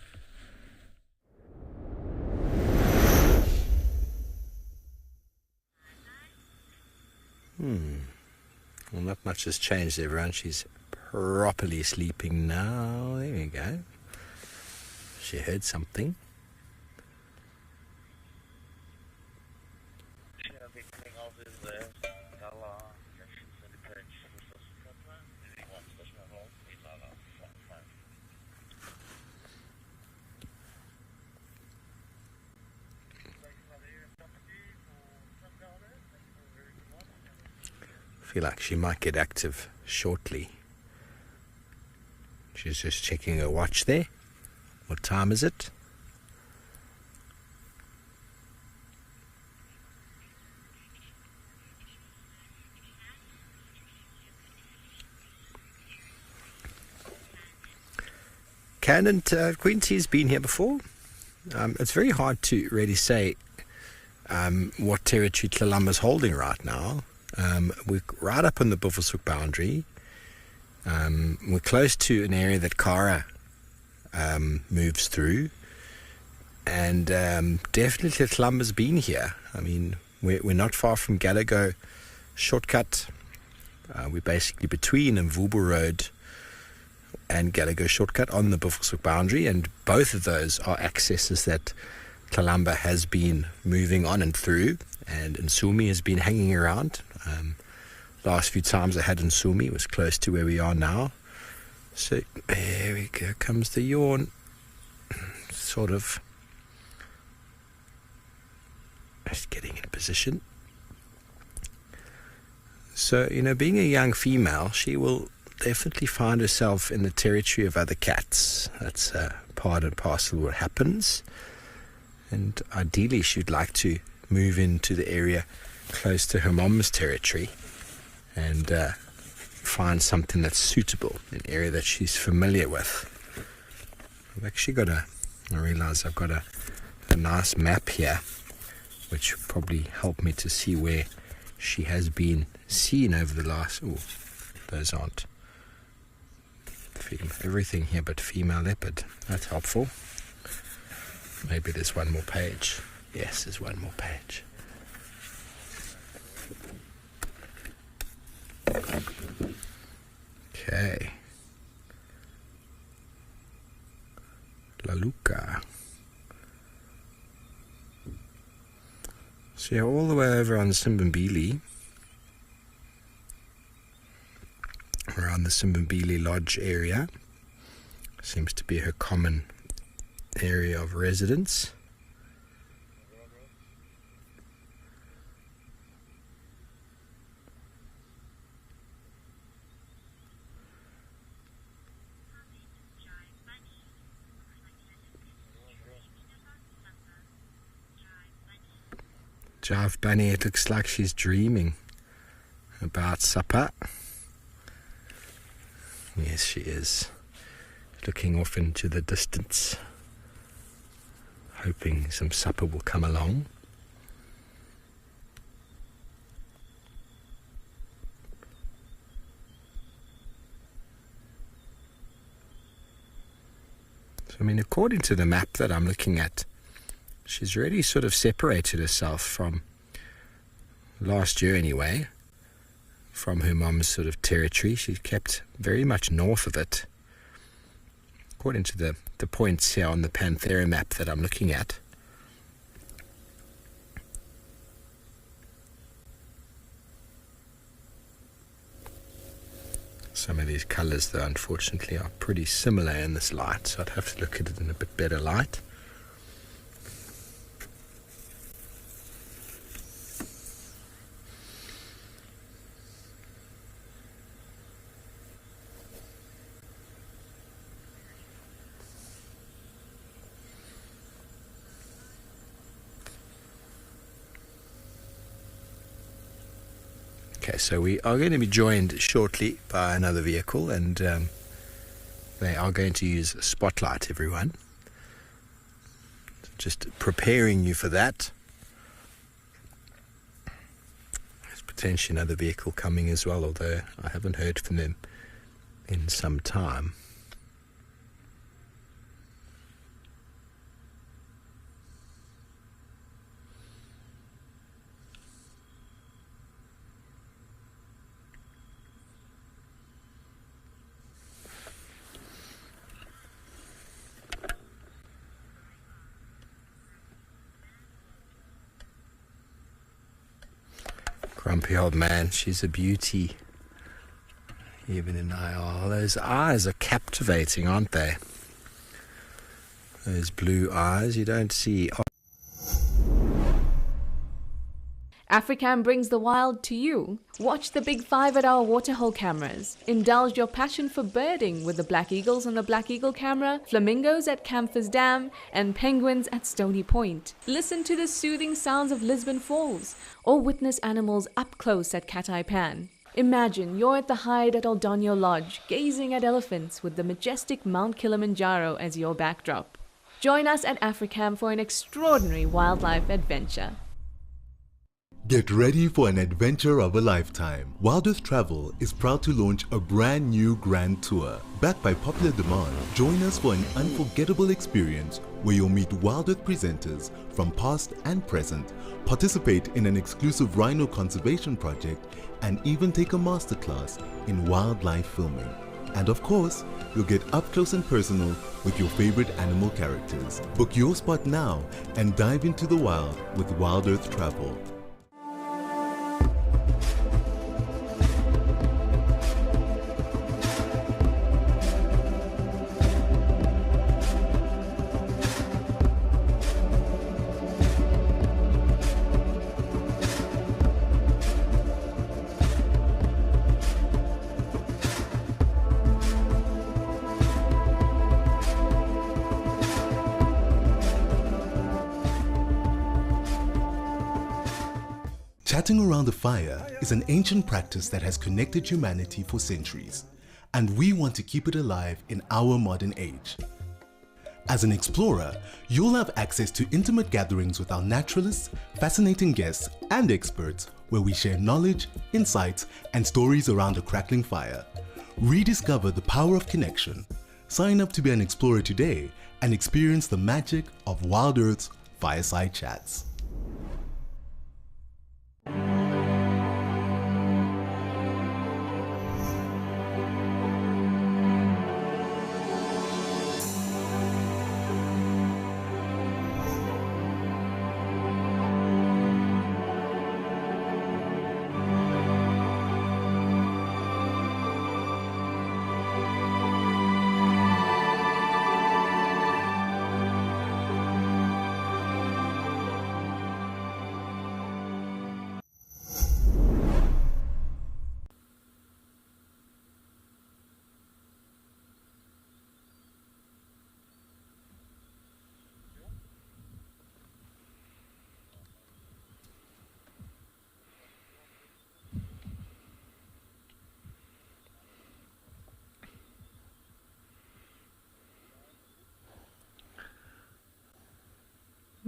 Well, not much has changed, everyone. She's properly sleeping now. There we go. She heard something. Feel like she might get active shortly. She's just checking her watch there. What time is it? Can and Quincy's been here before. It's very hard to really say what territory Tlalamba's holding right now. We're right up on the Buffelshoek boundary. We're close to an area that Kara moves through, and definitely Tlalamba's been here. I mean, we're not far from Gallagher shortcut. We're basically between Mvubu Road and Gallagher shortcut on the Buffelshoek boundary, and both of those are accesses that Tlalamba has been moving on and through, and Nsumi has been hanging around. Last few times I had Nsumi was close to where we are now. So there we go, comes the yawn. Sort of just getting in position. So, being a young female, she will definitely find herself in the territory of other cats. That's part and parcel of what happens. And ideally she'd like to move into the area close to her mom's territory and find something that's suitable, an area that she's familiar with. I've actually got I realize I've got a nice map here which will probably help me to see where she has been seen over the last... Oh, those aren't... Everything here but female leopard. That's helpful. Maybe there's one more page. Yes, there's one more page. Okay. Laluka. So yeah, all the way over on Simbambili, around the Simbambili Lodge area, seems to be her common area of residence. Jive Bunny, it looks like she's dreaming about supper. Yes, she is. Looking off into the distance, hoping some supper will come along. So, I mean, according to the map that I'm looking at, she's really sort of separated herself from, last year anyway, from her mum's sort of territory. She kept very much north of it. According to the points here on the Panthera map that I'm looking at. Some of these colours, though, unfortunately, are pretty similar in this light, so I'd have to look at it in a bit better light. Okay, so we are going to be joined shortly by another vehicle, and they are going to use a spotlight, everyone. Just preparing you for that. There's potentially another vehicle coming as well, although I haven't heard from them in some time. Grumpy old man, she's a beauty. Even in IR. Those eyes are captivating, aren't they? Those blue eyes you don't see. Africam brings the wild to you. Watch the big 5 at our waterhole cameras. Indulge your passion for birding with the black eagles on the Black Eagle camera, flamingos at Camphor's Dam, and penguins at Stony Point. Listen to the soothing sounds of Lisbon Falls, or witness animals up close at Cat Pan. Imagine you're at the hide at Old Donyo Lodge, gazing at elephants with the majestic Mount Kilimanjaro as your backdrop. Join us at Africam for an extraordinary wildlife adventure. Get ready for an adventure of a lifetime. Wild Earth Travel is proud to launch a brand new grand tour. Backed by popular demand, join us for an unforgettable experience where you'll meet Wild Earth presenters from past and present, participate in an exclusive rhino conservation project, and even take a masterclass in wildlife filming. And of course, you'll get up close and personal with your favorite animal characters. Book your spot now and dive into the wild with Wild Earth Travel. Chatting around a fire is an ancient practice that has connected humanity for centuries, and we want to keep it alive in our modern age. As an explorer, you'll have access to intimate gatherings with our naturalists, fascinating guests, and experts where we share knowledge, insights, and stories around a crackling fire. Rediscover the power of connection. Sign up to be an explorer today and experience the magic of Wild Earth's fireside chats.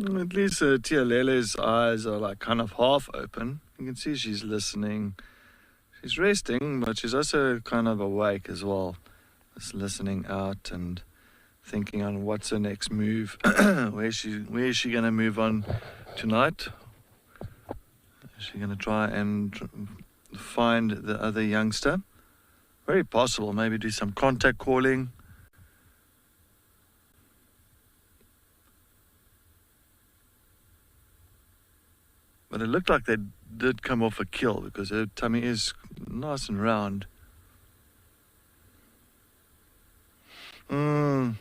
At least Tialele's eyes are like kind of half open. You can see she's listening. She's resting, but she's also kind of awake as well. Just listening out and thinking on what's her next move. Where is she going to move on tonight? Is she going to try and find the other youngster? Very possible. Maybe do some contact calling. But it looked like they did come off a kill because her tummy is nice and round. You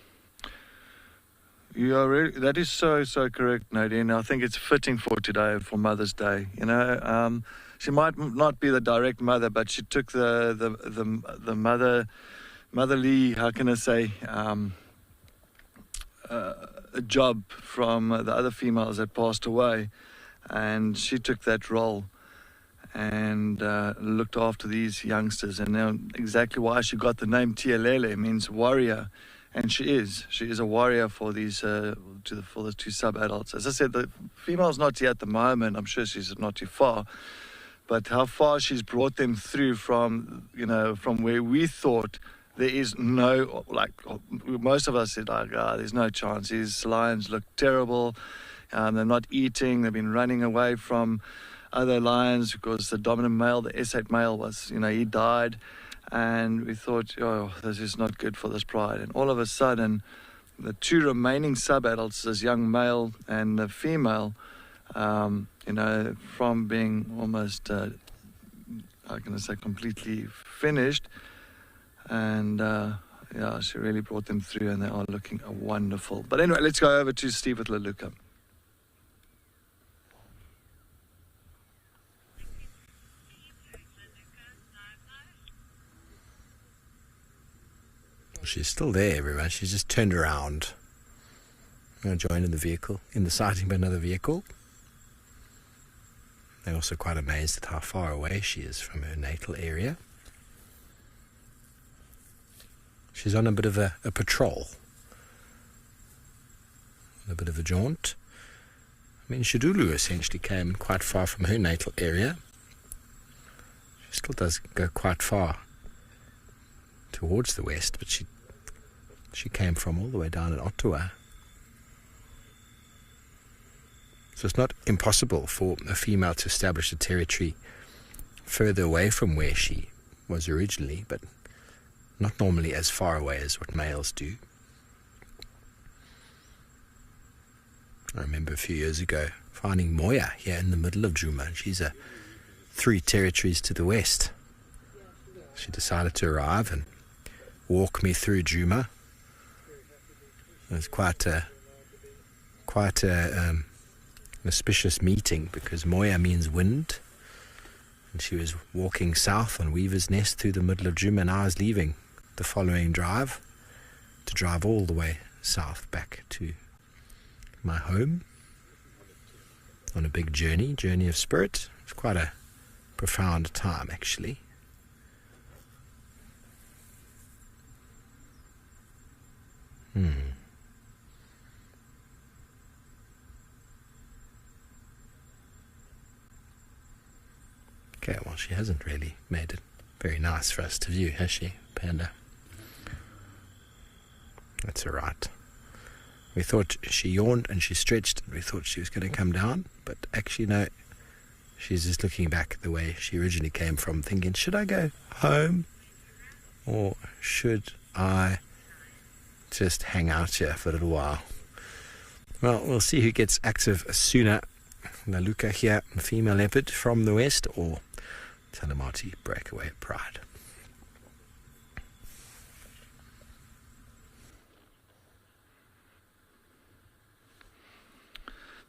are really, that is so correct, Nadine. I think it's fitting for today, for Mother's Day. You know, she might not be the direct mother, but she took the motherly, how can I say, a job from the other females that passed away. And she took that role and looked after these youngsters. And now exactly why she got the name Tialele means warrior. And she is a warrior for these for the two sub-adults. As I said, the female's not here at the moment. I'm sure she's not too far. But how far she's brought them through from where we thought there is no, like most of us said, there's no chance. These lions look terrible. They're not eating. They've been running away from other lions because the dominant male, the S8 male, was, he died. And we thought, this is not good for this pride. And all of a sudden, the two remaining sub-adults, this young male and the female, from being almost I'm going to say completely finished. And yeah, she really brought them through, and they are looking wonderful. But anyway, let's go over to Steve with Leluka. She's still there, everyone. She's just turned around. I'm going to join in the vehicle, in the sighting by another vehicle. They're also quite amazed at how far away she is from her natal area. She's on a bit of a patrol, a bit of a jaunt. I mean, Shidulu essentially came quite far from her natal area. She still does go quite far towards the west, but she came from all the way down in Ottawa. So it's not impossible for a female to establish a territory further away from where she was originally, but not normally as far away as what males do. I remember a few years ago finding Moya here in the middle of Djuma. She's 3 territories to the west. She decided to arrive and walk me through Djuma. It was quite a auspicious meeting, because Moya means wind, and she was walking south on Weaver's Nest through the middle of Djuma, and I was leaving the following drive to drive all the way south back to my home on a big journey of spirit. It's quite a profound time, actually. Okay, well, she hasn't really made it very nice for us to view, has she, Panda? That's all right. We thought she yawned and she stretched, and we thought she was going to come down, but actually, no. She's just looking back the way she originally came from, thinking, should I go home? Or should I just hang out here for a little while? Well, we'll see who gets active sooner. Leluka here, female leopard from the west, or Talamati breakaway pride.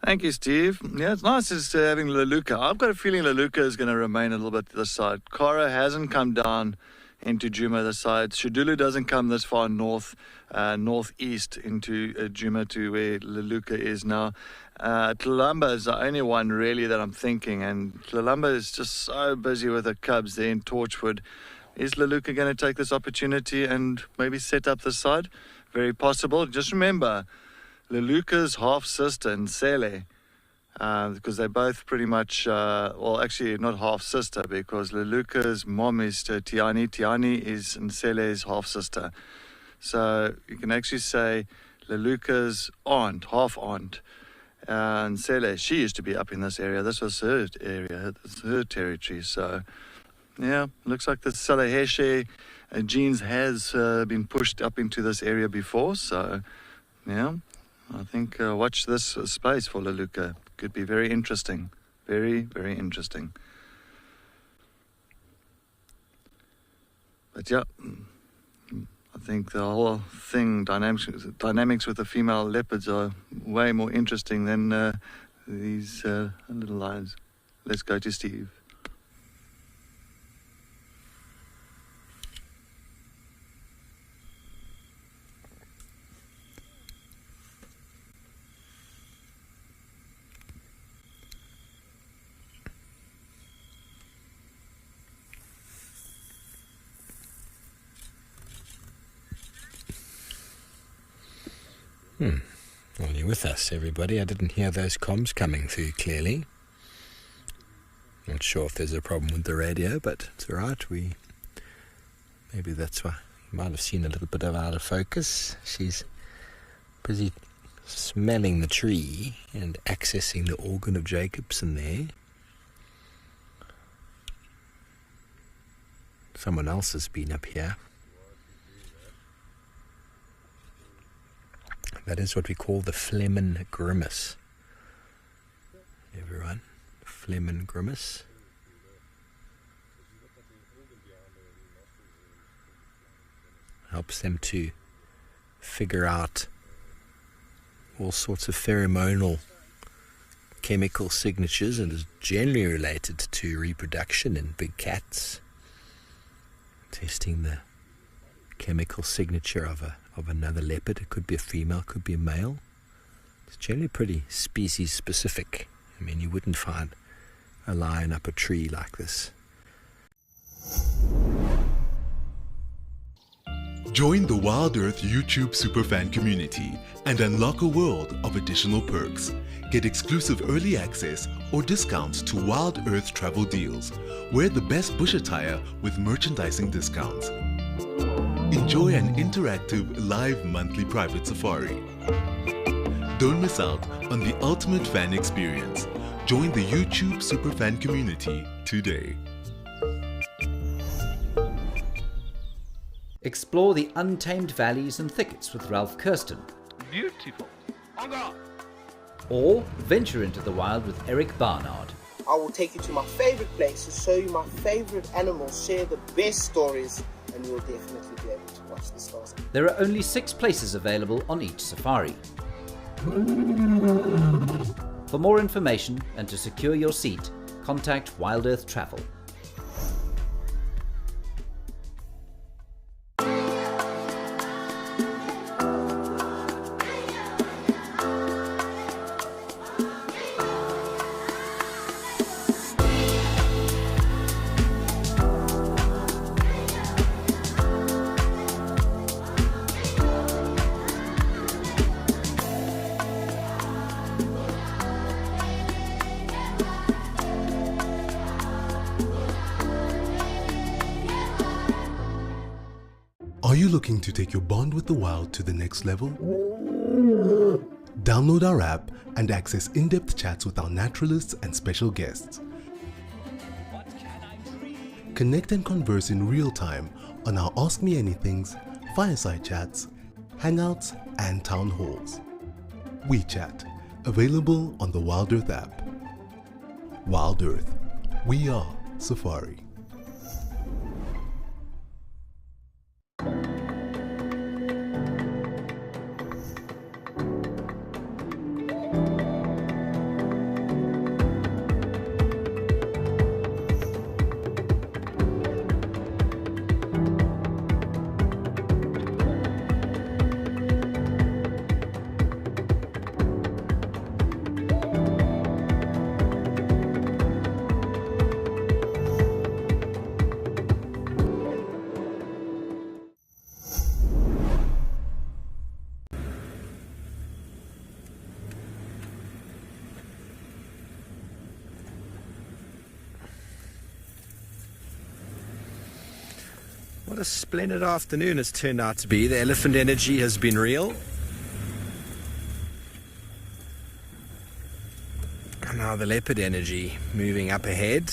Thank you, Steve. Yeah, it's nice just having Leluka. I've got a feeling Leluka is going to remain a little bit to the side. Kara hasn't come down into Djuma this side. Shidulu doesn't come this far northeast into Djuma to where Leluka is now. Tlelamba is the only one really that I'm thinking, and Tlelamba is just so busy with the cubs there in Torchwood. Is Leluka going to take this opportunity and maybe set up this side? Very possible. Just remember, Leluka's half-sister, Nsele, because they're both pretty much, well, actually not half-sister, because Leluka's mom is Tiani. Tiani is Nsele's half-sister. So you can actually say Leluka's aunt, half-aunt, Nsele, she used to be up in this area. This was her area, her territory. So, yeah, looks like the Salaheshe genes has been pushed up into this area before. So, yeah, I think watch this space for Leluka. Could be very interesting. Very, very interesting. But yeah, I think the whole thing, dynamics with the female leopards are way more interesting than these little lions. Let's go to Steve. Well, you're with us, everybody. I didn't hear those comms coming through clearly. Not sure if there's a problem with the radio, but it's all right. Maybe that's why you might have seen a little bit of out of focus. She's busy smelling the tree and accessing the organ of Jacobson there. Someone else has been up here. That is what we call the Flehmen grimace. Everyone, Flehmen grimace. helps them to figure out all sorts of pheromonal chemical signatures and is generally related to reproduction in big cats. Testing the chemical signature of another leopard. It could be a female, could be a male. It's generally pretty species specific. I mean, you wouldn't find a lion up a tree like this. Join the Wild Earth YouTube superfan community and unlock a world of additional perks. Get exclusive early access or discounts to Wild Earth travel deals. Wear the best bush attire with merchandising discounts. Enjoy an interactive live monthly private safari. Don't miss out on the ultimate fan experience. Join the YouTube superfan community today. Explore the untamed valleys and thickets with Ralph Kirsten. Beautiful. Or venture into the wild with Eric Barnard. I will take you to my favorite places, show you my favorite animals, share the best stories, and you will definitely be able to watch the stars. There are only 6 places available on each safari. For more information and to secure your seat, contact Wild Earth Travel. Are you looking to take your bond with the wild to the next level? Download our app and access in-depth chats with our naturalists and special guests. Connect and converse in real time on our Ask Me Anythings, fireside chats, hangouts, and town halls. WeChat, available on the Wild Earth app. Wild Earth, we are Safari. What a splendid afternoon it's turned out to be. The elephant energy has been real. And now the leopard energy moving up ahead.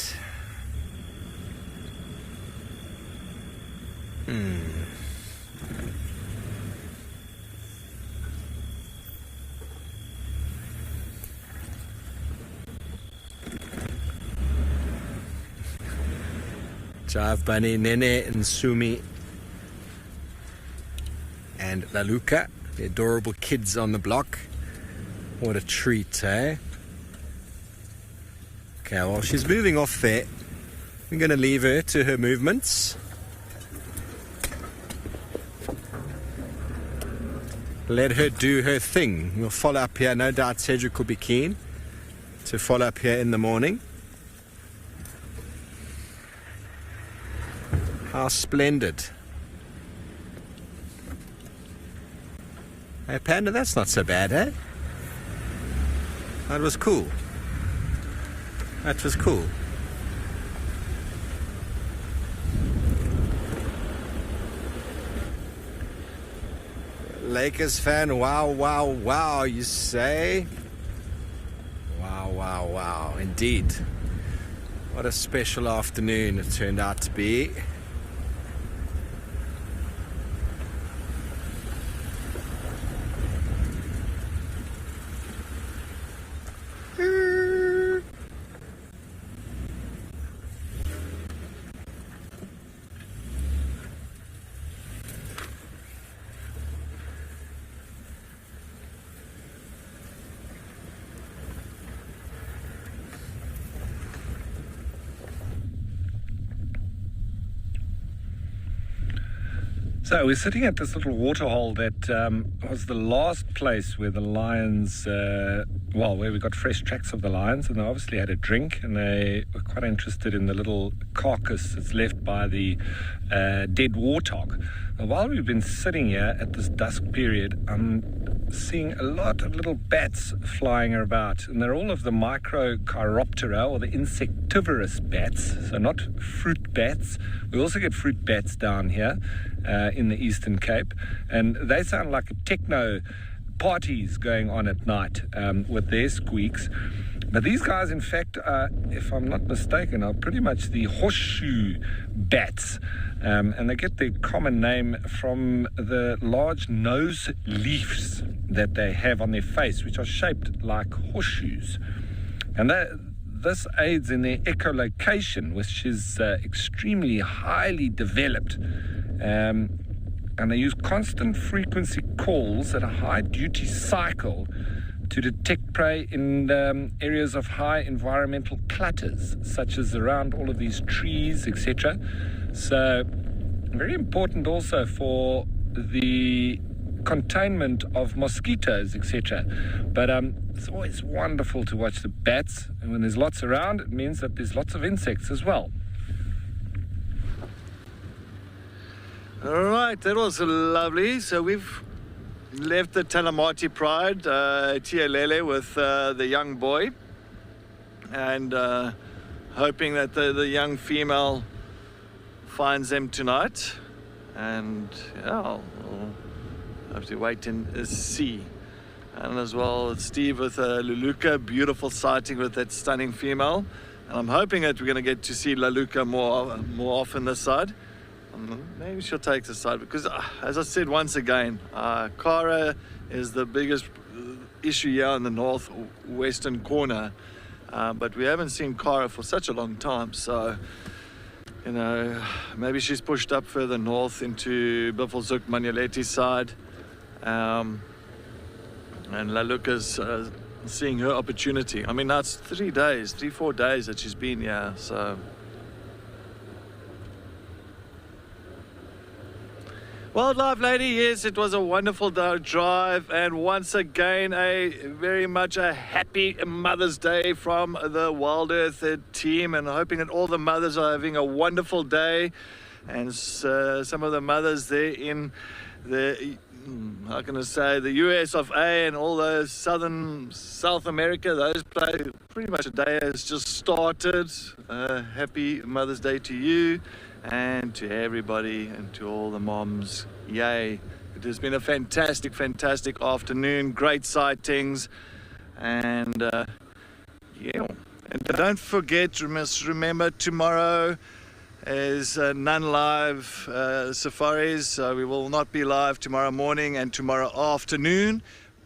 Jive Bunny, Nene and Sumi and Laluka, the adorable kids on the block. What a treat, eh? Okay, well, she's moving off there. We're going to leave her to her movements. Let her do her thing. We'll follow up here. No doubt Cedric will be keen to follow up here in the morning. How splendid. Hey, Panda, that's not so bad, eh? That was cool. That was cool. Lakers fan, wow, wow, wow, you say? Wow, wow, wow, indeed. What a special afternoon it turned out to be. So we're sitting at this little waterhole that was the last place where the lions, where we got fresh tracks of the lions, and they obviously had a drink, and they were quite interested in the little carcass that's left by the dead warthog. Now, while we've been sitting here at this dusk period, I'm seeing a lot of little bats flying about, and they're all of the Microchiroptera, or the insectivorous bats, so not fruit bats. We also get fruit bats down here in the Eastern Cape, and they sound like techno parties going on at night with their squeaks. But these guys, in fact, if I'm not mistaken, are pretty much the horseshoe bats, and they get their common name from the large nose leaves that they have on their face, which are shaped like horseshoes. And this aids in their echolocation, which is extremely highly developed. And they use constant frequency calls at a high duty cycle to detect prey in areas of high environmental clutters, such as around all of these trees, etc. So very important also for the containment of mosquitoes, etc. But it's always wonderful to watch the bats, and when there's lots around, it means that there's lots of insects as well. All right, that was lovely. So we've left the Talamati Pride, Tialele, with the young boy, and hoping that the young female finds them tonight. And yeah, I'll have to wait and see. And as well, Steve with Luluka, beautiful sighting with that stunning female. And I'm hoping that we're going to get to see Luluka more often this side. Maybe she'll take the side, because as I said once again, Kara is the biggest issue here in the northwestern corner, but we haven't seen Kara for such a long time, so maybe she's pushed up further north into Buffelshoek, Manyeleti side, and Laluka's seeing her opportunity. I mean, that's 4 days that she's been here, so Wildlife Lady, yes, it was a wonderful drive, and once again, very much a happy Mother's Day from the Wild Earth team, and hoping that all the mothers are having a wonderful day, and some of the mothers there in the, how can I say, the US of A and all those South America, those places, pretty much the day has just started. Happy Mother's Day to you and to everybody and to all the moms. Yay. It has been a fantastic afternoon, great sightings, and yeah. And don't forget, remember tomorrow is none live safaris, so we will not be live tomorrow morning and tomorrow afternoon.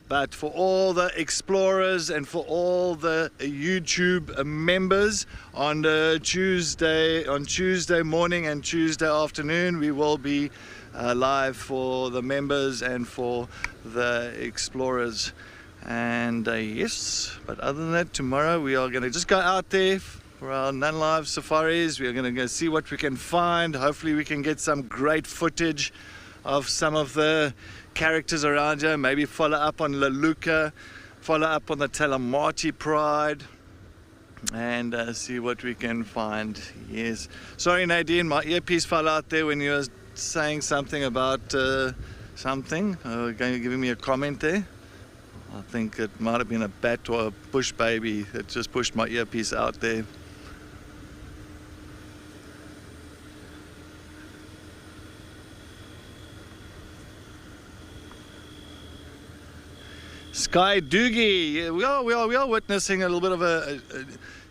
But for all the explorers and for all the YouTube members, on Tuesday morning and Tuesday afternoon, we will be live for the members and for the explorers. And yes, but other than that, tomorrow we are going to just go out there for our non-live safaris. We are going to go see what we can find. Hopefully we can get some great footage of some of the characters around here, maybe follow up on Laluka, follow up on the Talamati Pride, and see what we can find. Yes. Sorry, Nadine, my earpiece fell out there when you were saying something about something, giving me a comment there. I think it might have been a bat or a bush baby that just pushed my earpiece out there. Sky Doogie, we are witnessing a little bit of a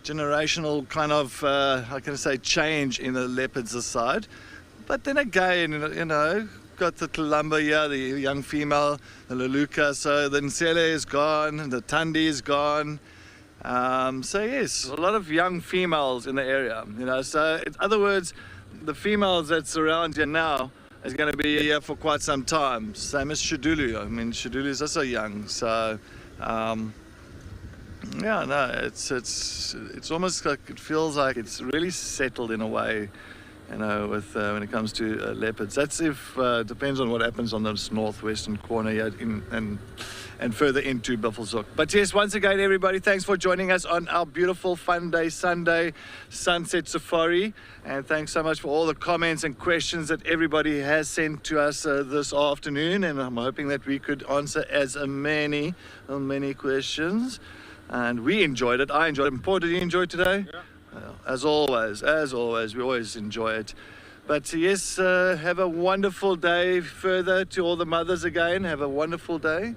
generational kind of, how can I say, change in the leopards aside. But then again, got the Tulamba here, the young female, the Laluka, so the Nsele is gone, the Tandi is gone. So yes, a lot of young females in the area, so in other words, the females that's around here now is going to be here for quite some time. Same as Shadulu. I mean, Shadulu is also young. So, yeah, no, it's almost like it feels like it's really settled in a way with when it comes to leopards. That's if depends on what happens on this northwestern corner here and further into Buffelshoek. But yes, once again, everybody, thanks for joining us on our beautiful fun day Sunday Sunset Safari. And thanks so much for all the comments and questions that everybody has sent to us this afternoon. And I'm hoping that we could answer as many questions. And we enjoyed it. I enjoyed it. Paul, did you enjoy it today? Yeah. As always, we always enjoy it. But yes, have a wonderful day further to all the mothers again. Have a wonderful day.